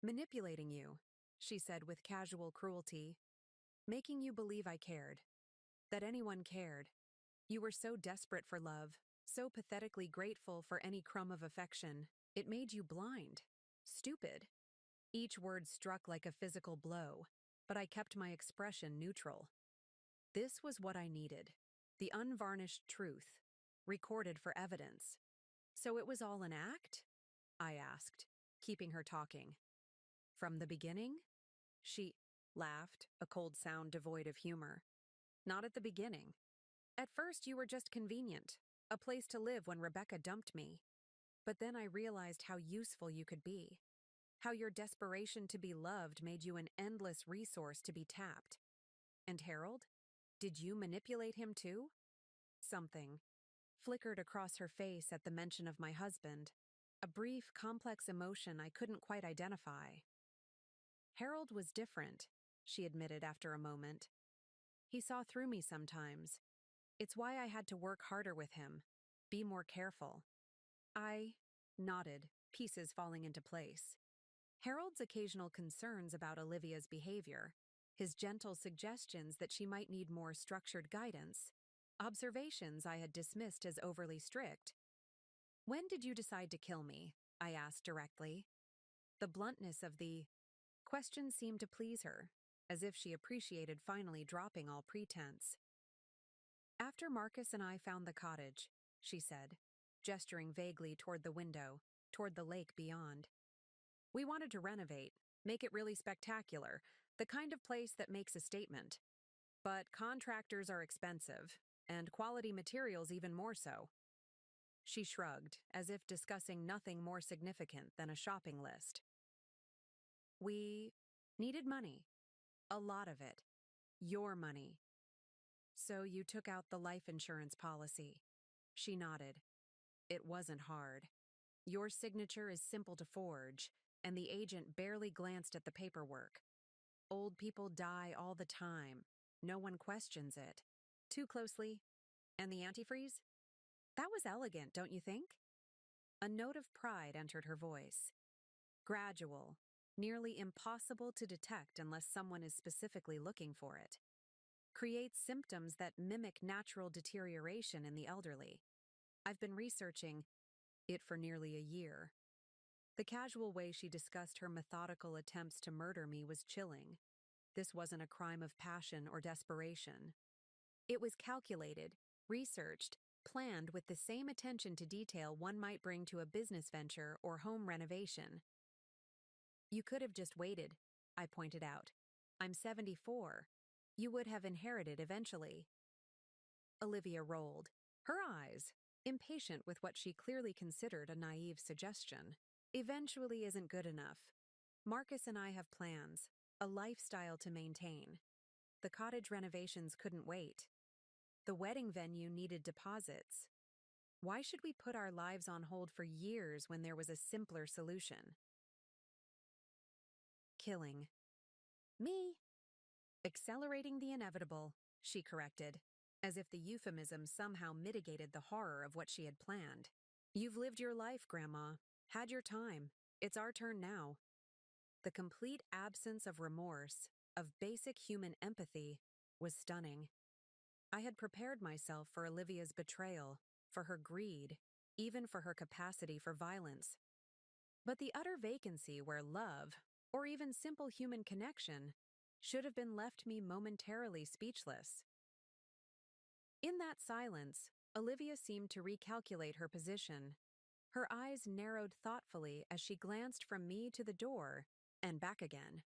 "Manipulating you," she said with casual cruelty. "Making you believe I cared. That anyone cared. You were so desperate for love, so pathetically grateful for any crumb of affection. It made you blind. Stupid." Each word struck like a physical blow, but I kept my expression neutral. This was what I needed. The unvarnished truth, recorded for evidence. "So it was all an act?" I asked, keeping her talking. "From the beginning?" She laughed, a cold sound devoid of humor. "Not at the beginning. At first you were just convenient, a place to live when Rebecca dumped me. But then I realized how useful you could be. How your desperation to be loved made you an endless resource to be tapped. And Harold? Did you manipulate him too?" Something flickered across her face at the mention of my husband, a brief, complex emotion I couldn't quite identify. "Harold was different," she admitted after a moment. "He saw through me sometimes. It's why I had to work harder with him, be more careful." I nodded, pieces falling into place. Harold's occasional concerns about Olivia's behavior, his gentle suggestions that she might need more structured guidance, observations I had dismissed as overly strict. "When did you decide to kill me?" I asked directly. The bluntness of the question seemed to please her, as if she appreciated finally dropping all pretense. "After Marcus and I found the cottage," she said, gesturing vaguely toward the window, toward the lake beyond. "We wanted to renovate, make it really spectacular, the kind of place that makes a statement. But contractors are expensive, and quality materials even more so." She shrugged, as if discussing nothing more significant than a shopping list. "We needed money. A lot of it. Your money. So you took out the life insurance policy." She nodded. "It wasn't hard. Your signature is simple to forge, and the agent barely glanced at the paperwork. Old people die all the time. No one questions it. Too closely. And the antifreeze? That was elegant, don't you think?" A note of pride entered her voice. Gradual, nearly impossible to detect unless someone is specifically looking for it. Creates symptoms that mimic natural deterioration in the elderly. I've been researching it for nearly a year. The casual way she discussed her methodical attempts to murder me was chilling. This wasn't a crime of passion or desperation. It was calculated, researched, planned with the same attention to detail one might bring to a business venture or home renovation. "You could have just waited," I pointed out. "I'm 74. You would have inherited eventually." Olivia rolled, her eyes, impatient with what she clearly considered a naive suggestion. "Eventually isn't good enough. Marcus and I have plans, a lifestyle to maintain. The cottage renovations couldn't wait. The wedding venue needed deposits. Why should we put our lives on hold for years when there was a simpler solution?" "Killing me. Accelerating the inevitable," she corrected, as if the euphemism somehow mitigated the horror of what she had planned. "You've lived your life, Grandma. Had your time. It's our turn now." The complete absence of remorse, of basic human empathy, was stunning. I had prepared myself for Olivia's betrayal, for her greed, even for her capacity for violence. But the utter vacancy where love, or even simple human connection, should have been left me momentarily speechless. In that silence, Olivia seemed to recalculate her position. Her eyes narrowed thoughtfully as she glanced from me to the door and back again.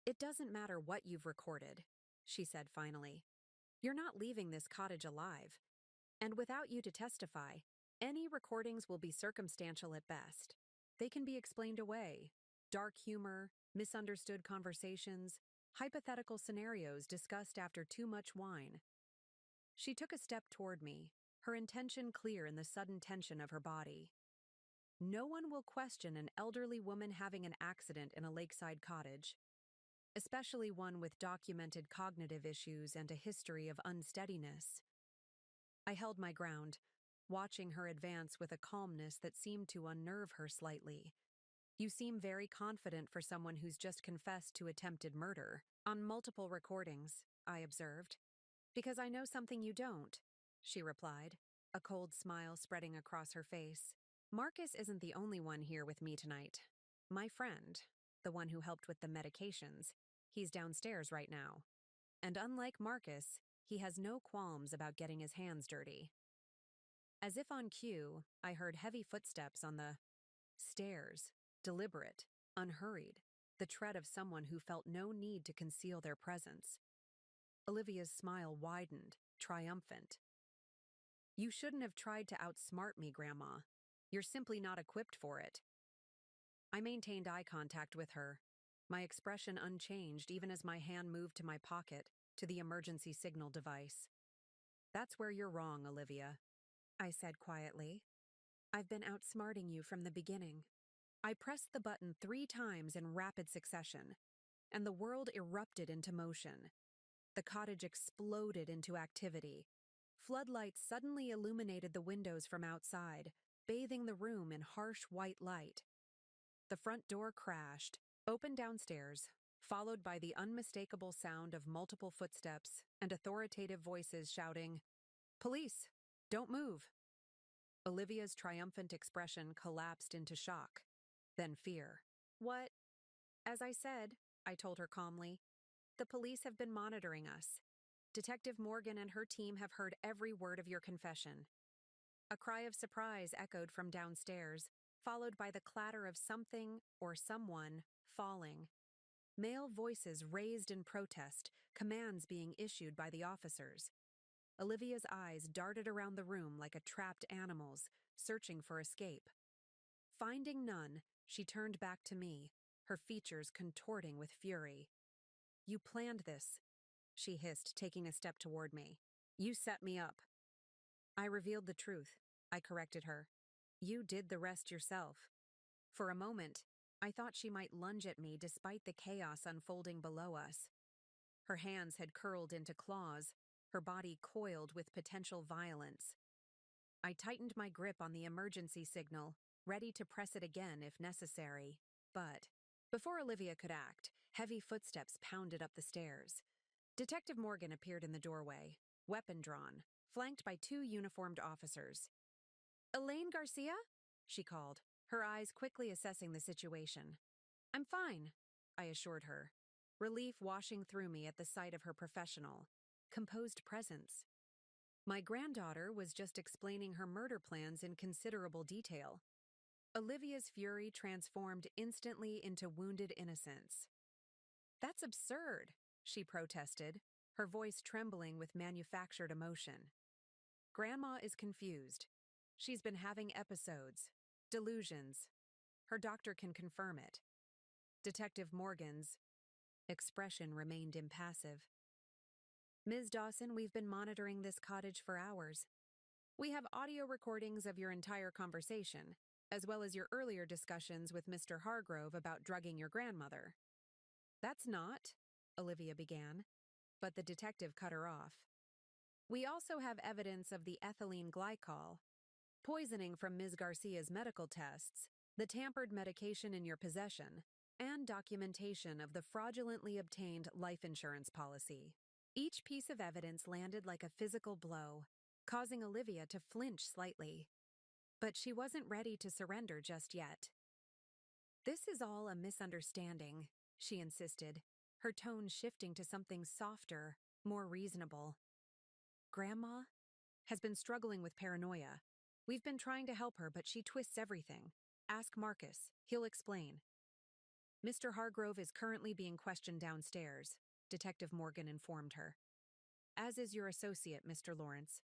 "It doesn't matter what you've recorded," she said finally. "You're not leaving this cottage alive. And without you to testify, any recordings will be circumstantial at best. They can be explained away. Dark humor, misunderstood conversations, hypothetical scenarios discussed after too much wine." She took a step toward me, her intention clear in the sudden tension of her body. "No one will question an elderly woman having an accident in a lakeside cottage, especially one with documented cognitive issues and a history of unsteadiness." I held my ground, watching her advance with a calmness that seemed to unnerve her slightly. "You seem very confident for someone who's just confessed to attempted murder on multiple recordings," I observed. "Because I know something you don't," she replied, a cold smile spreading across her face. "Marcus isn't the only one here with me tonight. My friend, the one who helped with the medications, he's downstairs right now. And unlike Marcus, he has no qualms about getting his hands dirty." As if on cue, I heard heavy footsteps on the stairs, deliberate, unhurried, the tread of someone who felt no need to conceal their presence. Olivia's smile widened, triumphant. "You shouldn't have tried to outsmart me, Grandma. You're simply not equipped for it." I maintained eye contact with her, my expression unchanged even as my hand moved to my pocket, to the emergency signal device. "That's where you're wrong, Olivia," I said quietly. "I've been outsmarting you from the beginning." I pressed the button 3 times in rapid succession, and the world erupted into motion. The cottage exploded into activity. Floodlights suddenly illuminated the windows from outside, bathing the room in harsh white light. The front door crashed, opened downstairs, followed by the unmistakable sound of multiple footsteps and authoritative voices shouting, "Police! Don't move!" Olivia's triumphant expression collapsed into shock, then fear. "What?" "As I said," I told her calmly, "the police have been monitoring us. Detective Morgan and her team have heard every word of your confession." A cry of surprise echoed from downstairs, followed by the clatter of something or someone falling. Male voices raised in protest, commands being issued by the officers. Olivia's eyes darted around the room like a trapped animal's, searching for escape. Finding none, she turned back to me, her features contorting with fury. "You planned this," she hissed, taking a step toward me. "You set me up." I revealed the truth. I corrected her. "You did the rest yourself." For a moment, I thought she might lunge at me despite the chaos unfolding below us. Her hands had curled into claws, her body coiled with potential violence. I tightened my grip on the emergency signal, ready to press it again if necessary. But before Olivia could act, heavy footsteps pounded up the stairs. Detective Morgan appeared in the doorway, weapon drawn, flanked by 2 uniformed officers. "Elaine Garcia?" she called, her eyes quickly assessing the situation. "I'm fine," I assured her, relief washing through me at the sight of her professional, composed presence. My granddaughter was just explaining her murder plans in considerable detail. Olivia's fury transformed instantly into wounded innocence. "That's absurd," she protested, her voice trembling with manufactured emotion. "Grandma is confused. She's been having episodes, delusions. Her doctor can confirm it." Detective Morgan's expression remained impassive. "Ms. Dawson, we've been monitoring this cottage for hours. We have audio recordings of your entire conversation, as well as your earlier discussions with Mr. Hargrove about drugging your grandmother." "That's not," Olivia began, but the detective cut her off. "We also have evidence of the ethylene glycol, poisoning from Ms. Garcia's medical tests, the tampered medication in your possession, and documentation of the fraudulently obtained life insurance policy." Each piece of evidence landed like a physical blow, causing Olivia to flinch slightly. But she wasn't ready to surrender just yet. "This is all a misunderstanding," she insisted, her tone shifting to something softer, more reasonable. "Grandma has been struggling with paranoia. We've been trying to help her, but she twists everything. Ask Marcus. He'll explain. Mr. Hargrove is currently being questioned downstairs, Detective Morgan informed her. As is your associate, Mr. Lawrence,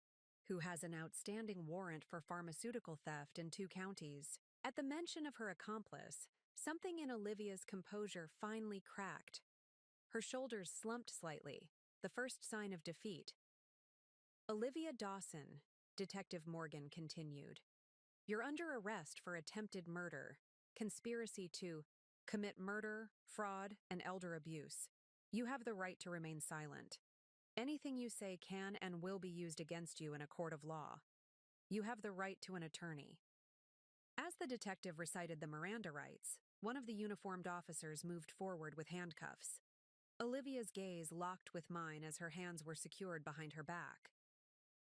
who has an outstanding warrant for pharmaceutical theft in 2 counties. At the mention of her accomplice, something in Olivia's composure finally cracked. Her shoulders slumped slightly, the first sign of defeat. Olivia Dawson, Detective Morgan continued. You're under arrest for attempted murder, conspiracy to commit murder, fraud, and elder abuse. You have the right to remain silent. Anything you say can and will be used against you in a court of law. You have the right to an attorney. As the detective recited the Miranda rights, one of the uniformed officers moved forward with handcuffs. Olivia's gaze locked with mine as her hands were secured behind her back.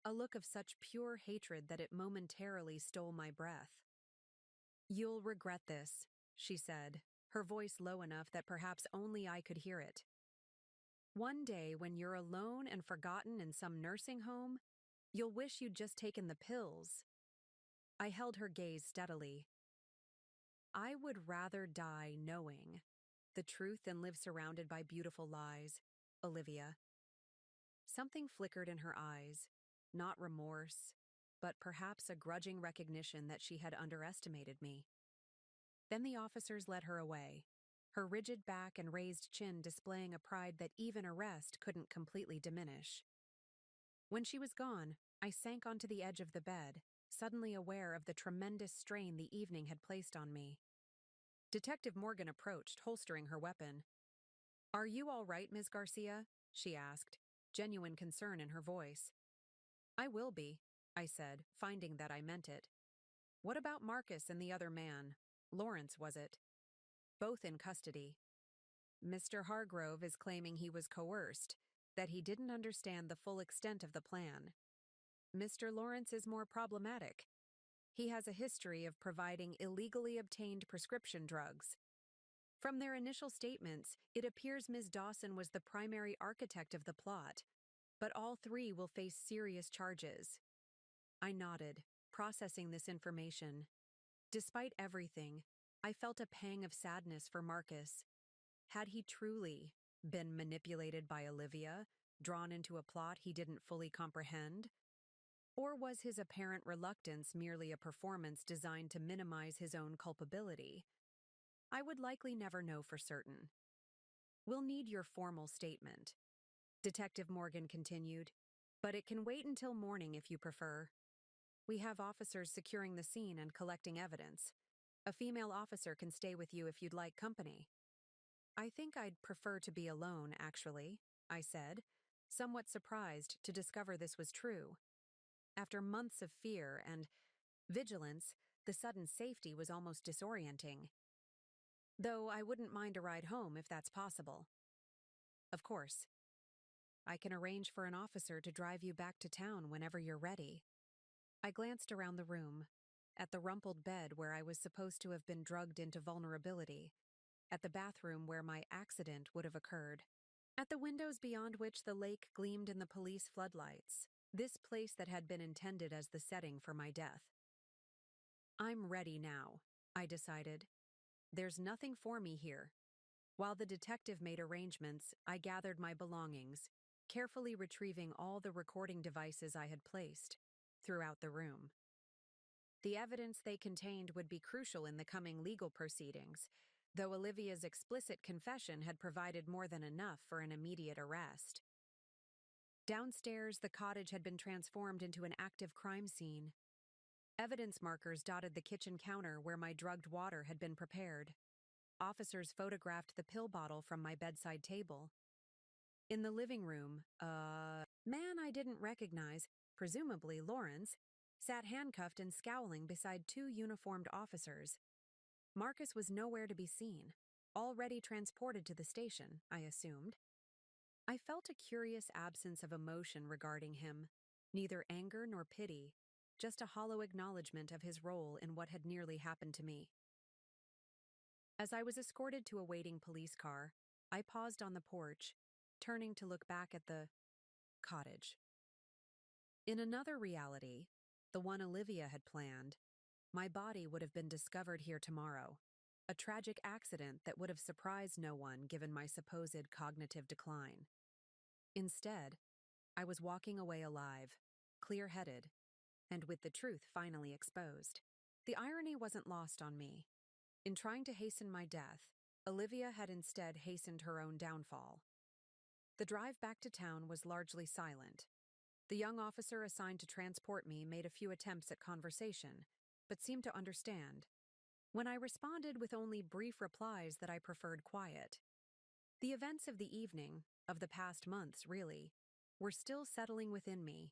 A look of such pure hatred that it momentarily stole my breath. You'll regret this, she said, her voice low enough that perhaps only I could hear it. One day, when you're alone and forgotten in some nursing home, you'll wish you'd just taken the pills. I held her gaze steadily. I would rather die knowing the truth than live surrounded by beautiful lies, Olivia. Something flickered in her eyes, not remorse, but perhaps a grudging recognition that she had underestimated me. Then the officers led her away, her rigid back and raised chin displaying a pride that even arrest couldn't completely diminish. When she was gone, I sank onto the edge of the bed, suddenly aware of the tremendous strain the evening had placed on me. Detective Morgan approached, holstering her weapon. Are you all right, Ms. Garcia? She asked, genuine concern in her voice. I will be, I said, finding that I meant it. What about Marcus and the other man? Lawrence, was it? Both in custody. Mr. Hargrove is claiming he was coerced, that he didn't understand the full extent of the plan. Mr. Lawrence is more problematic. He has a history of providing illegally obtained prescription drugs. From their initial statements, it appears Ms. Dawson was the primary architect of the plot, but all 3 will face serious charges. I nodded, processing this information. Despite everything, I felt a pang of sadness for Marcus. Had he truly been manipulated by Olivia, drawn into a plot he didn't fully comprehend? Or was his apparent reluctance merely a performance designed to minimize his own culpability? I would likely never know for certain. We'll need your formal statement, Detective Morgan continued, but it can wait until morning if you prefer. We have officers securing the scene and collecting evidence. A female officer can stay with you if you'd like company. I think I'd prefer to be alone, actually, I said, somewhat surprised to discover this was true. After months of fear and vigilance, the sudden safety was almost disorienting. Though I wouldn't mind a ride home if that's possible. Of course. I can arrange for an officer to drive you back to town whenever you're ready. I glanced around the room, at the rumpled bed where I was supposed to have been drugged into vulnerability, at the bathroom where my accident would have occurred, at the windows beyond which the lake gleamed in the police floodlights, this place that had been intended as the setting for my death. I'm ready now, I decided. There's nothing for me here. While the detective made arrangements, I gathered my belongings, carefully retrieving all the recording devices I had placed throughout the room. The evidence they contained would be crucial in the coming legal proceedings, though Olivia's explicit confession had provided more than enough for an immediate arrest. Downstairs, the cottage had been transformed into an active crime scene. Evidence markers dotted the kitchen counter where my drugged water had been prepared. Officers photographed the pill bottle from my bedside table. In the living room, a man I didn't recognize, presumably Lawrence, sat handcuffed and scowling beside 2 uniformed officers. Marcus was nowhere to be seen, already transported to the station, I assumed. I felt a curious absence of emotion regarding him, neither anger nor pity, just a hollow acknowledgement of his role in what had nearly happened to me. As I was escorted to a waiting police car, I paused on the porch, turning to look back at the cottage. In another reality, the one Olivia had planned, my body would have been discovered here tomorrow, a tragic accident that would have surprised no one given my supposed cognitive decline. Instead, I was walking away alive, clear-headed, and with the truth finally exposed. The irony wasn't lost on me. In trying to hasten my death, Olivia had instead hastened her own downfall. The drive back to town was largely silent. The young officer assigned to transport me made a few attempts at conversation, but seemed to understand. When I responded with only brief replies that I preferred quiet. The events of the evening, of the past months really, were still settling within me,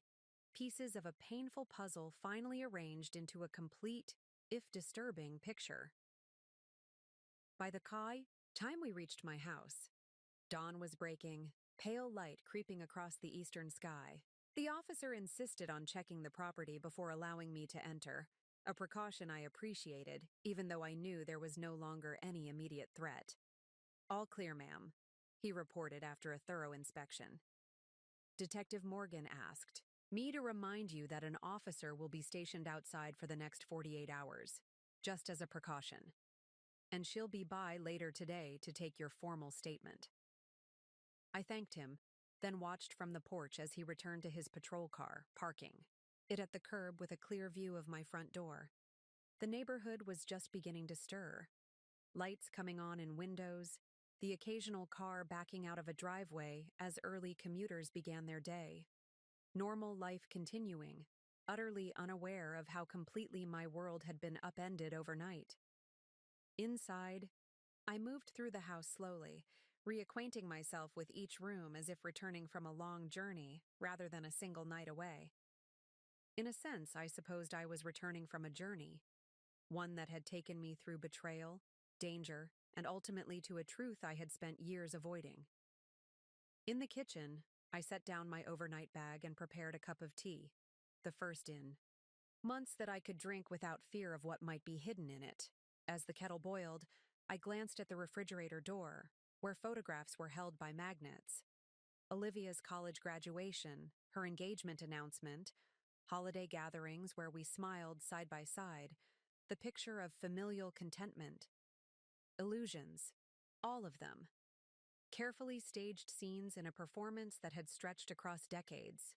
pieces of a painful puzzle finally arranged into a complete, if disturbing, picture. By the time we reached my house, dawn was breaking, pale light creeping across the eastern sky. The officer insisted on checking the property before allowing me to enter, a precaution I appreciated, even though I knew there was no longer any immediate threat. "All clear, ma'am," he reported after a thorough inspection. Detective Morgan asked me to remind you that an officer will be stationed outside for the next 48 hours, just as a precaution. And she'll be by later today to take your formal statement. I thanked him, then watched from the porch as he returned to his patrol car, parking it at the curb with a clear view of my front door. The neighborhood was just beginning to stir. Lights coming on in windows, the occasional car backing out of a driveway as early commuters began their day. Normal life continuing, utterly unaware of how completely my world had been upended overnight. Inside, I moved through the house slowly, reacquainting myself with each room as if returning from a long journey rather than a single night away. In a sense, I supposed I was returning from a journey, one that had taken me through betrayal, danger, and ultimately to a truth I had spent years avoiding. In the kitchen, I set down my overnight bag and prepared a cup of tea, the first in months that I could drink without fear of what might be hidden in it. As the kettle boiled, I glanced at the refrigerator door, where photographs were held by magnets. Olivia's college graduation, her engagement announcement, holiday gatherings where we smiled side by side, the picture of familial contentment. Illusions, all of them. Carefully staged scenes in a performance that had stretched across decades.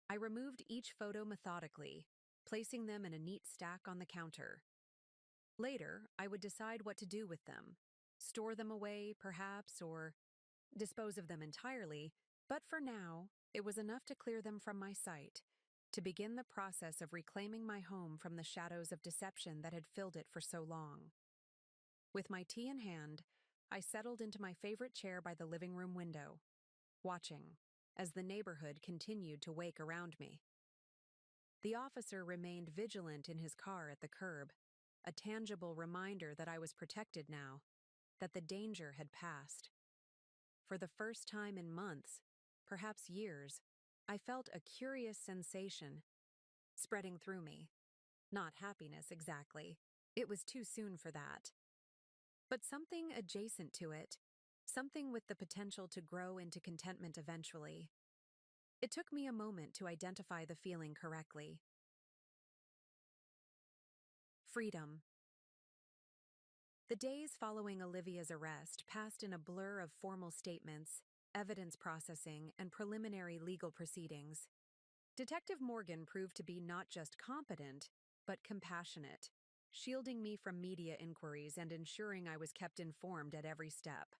I removed each photo methodically, placing them in a neat stack on the counter. Later, I would decide what to do with them. Store them away, perhaps, or dispose of them entirely, but for now, it was enough to clear them from my sight, to begin the process of reclaiming my home from the shadows of deception that had filled it for so long. With my tea in hand, I settled into my favorite chair by the living room window, watching as the neighborhood continued to wake around me. The officer remained vigilant in his car at the curb, a tangible reminder that I was protected now, that the danger had passed. For the first time in months, perhaps years, I felt a curious sensation spreading through me. Not happiness exactly. It was too soon for that. But something adjacent to it, something with the potential to grow into contentment eventually. It took me a moment to identify the feeling correctly. Freedom. The days following Olivia's arrest passed in a blur of formal statements, evidence processing, and preliminary legal proceedings. Detective Morgan proved to be not just competent, but compassionate, shielding me from media inquiries and ensuring I was kept informed at every step.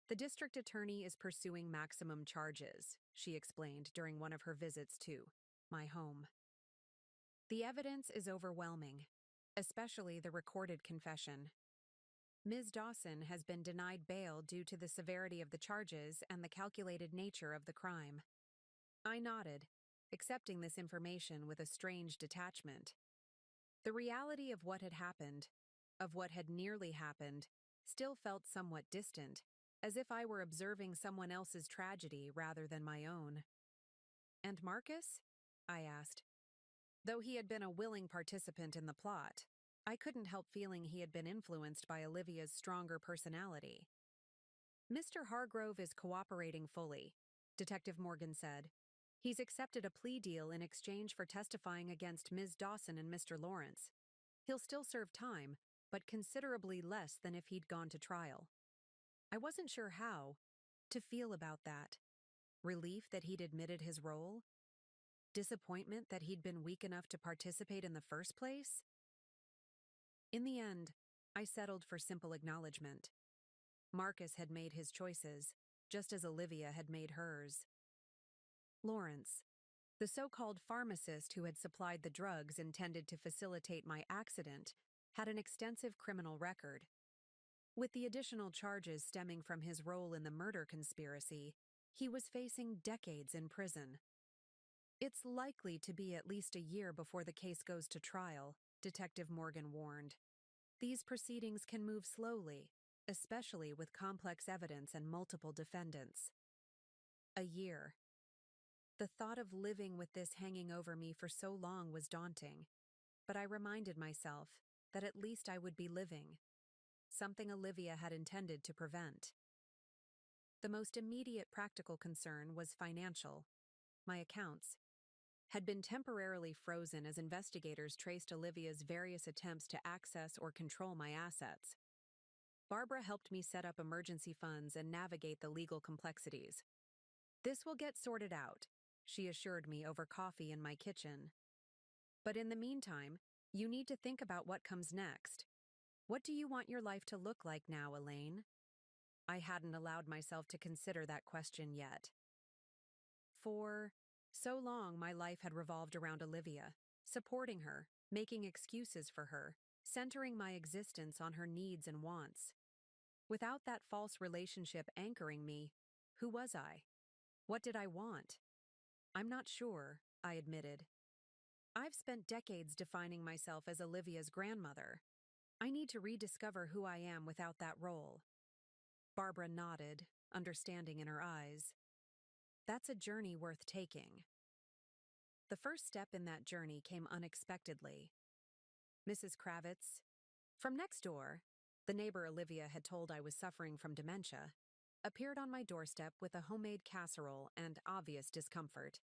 "The district attorney is pursuing maximum charges," she explained during one of her visits to my home. "The evidence is overwhelming, especially the recorded confession. Ms. Dawson has been denied bail due to the severity of the charges and the calculated nature of the crime." I nodded, accepting this information with a strange detachment. The reality of what had happened, of what had nearly happened, still felt somewhat distant, as if I were observing someone else's tragedy rather than my own. "And Marcus?" I asked. Though he had been a willing participant in the plot, I couldn't help feeling he had been influenced by Olivia's stronger personality. "Mr. Hargrove is cooperating fully," Detective Morgan said. He's accepted a plea deal in exchange for testifying against Ms. Dawson and Mr. Lawrence. He'll still serve time, but considerably less than if he'd gone to trial. I wasn't sure how to feel about that. Relief that he'd admitted his role? Disappointment that he'd been weak enough to participate in the first place? In the end, I settled for simple acknowledgement. Marcus had made his choices, just as Olivia had made hers. Lawrence, the so-called pharmacist who had supplied the drugs intended to facilitate my accident, had an extensive criminal record. With the additional charges stemming from his role in the murder conspiracy, he was facing decades in prison. It's likely to be at least a year before the case goes to trial, Detective Morgan warned. These proceedings can move slowly, especially with complex evidence and multiple defendants. A year. The thought of living with this hanging over me for so long was daunting, but I reminded myself that at least I would be living, something Olivia had intended to prevent. The most immediate practical concern was financial. My accounts had been temporarily frozen as investigators traced Olivia's various attempts to access or control my assets. Barbara helped me set up emergency funds and navigate the legal complexities. "This will get sorted out," she assured me over coffee in my kitchen. "But in the meantime, you need to think about what comes next. What do you want your life to look like now, Elaine?" I hadn't allowed myself to consider that question yet. For so long, my life had revolved around Olivia, supporting her, making excuses for her, centering my existence on her needs and wants. Without that false relationship anchoring me, who was I? What did I want? "I'm not sure," I admitted. "I've spent decades defining myself as Olivia's grandmother. I need to rediscover who I am without that role." Barbara nodded, understanding in her eyes. "That's a journey worth taking." The first step in that journey came unexpectedly. Mrs. Kravitz, from next door, the neighbor Olivia had told I was suffering from dementia, appeared on my doorstep with a homemade casserole and obvious discomfort.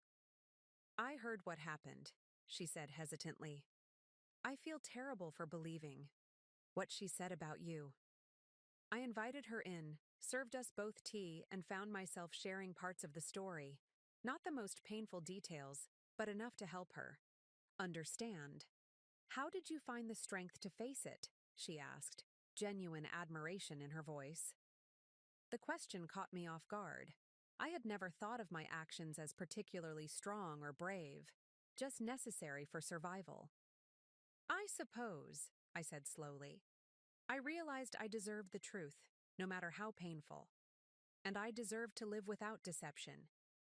"I heard what happened," she said hesitantly. "I feel terrible for believing what she said about you." I invited her in, served us both tea, and found myself sharing parts of the story. Not the most painful details, but enough to help her understand. "How did you find the strength to face it?" she asked, genuine admiration in her voice. The question caught me off guard. I had never thought of my actions as particularly strong or brave, just necessary for survival. "I suppose," I said slowly, "I realized I deserved the truth, no matter how painful. And I deserved to live without deception,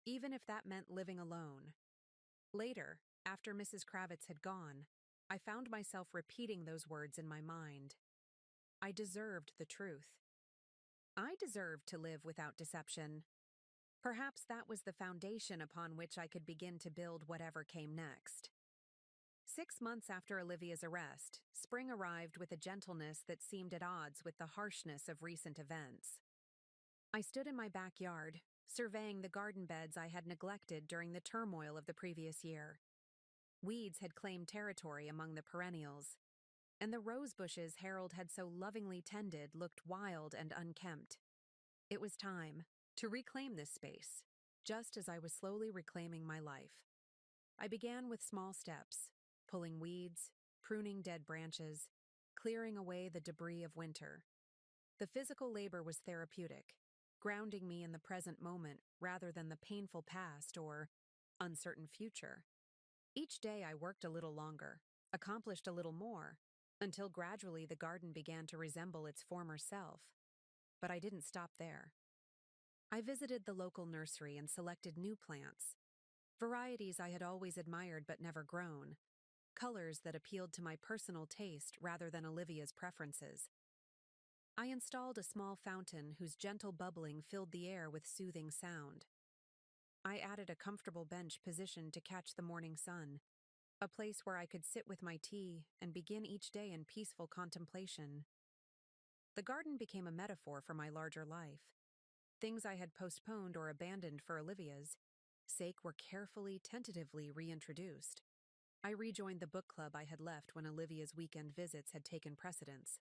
even if that meant living alone." Later, after Mrs. Kravitz had gone, I found myself repeating those words in my mind. I deserved the truth. I deserved to live without deception. Perhaps that was the foundation upon which I could begin to build whatever came next. 6 months after Olivia's arrest, spring arrived with a gentleness that seemed at odds with the harshness of recent events. I stood in my backyard, surveying the garden beds I had neglected during the turmoil of the previous year. Weeds had claimed territory among the perennials, and the rose bushes Harold had so lovingly tended looked wild and unkempt. It was time to reclaim this space, just as I was slowly reclaiming my life. I began with small steps, pulling weeds, pruning dead branches, clearing away the debris of winter. The physical labor was therapeutic, grounding me in the present moment rather than the painful past or uncertain future. Each day I worked a little longer, accomplished a little more, until gradually the garden began to resemble its former self. But I didn't stop there. I visited the local nursery and selected new plants, varieties I had always admired but never grown, colors that appealed to my personal taste rather than Olivia's preferences. I installed a small fountain whose gentle bubbling filled the air with soothing sound. I added a comfortable bench positioned to catch the morning sun, a place where I could sit with my tea and begin each day in peaceful contemplation. The garden became a metaphor for my larger life. Things I had postponed or abandoned for Olivia's sake were carefully, tentatively reintroduced. I rejoined the book club I had left when Olivia's weekend visits had taken precedence.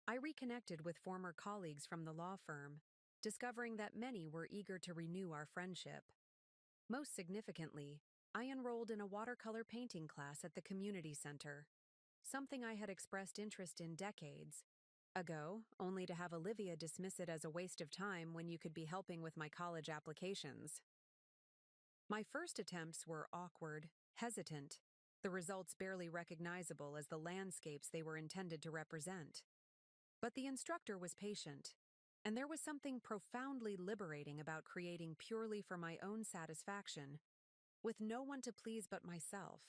I reconnected with former colleagues from the law firm, discovering that many were eager to renew our friendship. Most significantly, I enrolled in a watercolor painting class at the community center, something I had expressed interest in decades ago, only to have Olivia dismiss it as a waste of time when you could be helping with my college applications. My first attempts were awkward, hesitant, the results barely recognizable as the landscapes they were intended to represent. But the instructor was patient, and there was something profoundly liberating about creating purely for my own satisfaction, with no one to please but myself.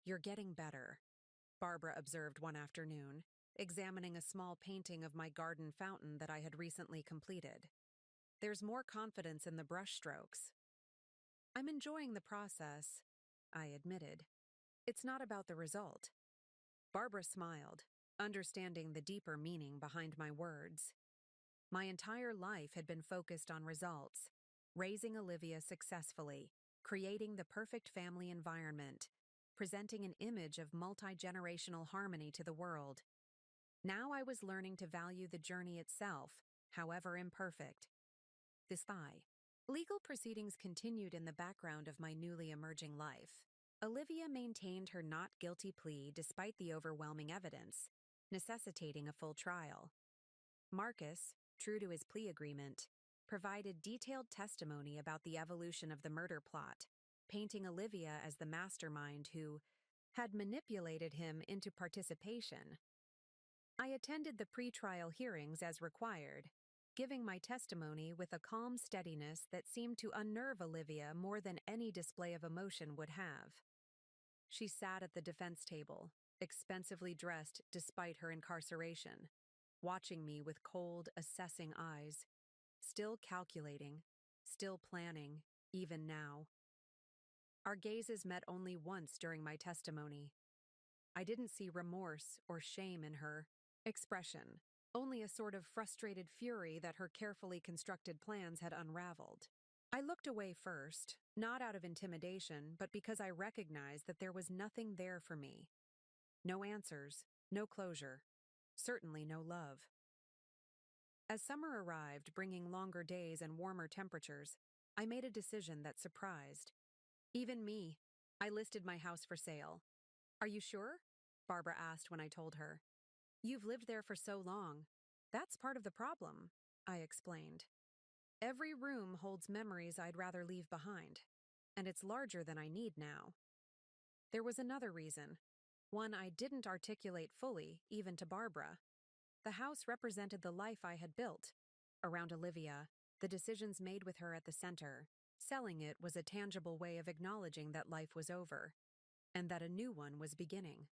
"You're getting better," Barbara observed one afternoon, examining a small painting of my garden fountain that I had recently completed. "There's more confidence in the brushstrokes." "I'm enjoying the process," I admitted. "It's not about the result." Barbara smiled, understanding the deeper meaning behind my words. My entire life had been focused on results, raising Olivia successfully, creating the perfect family environment, presenting an image of multi-generational harmony to the world. Now I was learning to value the journey itself, however imperfect. This thigh. Legal proceedings continued in the background of my newly emerging life. Olivia maintained her not guilty plea despite the overwhelming evidence, necessitating a full trial. Marcus, true to his plea agreement, provided detailed testimony about the evolution of the murder plot, painting Olivia as the mastermind who had manipulated him into participation. I attended the pre-trial hearings as required, giving my testimony with a calm steadiness that seemed to unnerve Olivia more than any display of emotion would have. She sat at the defense table, expensively dressed despite her incarceration, watching me with cold, assessing eyes, still calculating, still planning, even now. Our gazes met only once during my testimony. I didn't see remorse or shame in her expression, only a sort of frustrated fury that her carefully constructed plans had unraveled. I looked away first, not out of intimidation, but because I recognized that there was nothing there for me. No answers, no closure, certainly no love. As summer arrived, bringing longer days and warmer temperatures, I made a decision that surprised. Even me. I listed my house for sale. "Are you sure?" Barbara asked when I told her. "You've lived there for so long. That's part of the problem," I explained. "Every room holds memories I'd rather leave behind, and it's larger than I need now." There was another reason, one I didn't articulate fully, even to Barbara. The house represented the life I had built. Around Olivia, the decisions made with her at the center. Selling it was a tangible way of acknowledging that life was over, and that a new one was beginning.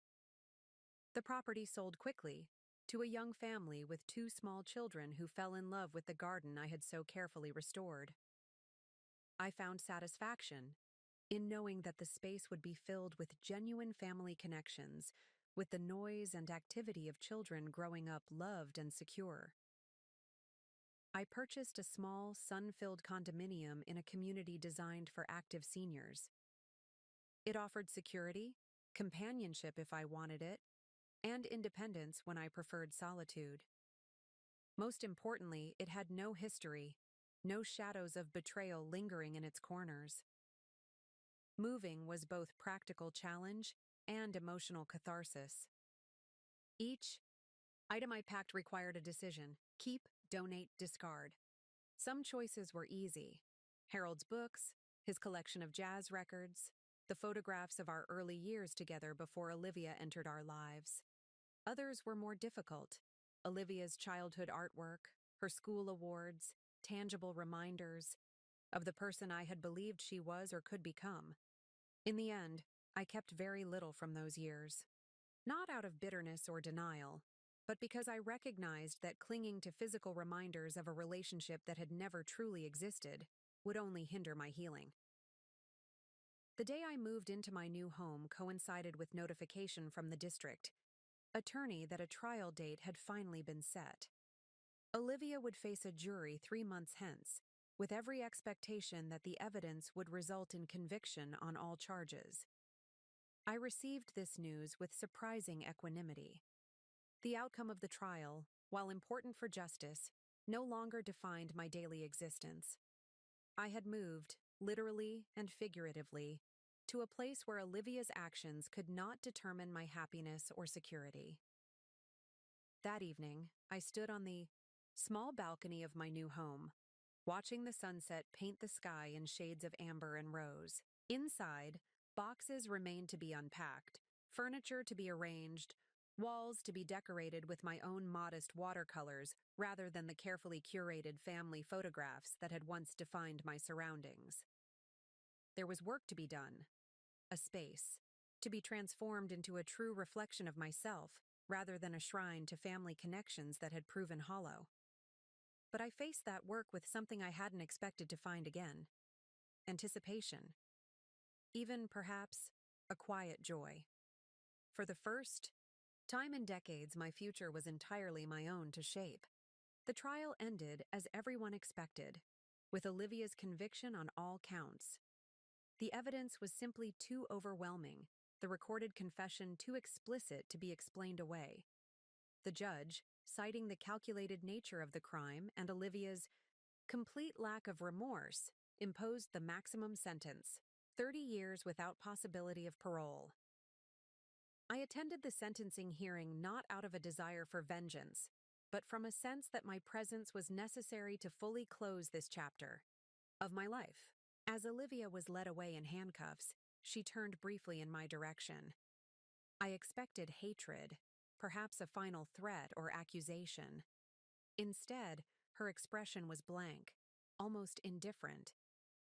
The property sold quickly, to a young family with 2 small children who fell in love with the garden I had so carefully restored. I found satisfaction in knowing that the space would be filled with genuine family connections, with the noise and activity of children growing up loved and secure. I purchased a small, sun-filled condominium in a community designed for active seniors. It offered security, companionship if I wanted it, and independence when I preferred solitude. Most importantly, it had no history, no shadows of betrayal lingering in its corners. Moving was both practical challenge and emotional catharsis. Each item I packed required a decision: keep, donate, discard. Some choices were easy. Harold's books, his collection of jazz records, the photographs of our early years together before Olivia entered our lives. Others were more difficult. Olivia's childhood artwork, her school awards, tangible reminders of the person I had believed she was or could become. In the end, I kept very little from those years. Not out of bitterness or denial, but because I recognized that clinging to physical reminders of a relationship that had never truly existed would only hinder my healing. The day I moved into my new home coincided with notification from the district attorney that a trial date had finally been set. Olivia would face a jury 3 months hence, with every expectation that the evidence would result in conviction on all charges. I received this news with surprising equanimity. The outcome of the trial, while important for justice, no longer defined my daily existence. I had moved, literally and figuratively, to a place where Olivia's actions could not determine my happiness or security. That evening, I stood on the small balcony of my new home, watching the sunset paint the sky in shades of amber and rose. Inside, boxes remained to be unpacked, furniture to be arranged, walls to be decorated with my own modest watercolors rather than the carefully curated family photographs that had once defined my surroundings. There was work to be done, a space, to be transformed into a true reflection of myself rather than a shrine to family connections that had proven hollow. But I faced that work with something I hadn't expected to find again: anticipation. Even, perhaps, a quiet joy. For the first time in decades, my future was entirely my own to shape. The trial ended as everyone expected, with Olivia's conviction on all counts. The evidence was simply too overwhelming, the recorded confession too explicit to be explained away. The judge, citing the calculated nature of the crime and Olivia's complete lack of remorse, imposed the maximum sentence: 30 years without possibility of parole. I attended the sentencing hearing not out of a desire for vengeance, but from a sense that my presence was necessary to fully close this chapter of my life. As Olivia was led away in handcuffs, she turned briefly in my direction. I expected hatred, perhaps a final threat or accusation. Instead, her expression was blank, almost indifferent,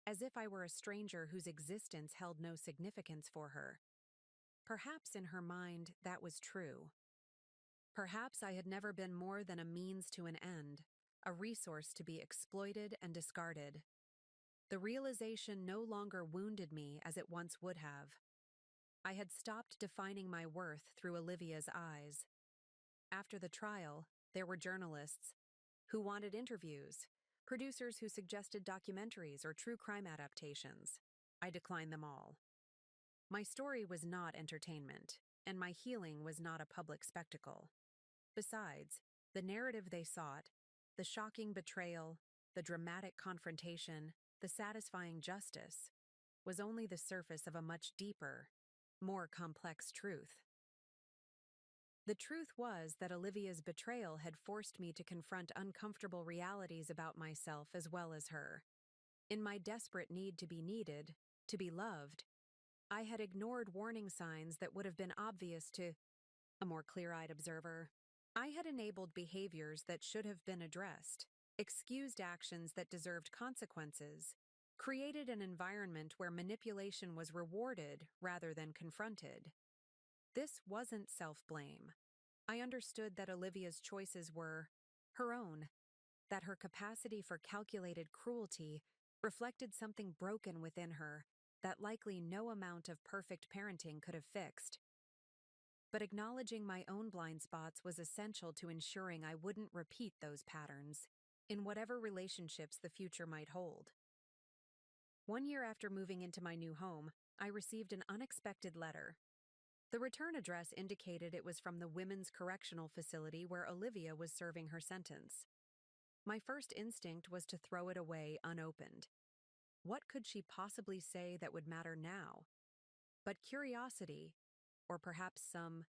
as if I were a stranger whose existence held no significance for her. Perhaps in her mind that was true. Perhaps I had never been more than a means to an end, a resource to be exploited and discarded. The realization no longer wounded me as it once would have. I had stopped defining my worth through Olivia's eyes. After the trial, there were journalists who wanted interviews, producers who suggested documentaries or true crime adaptations. I declined them all. My story was not entertainment, and my healing was not a public spectacle. Besides, the narrative they sought, the shocking betrayal, the dramatic confrontation, the satisfying justice, was only the surface of a much deeper, more complex truth. The truth was that Olivia's betrayal had forced me to confront uncomfortable realities about myself as well as her. In my desperate need to be needed, to be loved, I had ignored warning signs that would have been obvious to a more clear-eyed observer. I had enabled behaviors that should have been addressed, excused actions that deserved consequences, created an environment where manipulation was rewarded rather than confronted. This wasn't self-blame. I understood that Olivia's choices were her own, that her capacity for calculated cruelty reflected something broken within her that likely no amount of perfect parenting could have fixed. But acknowledging my own blind spots was essential to ensuring I wouldn't repeat those patterns in whatever relationships the future might hold. 1 year after moving into my new home, I received an unexpected letter. The return address indicated it was from the women's correctional facility where Olivia was serving her sentence. My first instinct was to throw it away unopened. What could she possibly say that would matter now? But curiosity, or perhaps some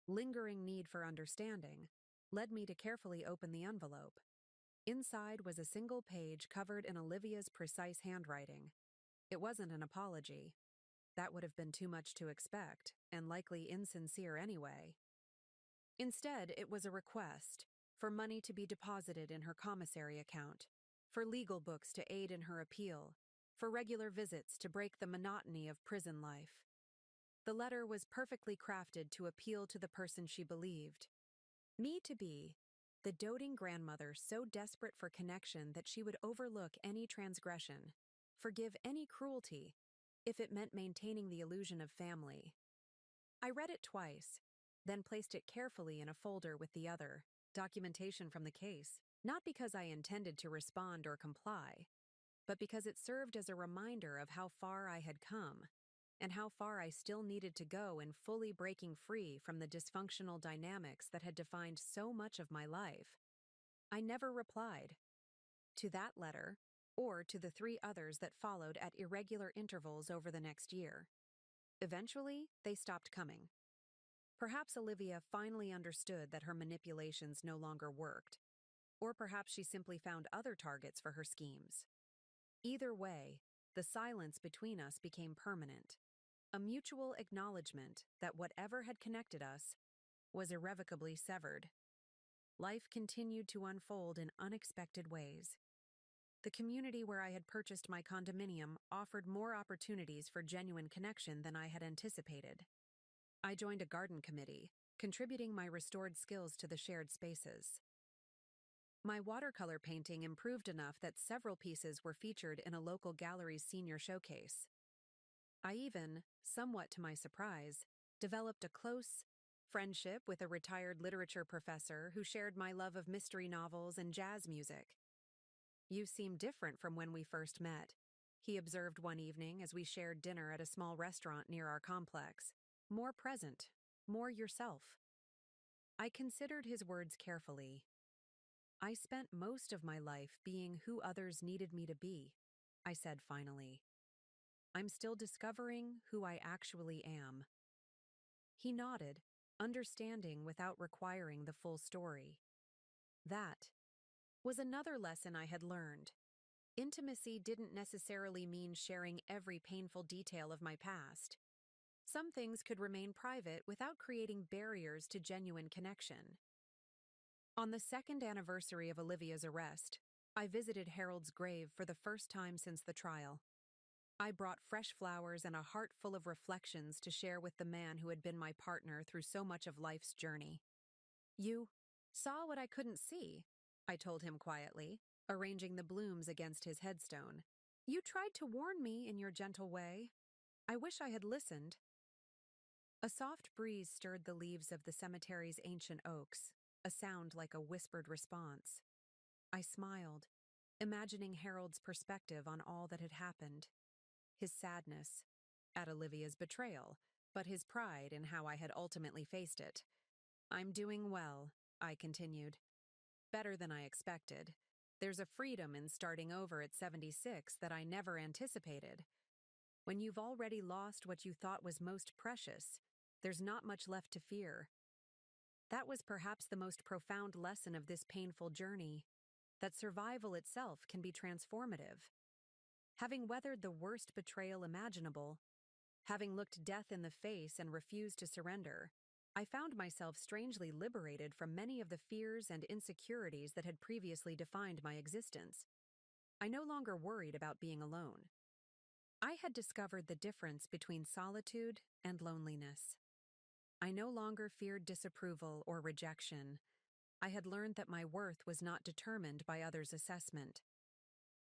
lingering need for understanding, led me to carefully open the envelope. Inside was a single page covered in Olivia's precise handwriting. It wasn't an apology. That would have been too much to expect, and likely insincere anyway. Instead, it was a request for money to be deposited in her commissary account, for legal books to aid in her appeal, for regular visits to break the monotony of prison life. The letter was perfectly crafted to appeal to the person she believed me to be, the doting grandmother so desperate for connection that she would overlook any transgression, forgive any cruelty, if it meant maintaining the illusion of family. I read it twice, then placed it carefully in a folder with the other documentation from the case, not because I intended to respond or comply, but because it served as a reminder of how far I had come and how far I still needed to go in fully breaking free from the dysfunctional dynamics that had defined so much of my life. I never replied to that letter or to the 3 others that followed at irregular intervals over the next year. Eventually, they stopped coming. Perhaps Olivia finally understood that her manipulations no longer worked, or perhaps she simply found other targets for her schemes. Either way, the silence between us became permanent, a mutual acknowledgement that whatever had connected us was irrevocably severed. Life continued to unfold in unexpected ways. The community where I had purchased my condominium offered more opportunities for genuine connection than I had anticipated. I joined a garden committee, contributing my restored skills to the shared spaces. My watercolor painting improved enough that several pieces were featured in a local gallery's senior showcase. I even, somewhat to my surprise, developed a close friendship with a retired literature professor who shared my love of mystery novels and jazz music. "You seem different from when we first met," he observed one evening as we shared dinner at a small restaurant near our complex. "More present, more yourself." I considered his words carefully. "I spent most of my life being who others needed me to be," I said finally. "I'm still discovering who I actually am." He nodded, understanding without requiring the full story. That was another lesson I had learned. Intimacy didn't necessarily mean sharing every painful detail of my past. Some things could remain private without creating barriers to genuine connection. On the second anniversary of Olivia's arrest, I visited Harold's grave for the first time since the trial. I brought fresh flowers and a heart full of reflections to share with the man who had been my partner through so much of life's journey. "You saw what I couldn't see," I told him quietly, arranging the blooms against his headstone. "You tried to warn me in your gentle way. I wish I had listened." A soft breeze stirred the leaves of the cemetery's ancient oaks, a sound like a whispered response. I smiled, imagining Harold's perspective on all that had happened. His sadness at Olivia's betrayal, but his pride in how I had ultimately faced it. "I'm doing well," I continued. "Better than I expected. There's a freedom in starting over at 76 that I never anticipated. When you've already lost what you thought was most precious, there's not much left to fear." That was perhaps the most profound lesson of this painful journey, that survival itself can be transformative. Having weathered the worst betrayal imaginable, having looked death in the face and refused to surrender, I found myself strangely liberated from many of the fears and insecurities that had previously defined my existence. I no longer worried about being alone. I had discovered the difference between solitude and loneliness. I no longer feared disapproval or rejection. I had learned that my worth was not determined by others' assessment.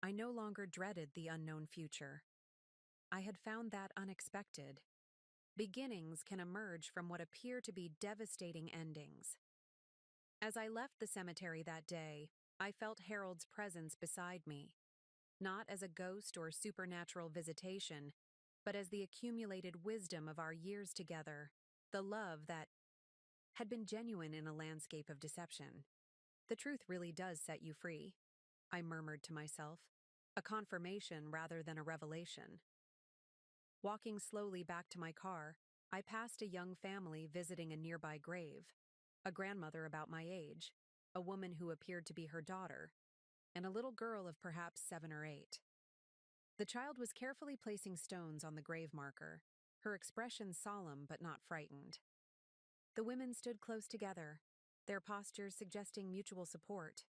I no longer dreaded the unknown future. I had found that unexpected. Beginnings can emerge from what appear to be devastating endings. As I left the cemetery that day, I felt Harold's presence beside me, not as a ghost or supernatural visitation, but as the accumulated wisdom of our years together, the love that had been genuine in a landscape of deception. "The truth really does set you free," I murmured to myself, a confirmation rather than a revelation. Walking slowly back to my car, I passed a young family visiting a nearby grave, a grandmother about my age, a woman who appeared to be her daughter, and a little girl of perhaps 7 or 8. The child was carefully placing stones on the grave marker, her expression solemn but not frightened. The women stood close together, their postures suggesting mutual support.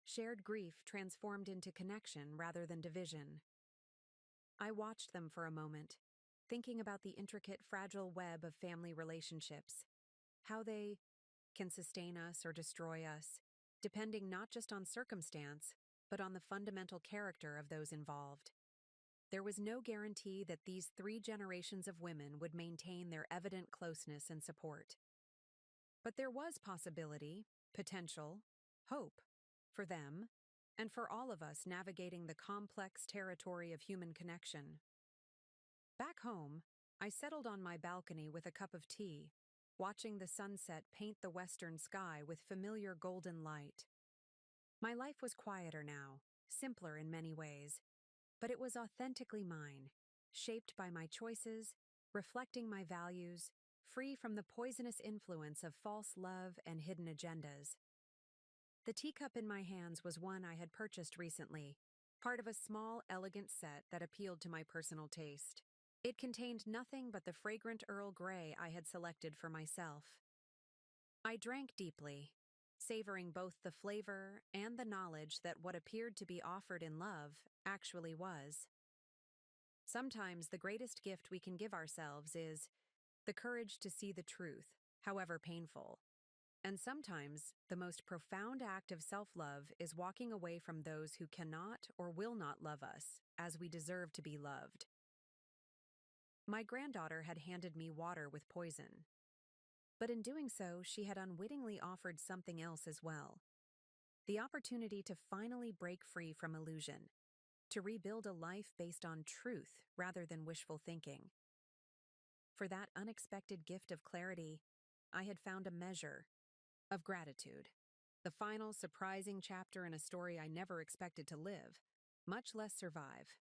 Shared grief transformed into connection rather than division. I watched them for a moment, thinking about the intricate, fragile web of family relationships, how they can sustain us or destroy us, depending not just on circumstance, but on the fundamental character of those involved. There was no guarantee that these 3 generations of women would maintain their evident closeness and support. But there was possibility, potential, hope for them and for all of us navigating the complex territory of human connection. Back home, I settled on my balcony with a cup of tea, watching the sunset paint the western sky with familiar golden light. My life was quieter now, simpler in many ways, but it was authentically mine, shaped by my choices, reflecting my values, free from the poisonous influence of false love and hidden agendas. The teacup in my hands was one I had purchased recently, part of a small, elegant set that appealed to my personal taste. It contained nothing but the fragrant Earl Grey I had selected for myself. I drank deeply, savoring both the flavor and the knowledge that what appeared to be offered in love actually was. Sometimes the greatest gift we can give ourselves is the courage to see the truth, however painful. And sometimes the most profound act of self-love is walking away from those who cannot or will not love us as we deserve to be loved. My granddaughter had handed me water with poison, but in doing so, she had unwittingly offered something else as well. The opportunity to finally break free from illusion, to rebuild a life based on truth rather than wishful thinking. For that unexpected gift of clarity, I had found a measure of gratitude. The final, surprising chapter in a story I never expected to live, much less survive.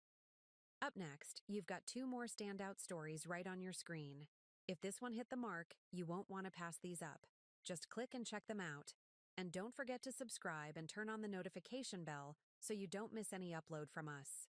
Up next, you've got two more standout stories right on your screen. If this one hit the mark, you won't want to pass these up. Just click and check them out. And don't forget to subscribe and turn on the notification bell so you don't miss any upload from us.